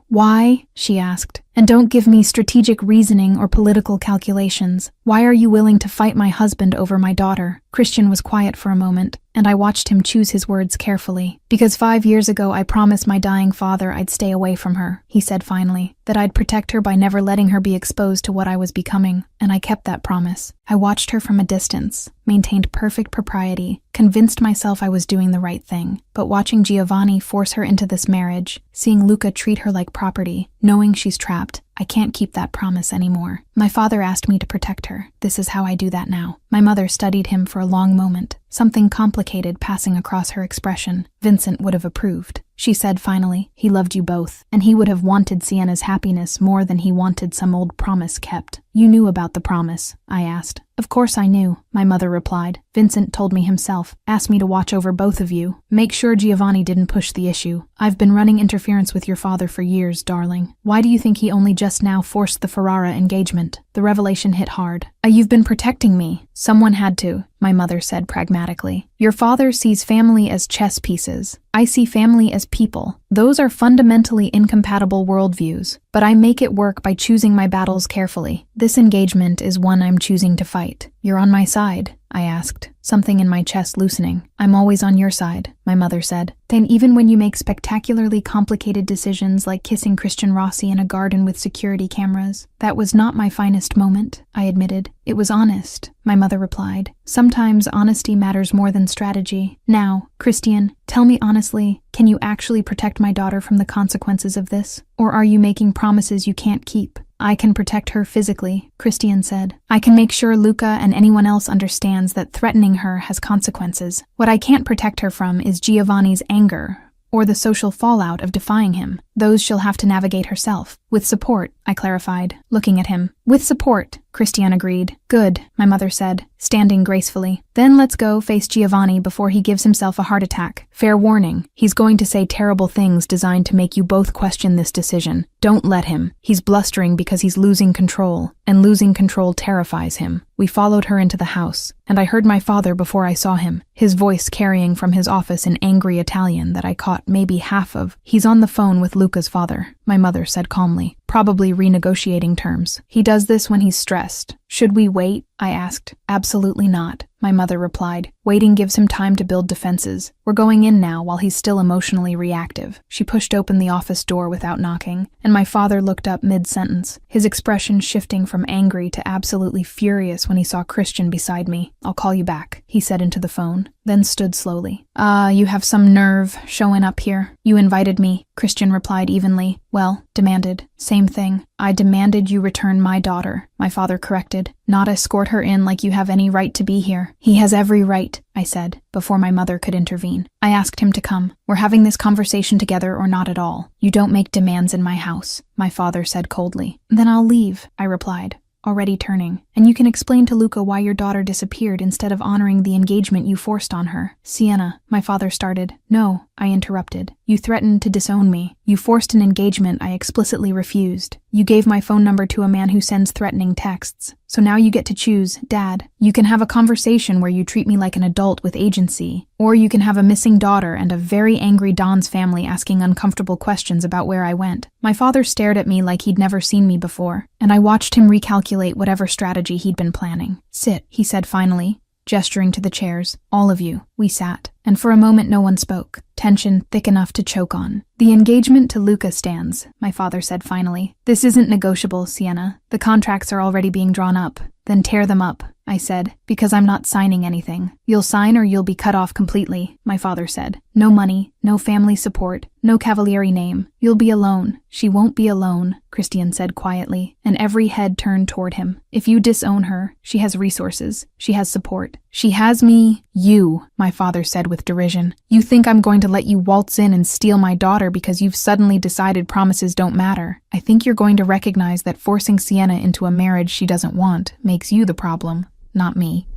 Why? She asked. And don't give me strategic reasoning or political calculations. Why are you willing to fight my husband over my daughter? Christian was quiet for a moment, and I watched him choose his words carefully. Because 5 years ago I promised my dying father I'd stay away from her, he said finally, that I'd protect her by never letting her be exposed to what I was becoming, and I kept that promise. I watched her from a distance, maintained perfect propriety, convinced myself I was doing the right thing. But watching Giovanni force her into this marriage, seeing Luca treat her like property, knowing she's trapped, I can't keep that promise anymore. My father asked me to protect her. This is how I do that now. My mother studied him for a long moment, something complicated passing across her expression. Vincent would have approved. She said finally, he loved you both, and he would have wanted Sienna's happiness more than he wanted some old promise kept. You knew about the promise, I asked. Of course I knew, my mother replied. Vincent told me himself, asked me to watch over both of you. Make sure Giovanni didn't push the issue. I've been running interference with your father for years, darling. Why do you think he only just now forced the Ferrara engagement? The revelation hit hard. You've been protecting me. Someone had to, my mother said pragmatically. Your father sees family as chess pieces. I see family as people. Those are fundamentally incompatible worldviews, but I make it work by choosing my battles carefully. This engagement is one I'm choosing to fight. You're on my side, I asked, something in my chest loosening. I'm always on your side, my mother said. Then even when you make spectacularly complicated decisions like kissing Christian Rossi in a garden with security cameras. That was not my finest moment, I admitted. It was honest, my mother replied. Sometimes honesty matters more than strategy. Now, Christian, tell me honestly, can you actually protect my daughter from the consequences of this? Or are you making promises you can't keep? I can protect her physically, Christian said. I can make sure Luca and anyone else understands that threatening her has consequences. What I can't protect her from is Giovanni's anger, or the social fallout of defying him. Those she'll have to navigate herself. With support, I clarified, looking at him. With support, Christian agreed. Good, my mother said, standing gracefully. Then let's go face Giovanni before he gives himself a heart attack. Fair warning, he's going to say terrible things designed to make you both question this decision. Don't let him. He's blustering because he's losing control, and losing control terrifies him. We followed her into the house, and I heard my father before I saw him, his voice carrying from his office in angry Italian that I caught maybe half of. He's on the phone with Luca's father, my mother said calmly, probably renegotiating terms. He does this when he's stressed. Should we wait? I asked. Absolutely not, my mother replied. Waiting gives him time to build defenses. We're going in now while he's still emotionally reactive. She pushed open the office door without knocking, and my father looked up mid-sentence, his expression shifting from angry to absolutely furious when he saw Christian beside me. I'll call you back, he said into the phone, then stood slowly. You have some nerve showing up here. You invited me, Christian replied evenly. Well, demanded. Same thing. I demanded you return my daughter, my father corrected. Not escort her in like you have any right to be here. He has every right, I said, before my mother could intervene. I asked him to come. We're having this conversation together or not at all. You don't make demands in my house, my father said coldly. Then I'll leave, I replied, already turning. And you can explain to Luca why your daughter disappeared instead of honoring the engagement you forced on her. Sienna, my father started. No, I interrupted. You threatened to disown me. You forced an engagement I explicitly refused. You gave my phone number to a man who sends threatening texts. So now you get to choose, Dad. You can have a conversation where you treat me like an adult with agency, or you can have a missing daughter and a very angry Don's family asking uncomfortable questions about where I went. My father stared at me like he'd never seen me before, and I watched him recalculate whatever strategy he'd been planning. Sit, he said finally, gesturing to the chairs. All of you. We sat, and for a moment no one spoke, tension thick enough to choke on. The engagement to Luca stands, my father said finally. This isn't negotiable, Sienna. The contracts are already being drawn up. Then tear them up, I said, because I'm not signing anything. You'll sign or you'll be cut off completely, my father said. No money, no family support, no Cavalieri name. You'll be alone. She won't be alone, Christian said quietly, and every head turned toward him. If you disown her, she has resources. She has support. She has me, you, my father said with derision. You think I'm going to let you waltz in and steal my daughter because you've suddenly decided promises don't matter. I think you're going to recognize that forcing Sienna into a marriage she doesn't want makes you the problem, not me,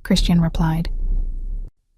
Christian replied.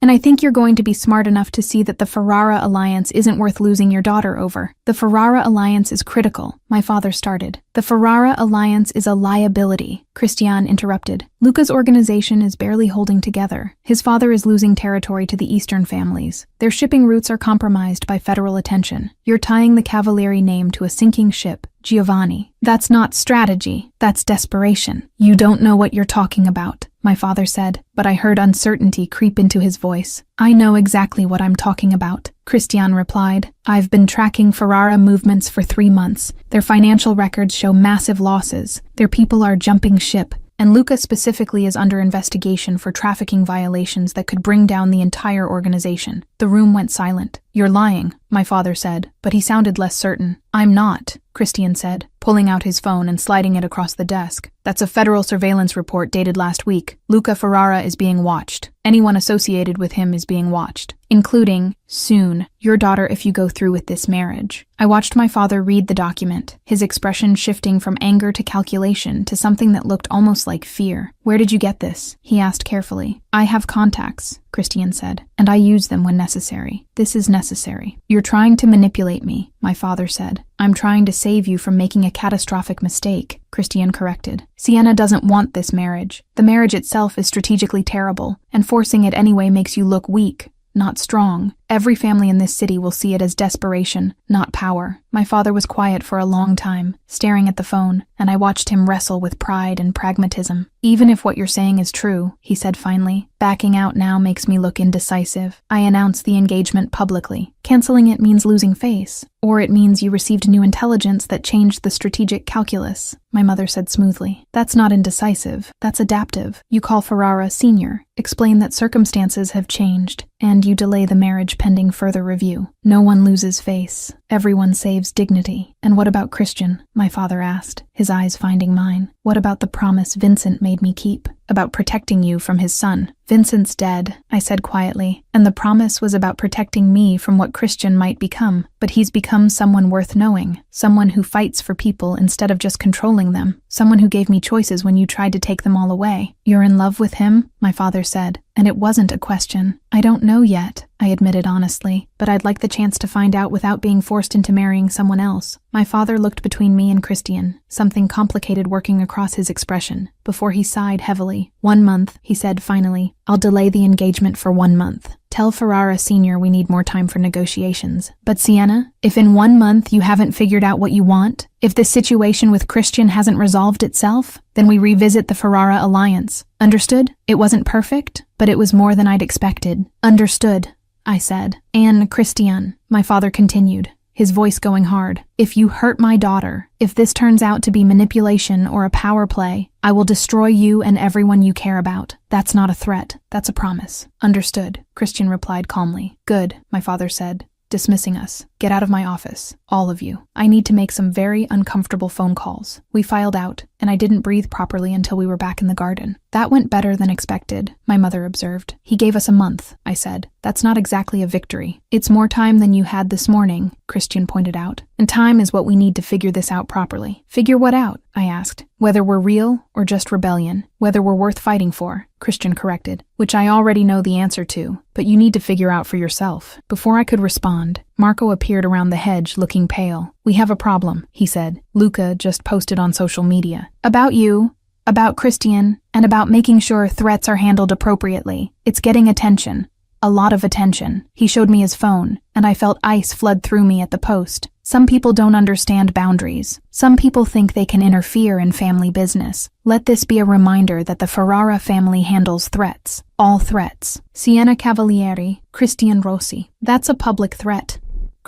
And I think you're going to be smart enough to see that the Ferrara alliance isn't worth losing your daughter over. The Ferrara alliance is critical, my father started. The Ferrara alliance is a liability, Christian interrupted. Luca's organization is barely holding together. His father is losing territory to the Eastern families. Their shipping routes are compromised by federal attention. You're tying the Cavalieri name to a sinking ship, Giovanni. That's not strategy. That's desperation. You don't know what you're talking about, my father said, but I heard uncertainty creep into his voice. I know exactly what I'm talking about, Christian replied. I've been tracking Ferrara movements for 3 months. Their financial records show massive losses. Their people are jumping ship. And Luca specifically is under investigation for trafficking violations that could bring down the entire organization. The room went silent. You're lying, my father said, but he sounded less certain. I'm not, Christian said, pulling out his phone and sliding it across the desk. That's a federal surveillance report dated last week. Luca Ferrara is being watched. Anyone associated with him is being watched, including, soon, your daughter if you go through with this marriage. I watched my father read the document, his expression shifting from anger to calculation to something that looked almost like fear. Where did you get this? He asked carefully. I have contacts, Christian said, and I use them when necessary. This is necessary. You're trying to manipulate me, my father said. I'm trying to save you from making a catastrophic mistake, Christian corrected. Sienna doesn't want this marriage. The marriage itself is strategically terrible, and forcing it anyway makes you look weak, not strong. Every family in this city will see it as desperation, not power. My father was quiet for a long time, staring at the phone, and I watched him wrestle with pride and pragmatism. Even if what you're saying is true, he said finally, backing out now makes me look indecisive. I announced the engagement publicly. Canceling it means losing face, or it means you received new intelligence that changed the strategic calculus, my mother said smoothly. That's not indecisive, that's adaptive. You call Ferrara senior, explain that circumstances have changed, and you delay the marriage pending further review. No one loses face. Everyone saves dignity. And what about Christian? My father asked, his eyes finding mine. What about the promise Vincent made me keep? About protecting you from his son. Vincent's dead, I said quietly, and the promise was about protecting me from what Christian might become. But he's become someone worth knowing, someone who fights for people instead of just controlling them, someone who gave me choices when you tried to take them all away. You're in love with him? My father said, and it wasn't a question. I don't know yet, I admitted honestly, but I'd like the chance to find out without being forced into marrying someone else. My father looked between me and Christian, something complicated working across his expression, before he sighed heavily. 1 month, he said finally. I'll delay the engagement for 1 month. Tell Ferrara Sr. we need more time for negotiations. But Sienna, if in 1 month you haven't figured out what you want, if this situation with Christian hasn't resolved itself, then we revisit the Ferrara alliance. Understood? It wasn't perfect, but it was more than I'd expected. Understood, I said. And Christian, my father continued, his voice going hard. If you hurt my daughter, if this turns out to be manipulation or a power play, I will destroy you and everyone you care about. That's not a threat. That's a promise. Understood, Christian replied calmly. Good, my father said, dismissing us. Get out of my office, all of you. I need to make some very uncomfortable phone calls. We filed out, and I didn't breathe properly until we were back in the garden. That went better than expected, my mother observed. He gave us a month, I said. That's not exactly a victory. It's more time than you had this morning, Christian pointed out. And time is what we need to figure this out properly. Figure what out? I asked. Whether we're real or just rebellion. Whether we're worth fighting for, Christian corrected. Which I already know the answer to, but you need to figure out for yourself. Before I could respond, Marco appeared around the hedge looking pale. We have a problem, he said. Luca just posted on social media. About you, about Christian, and about making sure threats are handled appropriately. It's getting attention. A lot of attention. He showed me his phone, and I felt ice flood through me at the post. Some people don't understand boundaries. Some people think they can interfere in family business. Let this be a reminder that the Ferrara family handles threats. All threats. Sienna Cavalieri, Christian Rossi. That's a public threat.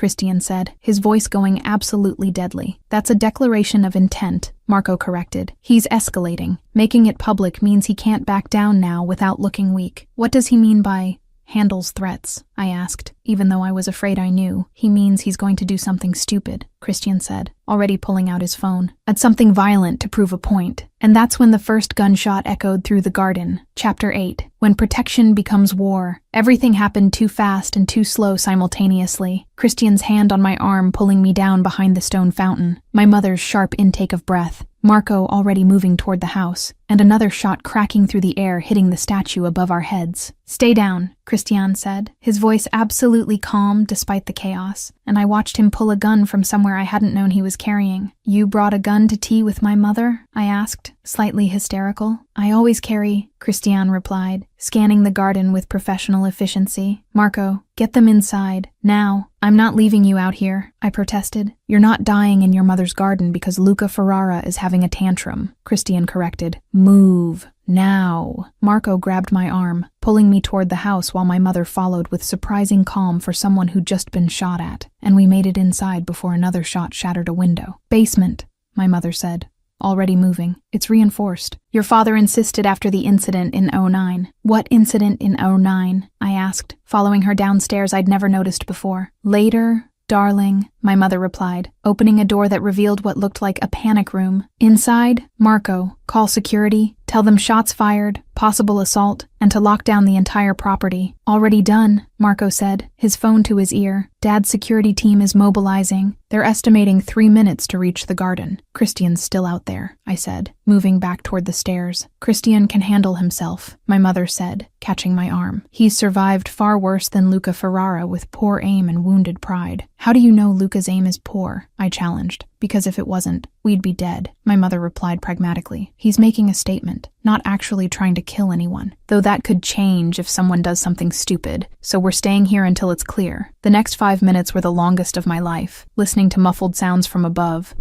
Christian said, his voice going absolutely deadly. That's a declaration of intent, Marco corrected. He's escalating. Making it public means he can't back down now without looking weak. What does he mean by handles threats? I asked, even though I was afraid I knew. He means he's going to do something stupid, Christian said, already pulling out his phone. At something violent to prove a point. And that's when the first gunshot echoed through the garden. Chapter 8. When protection becomes war. Everything happened too fast and too slow simultaneously. Christian's hand on my arm pulling me down behind the stone fountain. My mother's sharp intake of breath. Marco already moving toward the house, and another shot cracking through the air hitting the statue above our heads. "Stay down," Christian said, his voice absolutely calm despite the chaos, and I watched him pull a gun from somewhere I hadn't known he was carrying. "You brought a gun to tea with my mother?" I asked, slightly hysterical. "I always carry," Christian replied, scanning the garden with professional efficiency. "Marco, get them inside, now." "I'm not leaving you out here," I protested. "You're not dying in your mother's garden because Luca Ferrara is having a tantrum," Christian corrected. "Move. Now." Marco grabbed my arm, pulling me toward the house while my mother followed with surprising calm for someone who'd just been shot at, and we made it inside before another shot shattered a window. "Basement," my mother said, already moving. "It's reinforced. Your father insisted after the incident in '09. "What incident in '09? I asked, following her downstairs I'd never noticed before. "Later, darling," my mother replied, opening a door that revealed what looked like a panic room. Inside, "Marco, call security, tell them shots fired, possible assault, and to lock down the entire property." "Already done," Marco said, his phone to his ear. "Dad's security team is mobilizing. They're estimating 3 minutes to reach the garden." "Christian's still out there," I said, moving back toward the stairs. "Christian can handle himself," my mother said, catching my arm. "He's survived far worse than Luca Ferrara with poor aim and wounded pride." "How do you know Luca's aim is poor?" I challenged. "Because if it wasn't, we'd be dead," my mother replied pragmatically. "He's making a statement, not actually trying to kill anyone. Though that could change if someone does something stupid, so we're staying here until it's clear." The next 5 minutes were the longest of my life, listening to muffled sounds from above.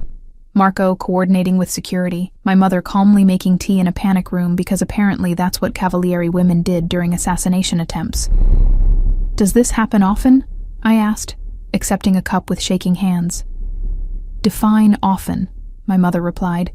Marco coordinating with security, my mother calmly making tea in a panic room because apparently that's what Cavalieri women did during assassination attempts. "Does this happen often?" I asked, accepting a cup with shaking hands. "Define often," my mother replied.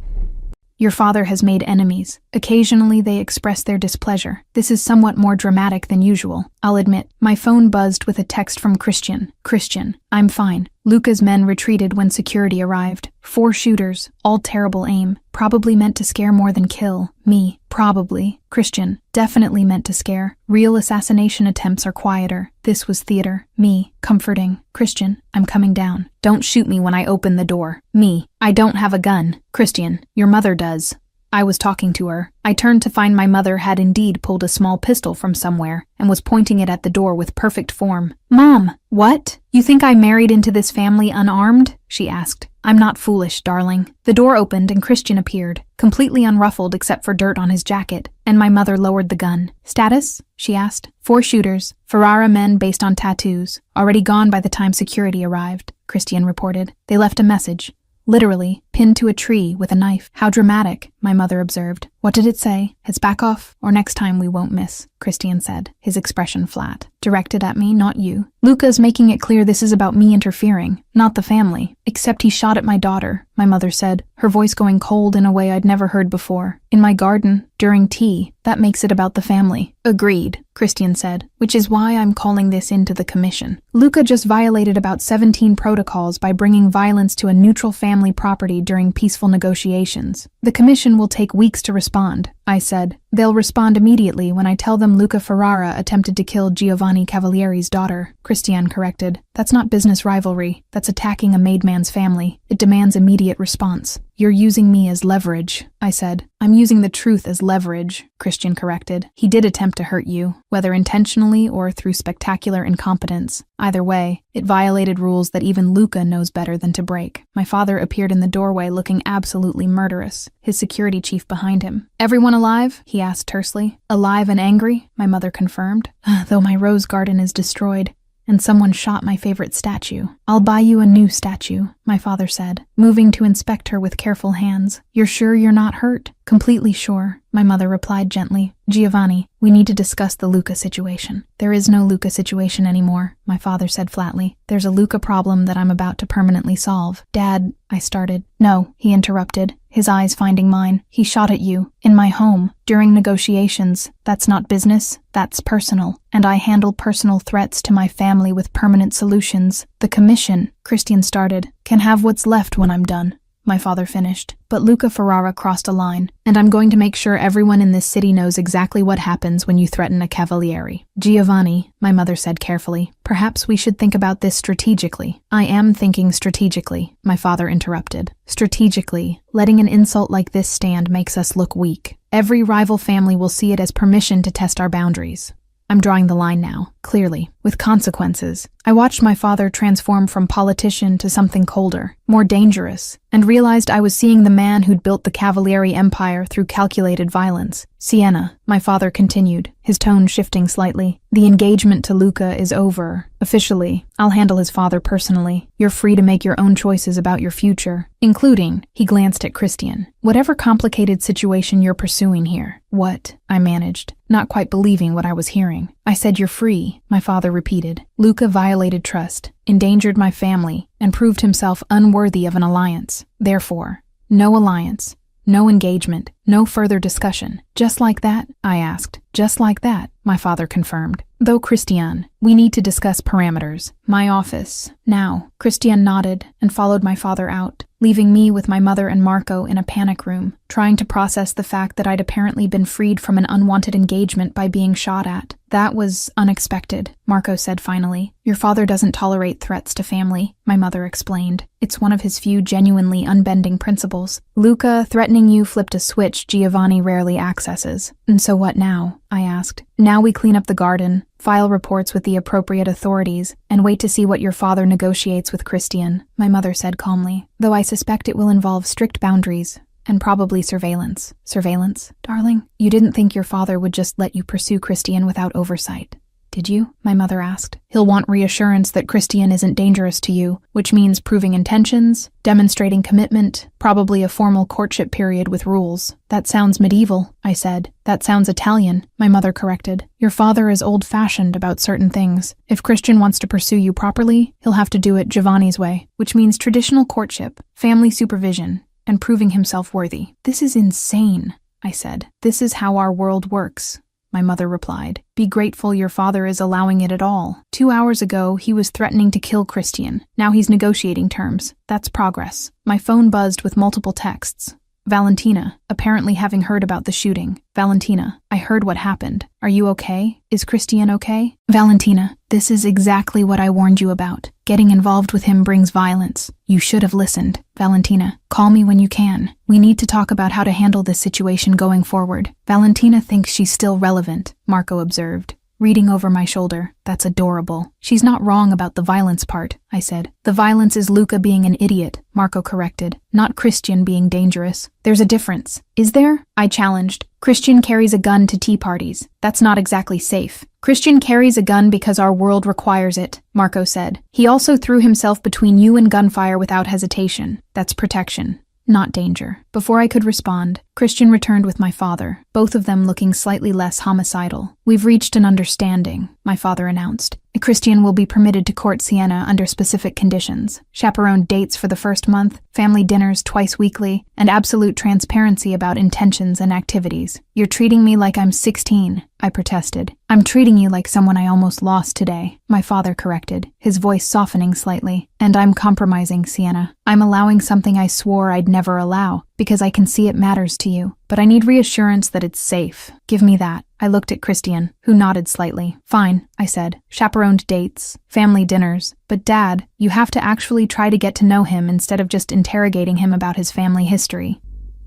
"Your father has made enemies. Occasionally they express their displeasure. This is somewhat more dramatic than usual, I'll admit." My phone buzzed with a text from Christian. "Christian, I'm fine. Luca's men retreated when security arrived. 4 shooters, all terrible aim. Probably meant to scare more than kill. Me. Probably. Christian, definitely meant to scare. Real assassination attempts are quieter. This was theater. Me. Comforting. Christian, I'm coming down. Don't shoot me when I open the door. Me. I don't have a gun. Christian, your mother does." I was talking to her. I turned to find my mother had indeed pulled a small pistol from somewhere and was pointing it at the door with perfect form. "Mom, what? You think I married into this family unarmed?" she asked. "I'm not foolish, darling." The door opened and Christian appeared, completely unruffled except for dirt on his jacket, and my mother lowered the gun. "Status?" she asked. 4 shooters, Ferrara men based on tattoos, already gone by the time security arrived, Christian reported. "They left a message. Literally, pinned to a tree with a knife." "How dramatic," my mother observed. "What did it say? It's back off, or next time we won't miss," Christian said, his expression flat. "Directed at me, not you. Luca's making it clear this is about me interfering, not the family. Except he shot at my daughter," my mother said, her voice going cold in a way I'd never heard before. "In my garden, during tea. That makes it about the family." "Agreed," Christian said, "which is why I'm calling this into the commission. Luca just violated about 17 protocols by bringing violence to a neutral family property during peaceful negotiations. The commission will take weeks to respond," I said. "They'll respond immediately when I tell them Luca Ferrara attempted to kill Giovanni Cavalieri's daughter," Christian corrected. "That's not business rivalry. That's attacking a made man's family. It demands immediate response." "You're using me as leverage," I said. "I'm using the truth as leverage," Christian corrected. "He did attempt to hurt you, whether intentionally or through spectacular incompetence. Either way, it violated rules that even Luca knows better than to break." My father appeared in the doorway looking absolutely murderous, his security chief behind him. "Everyone alive?" he asked tersely. "Alive and angry," my mother confirmed. "Though my rose garden is destroyed." and someone shot my favorite statue. I'll buy you a new statue, my father said, moving to inspect her with careful hands. You're sure you're not hurt? Completely sure, my mother replied gently. Giovanni, we need to discuss the Luca situation. There is no Luca situation anymore, my father said flatly. There's a Luca problem that I'm about to permanently solve. Dad, I started. No, he interrupted, his eyes finding mine. He shot at you, in my home, during negotiations. That's not business, that's personal. And I handle personal threats to my family with permanent solutions. The commission, Christian started, can have what's left when I'm done, my father finished. But Luca Ferrara crossed a line, and I'm going to make sure everyone in this city knows exactly what happens when you threaten a cavaliere. Giovanni, my mother said carefully, perhaps we should think about this strategically. I am thinking strategically, my father interrupted. Strategically, letting an insult like this stand makes us look weak. Every rival family will see it as permission to test our boundaries. I'm drawing the line now, clearly, with consequences. I watched my father transform from politician to something colder, more dangerous, and realized I was seeing the man who'd built the Cavalieri Empire through calculated violence. Sienna, my father continued, his tone shifting slightly. The engagement to Luca is over. Officially, I'll handle his father personally. You're free to make your own choices about your future, including, he glanced at Christian, whatever complicated situation you're pursuing here. What? I managed, not quite believing what I was hearing. I said you're free, my father repeated. Luca violated trust, endangered my family, and proved himself unworthy of an alliance. Therefore, no alliance, no engagement, no further discussion. Just like that? I asked. Just like that, my father confirmed. Though Christian, we need to discuss parameters. My office. Now. Christian nodded and followed my father out, leaving me with my mother and Marco in a panic room, trying to process the fact that I'd apparently been freed from an unwanted engagement by being shot at. That was unexpected, Marco said finally. Your father doesn't tolerate threats to family, my mother explained. It's one of his few genuinely unbending principles. Luca threatening you flipped a switch Giovanni rarely accesses. And so what now? I asked. Now we clean up the garden, file reports with the appropriate authorities, and wait to see what your father negotiates with Christian, my mother said calmly, though I suspect it will involve strict boundaries, and probably surveillance. Surveillance? Darling, you didn't think your father would just let you pursue Christian without oversight, did you? My mother asked. He'll want reassurance that Christian isn't dangerous to you, which means proving intentions, demonstrating commitment, probably a formal courtship period with rules. That sounds medieval, I said. That sounds Italian, my mother corrected. Your father is old-fashioned about certain things. If Christian wants to pursue you properly, he'll have to do it Giovanni's way, which means traditional courtship, family supervision, and proving himself worthy. This is insane, I said. This is how our world works, my mother replied. Be grateful your father is allowing it at all. 2 hours ago, he was threatening to kill Christian. Now he's negotiating terms. That's progress. My phone buzzed with multiple texts. Valentina, apparently having heard about the shooting. Valentina, I heard what happened. Are you okay? Is Christian okay? Valentina, this is exactly what I warned you about. Getting involved with him brings violence. You should have listened. Valentina, call me when you can. We need to talk about how to handle this situation going forward. Valentina thinks she's still relevant, Marco observed, reading over my shoulder. That's adorable. She's not wrong about the violence part, I said. The violence is Luca being an idiot, Marco corrected, not Christian being dangerous. There's a difference. Is there? I challenged. Christian carries a gun to tea parties. That's not exactly safe. Christian carries a gun because our world requires it, Marco said. He also threw himself between you and gunfire without hesitation. That's protection, not danger. Before I could respond, Christian returned with my father, both of them looking slightly less homicidal. We've reached an understanding, my father announced. Christian will be permitted to court Sienna under specific conditions. Chaperoned dates for the first month, family dinners twice weekly, and absolute transparency about intentions and activities. You're treating me like I'm 16, I protested. I'm treating you like someone I almost lost today, my father corrected, his voice softening slightly. And I'm compromising, Sienna. I'm allowing something I swore I'd never allow, because I can see it matters to you. But I need reassurance that it's safe. Give me that. I looked at Christian, who nodded slightly. Fine, I said. Chaperoned dates, family dinners. But Dad, you have to actually try to get to know him instead of just interrogating him about his family history.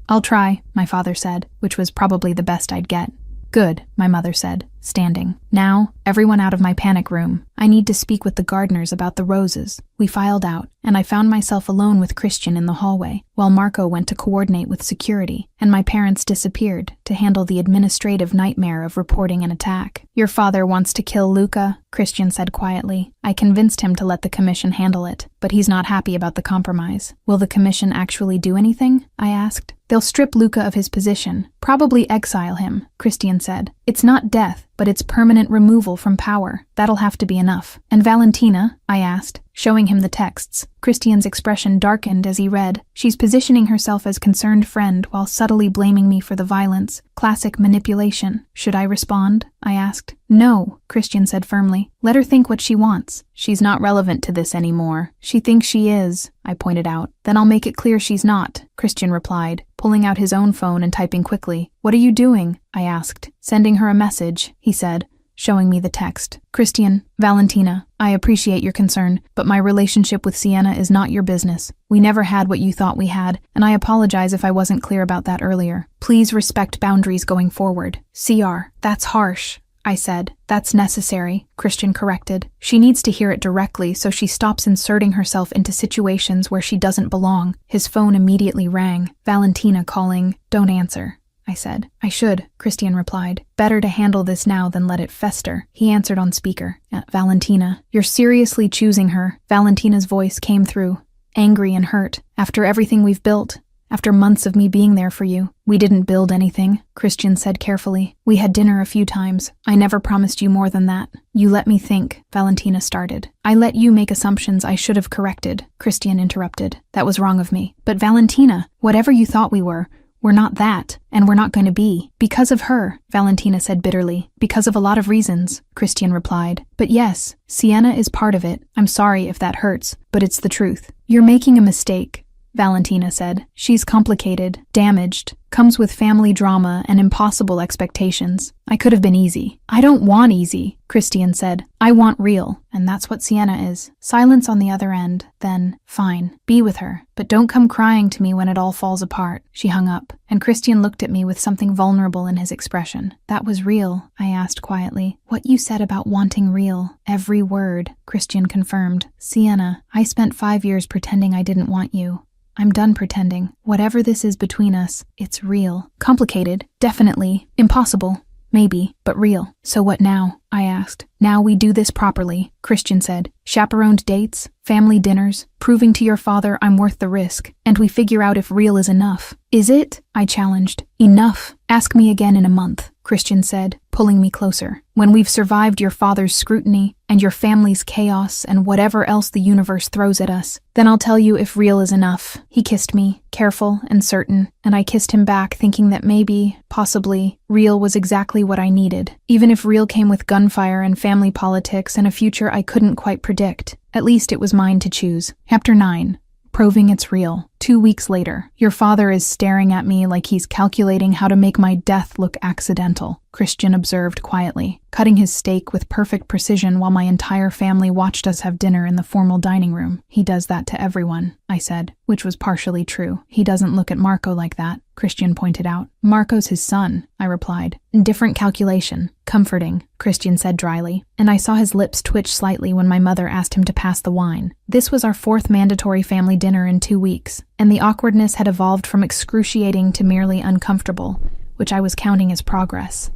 I'll try, my father said, which was probably the best I'd get. Good, my mother said. standing. Now, everyone out of my panic room. I need to speak with the gardeners about the roses. We filed out, and I found myself alone with Christian in the hallway, while Marco went to coordinate with security, and my parents disappeared to handle the administrative nightmare of reporting an attack. Your father wants to kill Luca, Christian said quietly. I convinced him to let the commission handle it, but he's not happy about the compromise. Will the commission actually do anything? I asked. They'll strip Luca of his position, probably exile him, Christian said. It's not death, but it's permanent removal from power. That'll have to be enough. And Valentina? I asked, showing him the texts. Christian's expression darkened as he read. She's positioning herself as concerned friend while subtly blaming me for the violence. Classic manipulation. Should I respond? I asked. No, Christian said firmly. Let her think what she wants. She's not relevant to this anymore. She thinks she is, I pointed out. Then I'll make it clear she's not, Christian replied, pulling out his own phone and typing quickly. What are you doing? I asked. Sending her a message, he said, showing me the text. Christian, Valentina, I appreciate your concern, but my relationship with Sienna is not your business. We never had what you thought we had, and I apologize if I wasn't clear about that earlier. Please respect boundaries going forward. CR, that's harsh, I said. That's necessary, Christian corrected. She needs to hear it directly so she stops inserting herself into situations where she doesn't belong. His phone immediately rang. Valentina calling. Don't answer, I said. I should, Christian replied. Better to handle this now than let it fester. He answered on speaker. Valentina, you're seriously choosing her. Valentina's voice came through, angry and hurt. After everything we've built, after months of me being there for you. We didn't build anything, Christian said carefully. We had dinner a few times. I never promised you more than that. You let me think, Valentina started. I let you make assumptions I should have corrected, Christian interrupted. That was wrong of me. But Valentina, whatever you thought we were, we're not that, and we're not going to be. Because of her, Valentina said bitterly. Because of a lot of reasons, Christian replied. But yes, Sienna is part of it. I'm sorry if that hurts, but it's the truth. You're making a mistake, Valentina said. She's complicated, damaged, comes with family drama and impossible expectations. I could have been easy. I don't want easy, Christian said. I want real, and that's what Sienna is. Silence on the other end. Then, fine, be with her, but don't come crying to me when it all falls apart. She hung up, and Christian looked at me with something vulnerable in his expression. That was real, I asked quietly. What you said about wanting real. Every word, Christian confirmed. Sienna, I spent 5 years pretending I didn't want you. I'm done pretending. Whatever this is between us, it's real. Complicated, definitely. Impossible, maybe, but real. So what now? I asked. Now we do this properly, Christian said. Chaperoned dates, family dinners, proving to your father I'm worth the risk, and we figure out if real is enough. Is it? I challenged. Enough. Ask me again in a month, Christian said, pulling me closer. When we've survived your father's scrutiny and your family's chaos and whatever else the universe throws at us, then I'll tell you if real is enough. He kissed me, careful and certain, and I kissed him back thinking that maybe, possibly, real was exactly what I needed. Even if real came with gunfire and family politics and a future I couldn't quite predict, at least it was mine to choose. Chapter 9. Proving it's real. 2 weeks later, your father is staring at me like he's calculating how to make my death look accidental, Christian observed quietly, cutting his steak with perfect precision while my entire family watched us have dinner in the formal dining room. He does that to everyone, I said, which was partially true. He doesn't look at Marco like that, Christian pointed out. Marco's his son, I replied. Different calculation. Comforting, Christian said dryly, and I saw his lips twitch slightly when my mother asked him to pass the wine. This was our 4th mandatory family dinner in 2 weeks, and the awkwardness had evolved from excruciating to merely uncomfortable, which I was counting as progress.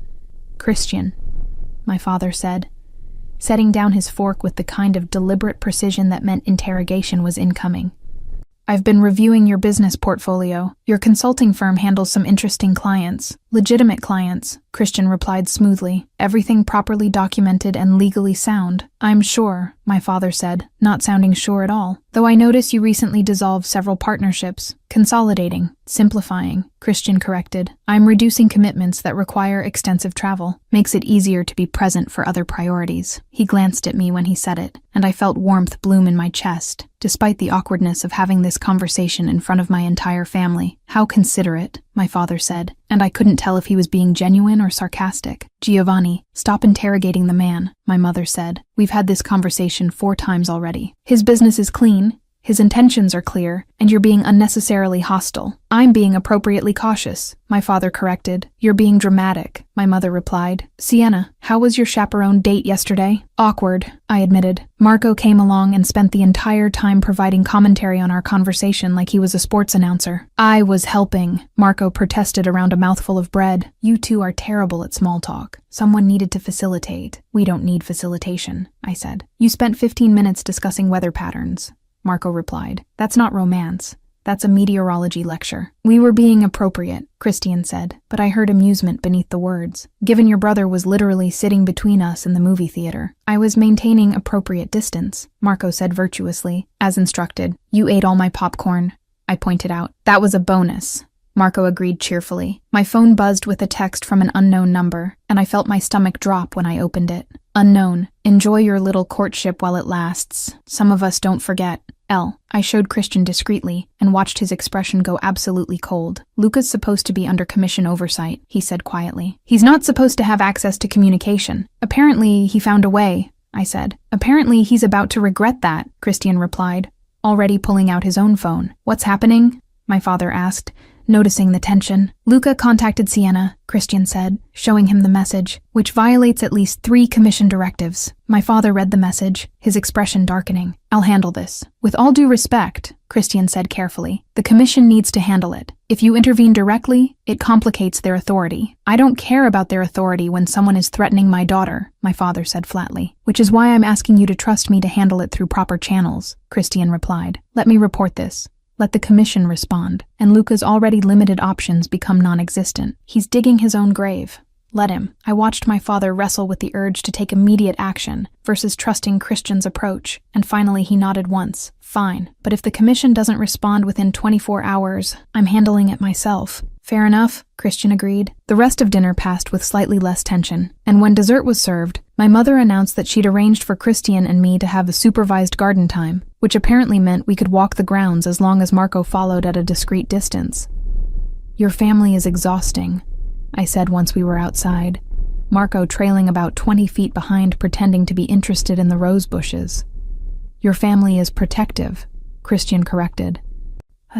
Christian, my father said, setting down his fork with the kind of deliberate precision that meant interrogation was incoming. I've been reviewing your business portfolio. Your consulting firm handles some interesting clients. Legitimate clients, Christian replied smoothly. Everything properly documented and legally sound. I'm sure, my father said, not sounding sure at all. Though I notice you recently dissolved several partnerships. Consolidating, simplifying, Christian corrected. I'm reducing commitments that require extensive travel. Makes it easier to be present for other priorities. He glanced at me when he said it, and I felt warmth bloom in my chest, despite the awkwardness of having this conversation in front of my entire family. How considerate, my father said, and I couldn't tell if he was being genuine or sarcastic. Giovanni, stop interrogating the man, my mother said. We've had this conversation 4 times already. His business is clean, His intentions are clear, and you're being unnecessarily hostile. I'm being appropriately cautious, my father corrected. You're being dramatic, my mother replied. Sienna, how was your chaperone date yesterday? Awkward, I admitted. Marco came along and spent the entire time providing commentary on our conversation like he was a sports announcer. I was helping, Marco protested around a mouthful of bread. You two are terrible at small talk. Someone needed to facilitate. We don't need facilitation, I said. You spent 15 minutes discussing weather patterns, Marco replied. That's not romance. That's a meteorology lecture. We were being appropriate, Christian said, but I heard amusement beneath the words. Given your brother was literally sitting between us in the movie theater, I was maintaining appropriate distance, Marco said virtuously. As instructed. You ate all my popcorn, I pointed out. That was a bonus, Marco agreed cheerfully. My phone buzzed with a text from an unknown number, and I felt my stomach drop when I opened it. Unknown. Enjoy your little courtship while it lasts. Some of us don't forget. L. I showed Christian discreetly and watched his expression go absolutely cold. Luca's supposed to be under commission oversight, he said quietly. He's not supposed to have access to communication. Apparently, he found a way, I said. Apparently, he's about to regret that, Christian replied, already pulling out his own phone. What's happening? My father asked, noticing the tension. Luca contacted Sienna, Christian said, showing him the message, which violates at least 3 commission directives. My father read the message, his expression darkening. I'll handle this. With all due respect, Christian said carefully, the commission needs to handle it. If you intervene directly, it complicates their authority. I don't care about their authority when someone is threatening my daughter, my father said flatly, which is why I'm asking you to trust me to handle it through proper channels, Christian replied. Let me report this. Let the commission respond, and Luca's already limited options become non-existent. He's digging his own grave. Let him. I watched my father wrestle with the urge to take immediate action versus trusting Christian's approach, and finally he nodded once. Fine, but if the commission doesn't respond within 24 hours, I'm handling it myself. Fair enough, Christian agreed. The rest of dinner passed with slightly less tension, and when dessert was served, my mother announced that she'd arranged for Christian and me to have a supervised garden time, which apparently meant we could walk the grounds as long as Marco followed at a discreet distance. Your family is exhausting, I said once we were outside, Marco trailing about 20 feet behind, pretending to be interested in the rose bushes. Your family is protective, Christian corrected.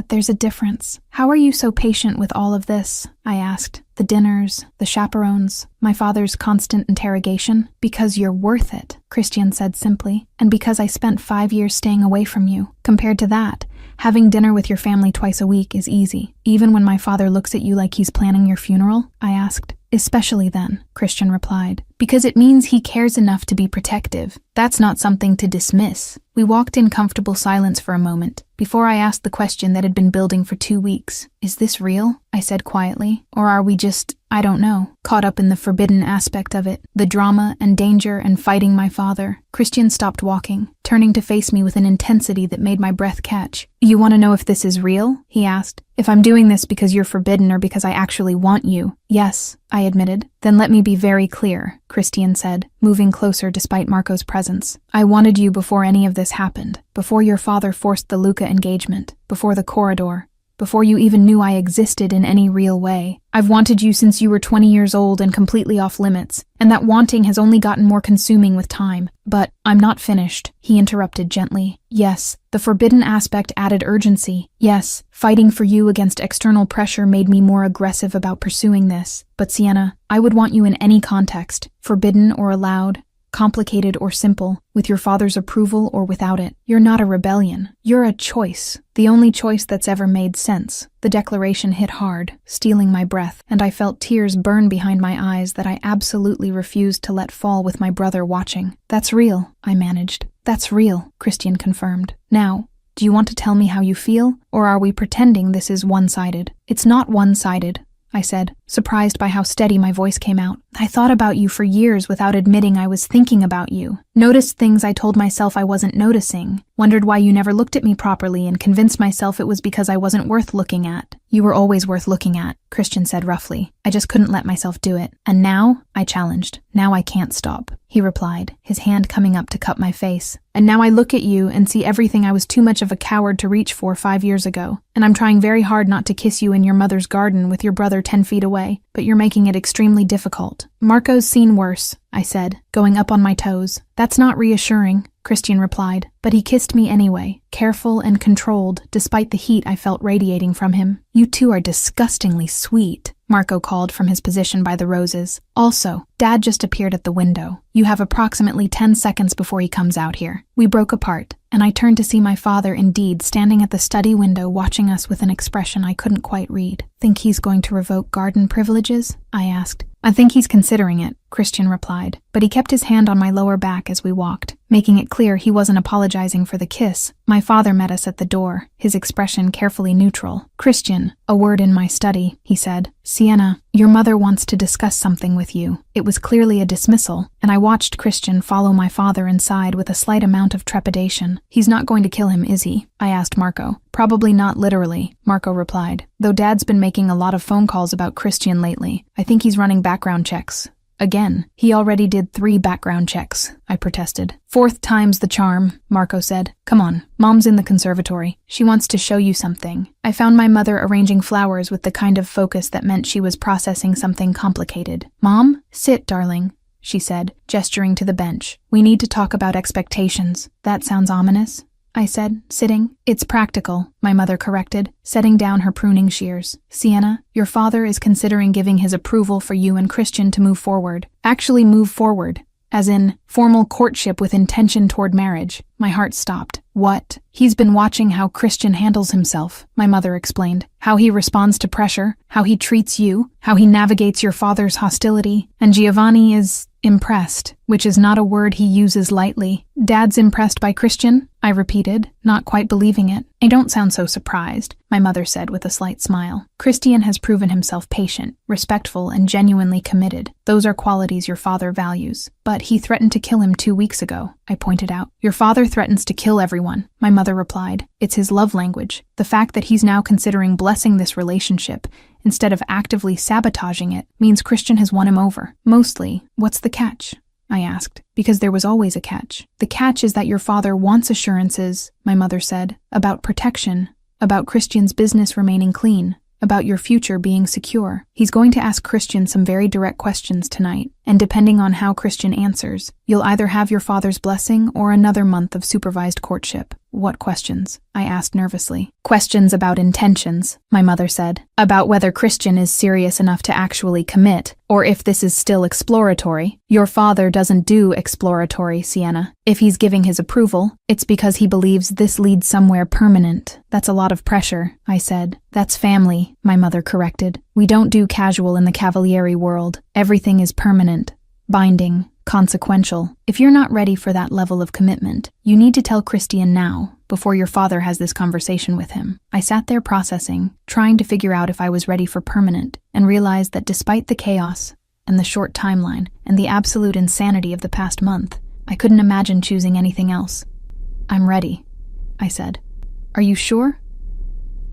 There's a difference. How are you so patient with all of this? I asked. The dinners, the chaperones, my father's constant interrogation. Because you're worth it, Christian said simply, and because I spent 5 years staying away from you. Compared to that, having dinner with your family twice a week is easy. Even when my father looks at you like he's planning your funeral? I asked. Especially then, Christian replied, because it means he cares enough to be protective. That's not something to dismiss. We walked in comfortable silence for a moment, before I asked the question that had been building for 2 weeks. Is this real? I said quietly. Or are we just, I don't know, caught up in the forbidden aspect of it, the drama and danger and fighting my father? Christian stopped walking, turning to face me with an intensity that made my breath catch. You want to know if this is real? He asked. If I'm doing this because you're forbidden or because I actually want you? Yes, I admitted. Then let me be very clear, Christian said, moving closer despite Marco's presence. I wanted you before any of this happened, before your father forced the Luca engagement, before the corridor, before you even knew I existed in any real way. I've wanted you since you were 20 years old and completely off limits, and that wanting has only gotten more consuming with time. But I'm not finished, he interrupted gently. Yes, the forbidden aspect added urgency. Yes, fighting for you against external pressure made me more aggressive about pursuing this. But Sienna, I would want you in any context, forbidden or allowed, complicated or simple, with your father's approval or without it. You're not a rebellion. You're a choice. The only choice that's ever made sense. The declaration hit hard, stealing my breath, and I felt tears burn behind my eyes that I absolutely refused to let fall with my brother watching. That's real, I managed. That's real, Christian confirmed. Now, do you want to tell me how you feel, or are we pretending this is one-sided? It's not one-sided, I said, surprised by how steady my voice came out. I thought about you for years without admitting I was thinking about you. Noticed things I told myself I wasn't noticing. Wondered why you never looked at me properly and convinced myself it was because I wasn't worth looking at. You were always worth looking at, Christian said roughly. I just couldn't let myself do it. And now? I challenged. Now I can't stop, he replied, his hand coming up to cup my face. And now I look at you and see everything I was too much of a coward to reach for 5 years ago. And I'm trying very hard not to kiss you in your mother's garden with your brother 10 feet away, but you're making it extremely difficult. Marco's seen worse, I said, going up on my toes. That's not reassuring, Christian replied, but he kissed me anyway, careful and controlled despite the heat I felt radiating from him. You two are disgustingly sweet, Marco called from his position by the roses. Also, Dad just appeared at the window. You have approximately 10 seconds before he comes out here. We broke apart, and I turned to see my father indeed standing at the study window watching us with an expression I couldn't quite read. Think he's going to revoke garden privileges? I asked. I think he's considering it, Christian replied, but he kept his hand on my lower back as we walked, making it clear he wasn't apologizing for the kiss. My father met us at the door, his expression carefully neutral. Christian, a word in my study, he said. Sienna, your mother wants to discuss something with you. It was clearly a dismissal, and I watched Christian follow my father inside with a slight amount of trepidation. He's not going to kill him, is he? I asked Marco. Probably not literally, Marco replied, though Dad's been making a lot of phone calls about Christian lately. I think he's running background checks. Again, he already did 3 background checks, I protested. 4th time's the charm, Marco said. Come on, Mom's in the conservatory. She wants to show you something. I found my mother arranging flowers with the kind of focus that meant she was processing something complicated. Mom, sit, darling, she said, gesturing to the bench. We need to talk about expectations. That sounds ominous, I said, sitting. It's practical, my mother corrected, setting down her pruning shears. Sienna, your father is considering giving his approval for you and Christian to move forward. Actually move forward, as in formal courtship with intention toward marriage. My heart stopped. What? He's been watching how Christian handles himself, my mother explained. How he responds to pressure, how he treats you, how he navigates your father's hostility, and Giovanni is impressed, which is not a word he uses lightly. Dad's impressed by Christian? I repeated, not quite believing it. I don't sound so surprised, my mother said with a slight smile. Christian has proven himself patient, respectful, and genuinely committed. Those are qualities your father values. But he threatened to kill him 2 weeks ago, I pointed out. Your father threatens to kill everyone, my mother replied. It's his love language. The fact that he's now considering blessing this relationship instead of actively sabotaging it means Christian has won him over. Mostly, what's the catch? I asked, because there was always a catch. The catch is that your father wants assurances, my mother said, about protection, about Christian's business remaining clean, about your future being secure. He's going to ask Christian some very direct questions tonight, and depending on how Christian answers, you'll either have your father's blessing or another month of supervised courtship. What questions? I asked nervously. Questions about intentions, my mother said. About whether Christian is serious enough to actually commit, or if this is still exploratory. Your father doesn't do exploratory, Sienna. If he's giving his approval, it's because he believes this leads somewhere permanent. That's a lot of pressure, I said. That's family, my mother corrected. We don't do casual in the Cavalieri world. Everything is permanent, binding, consequential. If you're not ready for that level of commitment, you need to tell Christian now, before your father has this conversation with him. I sat there processing, trying to figure out if I was ready for permanent, and realized that despite the chaos, and the short timeline, and the absolute insanity of the past month, I couldn't imagine choosing anything else. I'm ready, I said. Are you sure?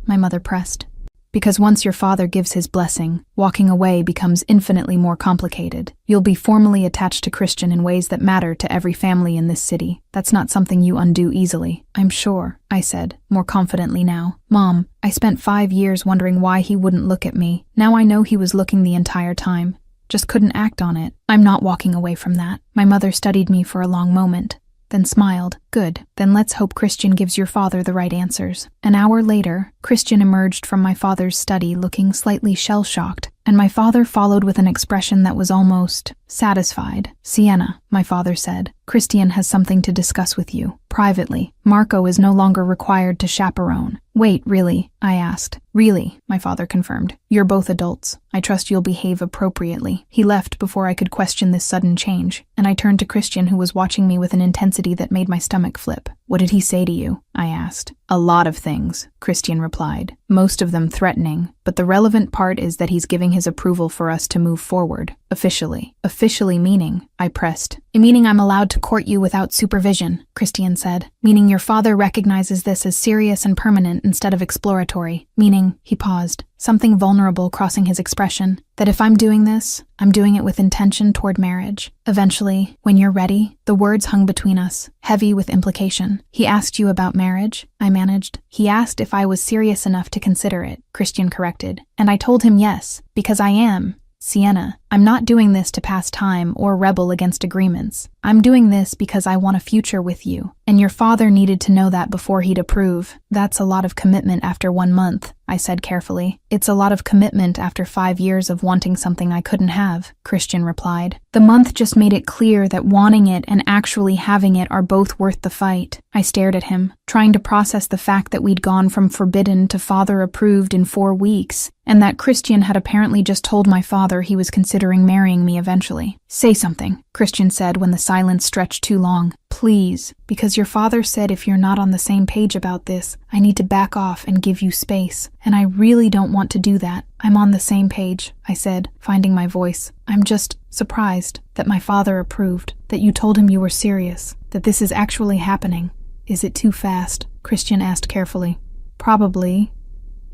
My mother pressed. Because once your father gives his blessing, walking away becomes infinitely more complicated. You'll be formally attached to Christian in ways that matter to every family in this city. That's not something you undo easily. I'm sure, I said, more confidently now. Mom, I spent 5 years wondering why he wouldn't look at me. Now I know he was looking the entire time. Just couldn't act on it. I'm not walking away from that. My mother studied me for a long moment, then smiled. Good, then let's hope Christian gives your father the right answers. An hour later, Christian emerged from my father's study looking slightly shell-shocked, and my father followed with an expression that was almost satisfied. Sienna, my father said, Christian has something to discuss with you, privately. Marco is no longer required to chaperone. Wait, really? I asked. Really, my father confirmed. You're both adults. I trust you'll behave appropriately. He left before I could question this sudden change, and I turned to Christian, who was watching me with an intensity that made my stomach flip. What did he say to you? I asked. A lot of things, Christian replied, most of them threatening, but the relevant part is that he's giving his approval for us to move forward, officially. Officially meaning, I pressed. Meaning I'm allowed to court you without supervision, Christian said. Meaning your father recognizes this as serious and permanent instead of exploratory. Meaning, he paused, something vulnerable crossing his expression, that if I'm doing this, I'm doing it with intention toward marriage. Eventually, when you're ready, the words hung between us, heavy with implication. He asked you about marriage, I managed. He asked if I was serious enough to consider it, Christian corrected. And I told him yes, because I am. Sienna, I'm not doing this to pass time or rebel against agreements. I'm doing this because I want a future with you. And your father needed to know that before he'd approve. That's a lot of commitment after 1 month, I said carefully. It's a lot of commitment after 5 years of wanting something I couldn't have, Christian replied. The month just made it clear that wanting it and actually having it are both worth the fight. I stared at him, trying to process the fact that we'd gone from forbidden to father approved in 4 weeks, and that Christian had apparently just told my father he was considering marrying me eventually. Say something, Christian said when the silence stretched too long. Please, because your father said if you're not on the same page about this, I need to back off and give you space, and I really don't want to do that. I'm on the same page, I said, finding my voice. I'm just surprised that my father approved, that you told him you were serious, that this is actually happening. Is it too fast? Christian asked carefully. Probably,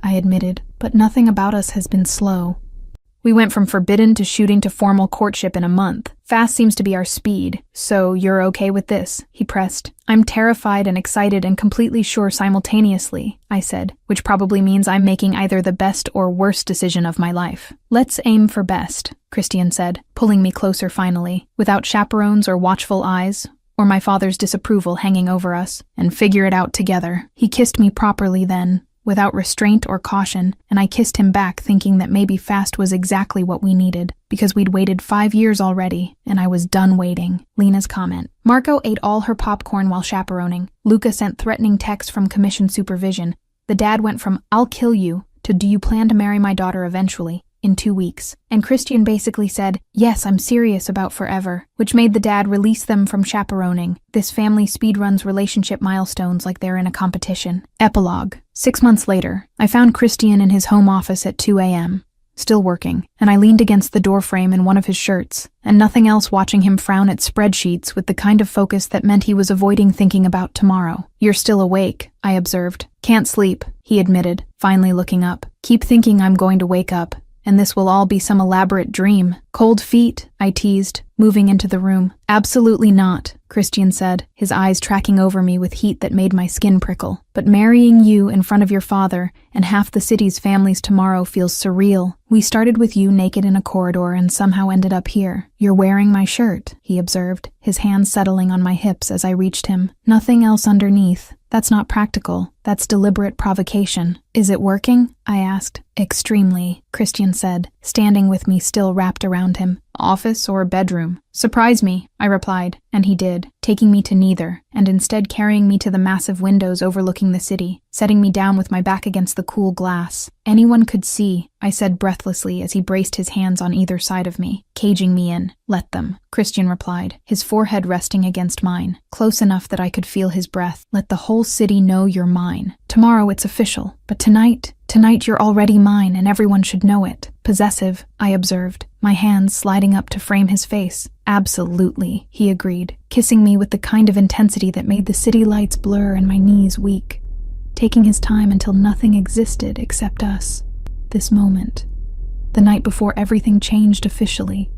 I admitted, but nothing about us has been slow. We went from forbidden to shooting to formal courtship in a month. Fast seems to be our speed. So you're okay with this? He pressed. I'm terrified and excited and completely sure simultaneously, I said, which probably means I'm making either the best or worst decision of my life. Let's aim for best, Christian said, pulling me closer finally, without chaperones or watchful eyes, or my father's disapproval hanging over us, and figure it out together. He kissed me properly then, without restraint or caution, and I kissed him back thinking that maybe fast was exactly what we needed, because we'd waited 5 years already, and I was done waiting. Lena's comment. Marco ate all her popcorn while chaperoning. Luca sent threatening texts from commission supervision. The dad went from, I'll kill you, to do you plan to marry my daughter eventually? In 2 weeks. And Christian basically said, yes, I'm serious about forever, which made the dad release them from chaperoning. This family speedruns relationship milestones like they're in a competition. Epilogue. 6 months later, I found Christian in his home office at 2 a.m., still working, and I leaned against the doorframe in one of his shirts, and nothing else watching him frown at spreadsheets with the kind of focus that meant he was avoiding thinking about tomorrow. You're still awake, I observed. Can't sleep, he admitted, finally looking up. Keep thinking I'm going to wake up, and this will all be some elaborate dream. Cold feet, I teased, moving into the room. Absolutely not, Christian said, his eyes tracking over me with heat that made my skin prickle. But marrying you in front of your father and half the city's families tomorrow feels surreal. We started with you naked in a corridor and somehow ended up here. You're wearing my shirt, he observed, his hands settling on my hips as I reached him. Nothing else underneath. That's not practical. That's deliberate provocation. Is it working? I asked. Extremely, Christian said, standing with me still wrapped around him. Office or bedroom? Surprise me, I replied, and he did, taking me to neither, and instead carrying me to the massive windows overlooking the city, setting me down with my back against the cool glass. Anyone could see, I said breathlessly as he braced his hands on either side of me, caging me in. Let them, Christian replied, his forehead resting against mine, close enough that I could feel his breath. Let the whole city know you're mine. Tomorrow it's official, but tonight you're already mine and everyone should know it. Possessive, I observed, my hands sliding up to frame his face. Absolutely, he agreed, kissing me with the kind of intensity that made the city lights blur and my knees weak, taking his time until nothing existed except us. This moment, the night before everything changed officially,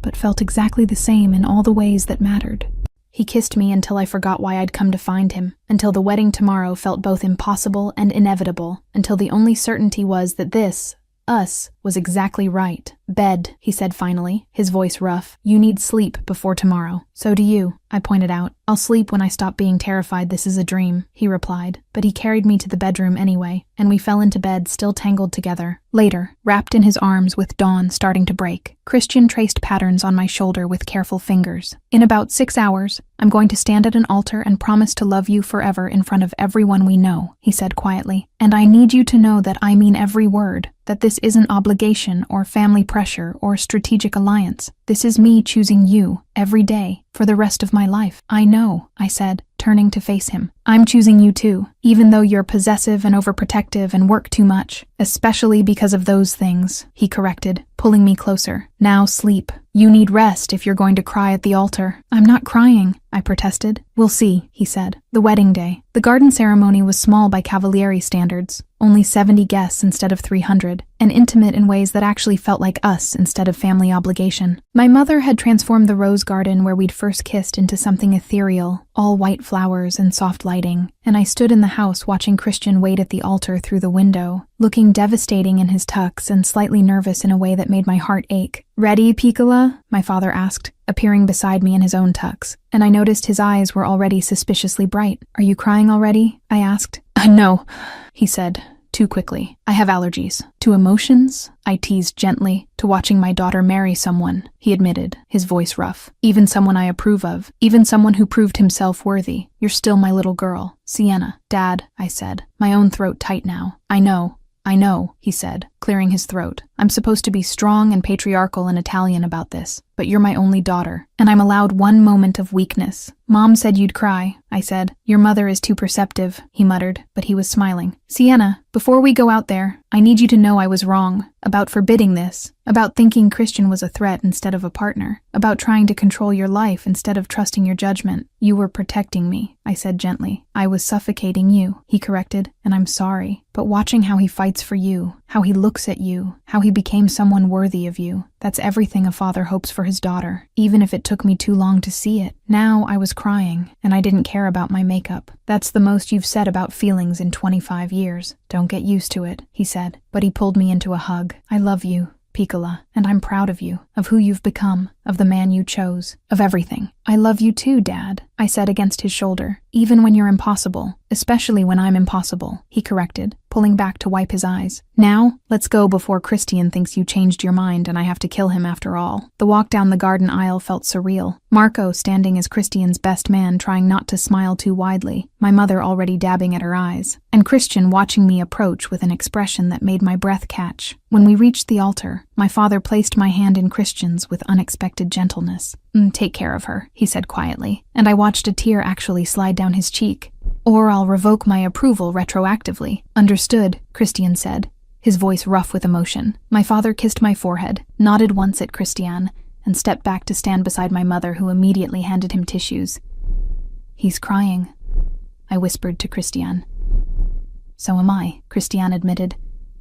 but felt exactly the same in all the ways that mattered. He kissed me until I forgot why I'd come to find him, until the wedding tomorrow felt both impossible and inevitable, until the only certainty was that this, us, was exactly right. Bed, he said finally, his voice rough. You need sleep before tomorrow. So do you, I pointed out. I'll sleep when I stop being terrified this is a dream, he replied, but he carried me to the bedroom anyway, and we fell into bed still tangled together. Later, wrapped in his arms with dawn starting to break, Christian traced patterns on my shoulder with careful fingers. In about 6 hours, I'm going to stand at an altar and promise to love you forever in front of everyone we know, he said quietly. And I need you to know that I mean every word, that this isn't obligation or family pressure or strategic alliance. This is me choosing you, every day, for the rest of my life. I know, I said, turning to face him. I'm choosing you too, even though you're possessive and overprotective and work too much. Especially because of those things, he corrected, pulling me closer. Now sleep. You need rest if you're going to cry at the altar. I'm not crying, I protested. We'll see, he said. The wedding day. The garden ceremony was small by Cavalieri standards, only 70 guests instead of 300, and intimate in ways that actually felt like us instead of family obligation. My mother had transformed the rose garden where we'd first first kissed into something ethereal, all white flowers and soft lighting, and I stood in the house watching Christian wait at the altar through the window, looking devastating in his tux and slightly nervous in a way that made my heart ache. "Ready, Piccola?" my father asked, appearing beside me in his own tux, and I noticed his eyes were already suspiciously bright. "Are you crying already?" I asked. No," he said, too quickly. "I have allergies." "To emotions?" I teased gently. "To watching my daughter marry someone," he admitted, his voice rough. "Even someone I approve of. Even someone who proved himself worthy. You're still my little girl. Sienna." "Dad," I said, my own throat tight now. I know, he said, clearing his throat. "I'm supposed to be strong and patriarchal and Italian about this, but you're my only daughter, and I'm allowed one moment of weakness." "Mom said you'd cry," I said. "Your mother is too perceptive," he muttered, but he was smiling. "Sienna, before we go out there, I need you to know I was wrong. About forbidding this. About thinking Christian was a threat instead of a partner. About trying to control your life instead of trusting your judgment. You were protecting me," I said gently. "I was suffocating you," he corrected, "and I'm sorry. But watching how he fights for you, how he looks at you, how he became someone worthy of you, that's everything a father hopes for his daughter, even if it took me too long to see it." Now I was crying, and I didn't care about my makeup. "That's the most you've said about feelings in 25 years. Don't get used to it," he said, but he pulled me into a hug. "I love you, Piccola, and I'm proud of you, of who you've become, of the man you chose, of everything." "I love you too, Dad," I said against his shoulder. "Even when you're impossible, especially when I'm impossible," he corrected, pulling back to wipe his eyes. "Now, let's go before Christian thinks you changed your mind and I have to kill him after all." The walk down the garden aisle felt surreal. Marco standing as Christian's best man, trying not to smile too widely, my mother already dabbing at her eyes, and Christian watching me approach with an expression that made my breath catch. When we reached the altar, my father placed my hand in Christian's with unexpected gentleness. "Take care of her," he said quietly, and I watched a tear actually slide down his cheek. "Or I'll revoke my approval retroactively." "Understood," Christian said, his voice rough with emotion. My father kissed my forehead, nodded once at Christian, and stepped back to stand beside my mother, who immediately handed him tissues. "He's crying," I whispered to Christian. "So am I," Christian admitted,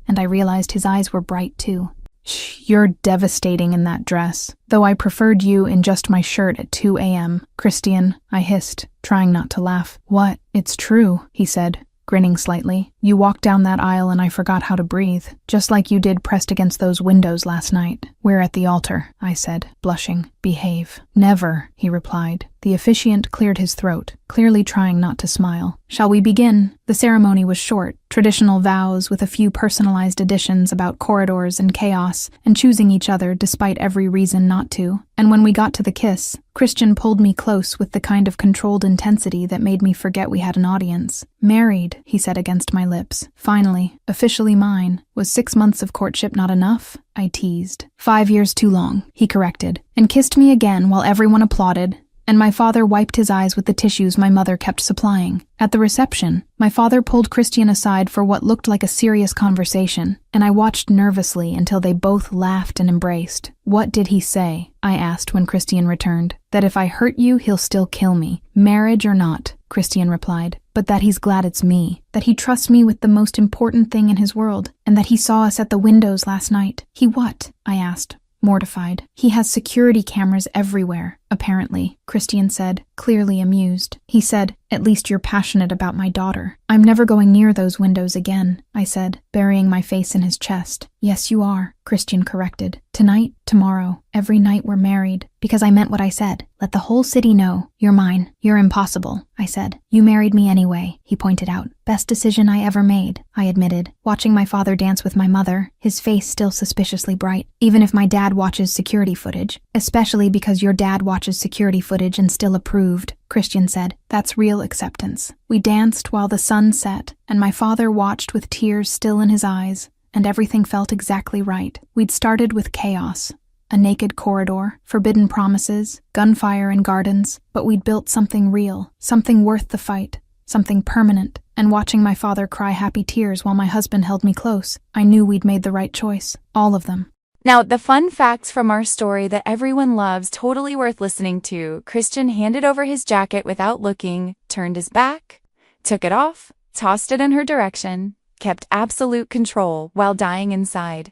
and I realized his eyes were bright too. "Shh, you're devastating in that dress, though I preferred you in just my shirt at 2 a.m. Christian," I hissed, trying not to laugh. "What? It's true," he said, grinning slightly. "You walked down that aisle and I forgot how to breathe, just like you did pressed against those windows last night." "We're at the altar," I said, blushing. "Behave." "Never," he replied. The officiant cleared his throat, clearly trying not to smile. "Shall we begin?" The ceremony was short, traditional vows with a few personalized additions about corridors and chaos, and choosing each other despite every reason not to. And when we got to the kiss, Christian pulled me close with the kind of controlled intensity that made me forget we had an audience. "Married," he said against my lips. "Finally, officially mine. Was 6 months of courtship not enough?" I teased. 5 years too long," he corrected, and kissed me again while everyone applauded, and my father wiped his eyes with the tissues my mother kept supplying. At the reception, my father pulled Christian aside for what looked like a serious conversation, and I watched nervously until they both laughed and embraced. "What did he say?" I asked when Christian returned. "That if I hurt you, he'll still kill me. Marriage or not," Christian replied. "But that he's glad it's me. That he trusts me with the most important thing in his world, and that he saw us at the windows last night." "He what?" I asked, mortified. "He has security cameras everywhere, apparently," Christian said, clearly amused. He said, "At least you're passionate about my daughter." "I'm never going near those windows again," I said, burying my face in his chest. "Yes, you are," Christian corrected. "Tonight, tomorrow, every night we're married." "Because I meant what I said. Let the whole city know. You're mine. You're impossible," I said. "You married me anyway," he pointed out. "Best decision I ever made," I admitted, watching my father dance with my mother, his face still suspiciously bright. "Even if my dad watches security footage, especially because your dad watches security footage and still approved," Christian said. "That's real acceptance." We danced while the sun set, and my father watched with tears still in his eyes, and everything felt exactly right. We'd started with chaos. A naked corridor, forbidden promises, gunfire in gardens, but we'd built something real, something worth the fight, something permanent. And watching my father cry happy tears while my husband held me close, I knew we'd made the right choice. All of them. Now, the fun facts from our story that everyone loves, totally worth listening to. Christian handed over his jacket without looking, turned his back, took it off, tossed it in her direction, kept absolute control while dying inside.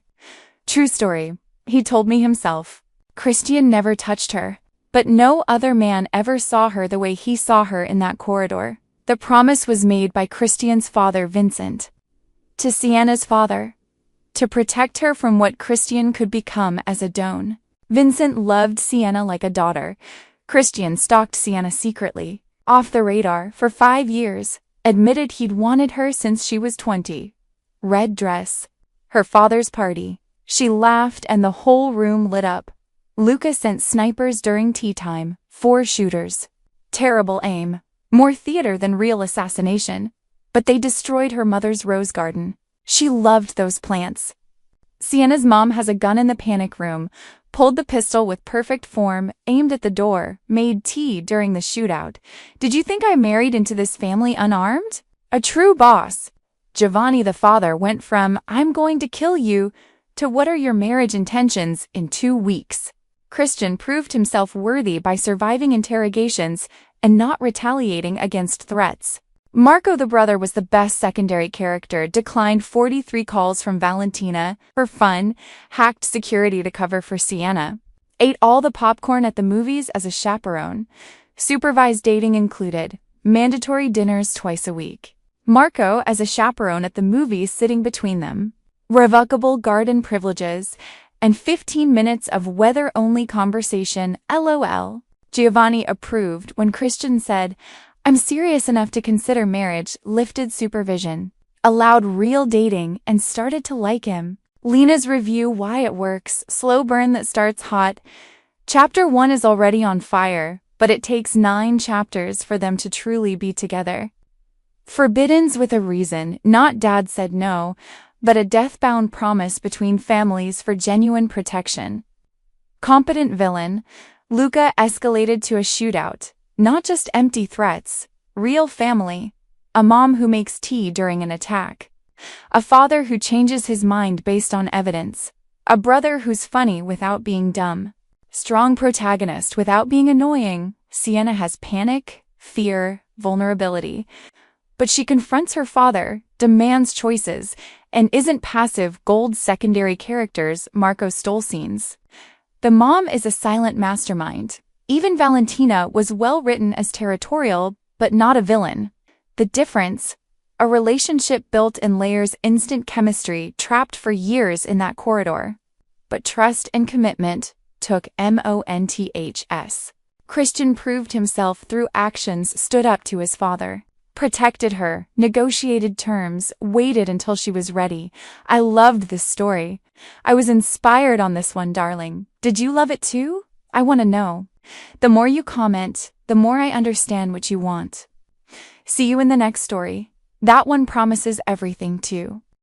True story. He told me himself. Christian never touched her. But no other man ever saw her the way he saw her in that corridor. The promise was made by Christian's father, Vincent, to Sienna's father, to protect her from what Christian could become as a don. Vincent loved Sienna like a daughter. Christian stalked Sienna secretly, off the radar, for 5 years, admitted he'd wanted her since she was 20. Red dress. Her father's party. She laughed and the whole room lit up. Luca sent snipers during tea time, 4 shooters. Terrible aim. More theater than real assassination. But they destroyed her mother's rose garden. She loved those plants. Sienna's mom has a gun in the panic room, pulled the pistol with perfect form, aimed at the door, made tea during the shootout. Did you think I married into this family unarmed? A true boss. Giovanni the father went from, "I'm going to kill you," to "What are your marriage intentions?" in 2 weeks. Christian proved himself worthy by surviving interrogations and not retaliating against threats. Marco the brother was the best secondary character, declined 43 calls from Valentina for fun, hacked security to cover for Sienna, ate all the popcorn at the movies as a chaperone, supervised dating included, mandatory dinners twice a week. Marco as a chaperone at the movies sitting between them, revocable garden privileges, and 15 minutes of weather-only conversation, LOL. Giovanni approved when Christian said, "I'm serious enough to consider marriage," lifted supervision, allowed real dating, and started to like him. Lena's review, why it works, slow burn that starts hot. Chapter 1 is already on fire, but it takes 9 chapters for them to truly be together. Forbiddens with a reason, not dad said no, but a death-bound promise between families for genuine protection. Competent villain, Luca escalated to a shootout. Not just empty threats, real family. A mom who makes tea during an attack. A father who changes his mind based on evidence. A brother who's funny without being dumb. Strong protagonist without being annoying. Sienna has panic, fear, vulnerability. But she confronts her father, demands choices, and isn't passive. Gold secondary characters, Marco stole scenes. The mom is a silent mastermind. Even Valentina was well written as territorial, but not a villain. The difference? A relationship built in layers, instant chemistry, trapped for years in that corridor. But trust and commitment took months. Christian proved himself through actions, stood up to his father. Protected her, negotiated terms, waited until she was ready. I loved this story. I was inspired on this one, darling. Did you love it too? I want to know. The more you comment, the more I understand what you want. See you in the next story. That one promises everything too.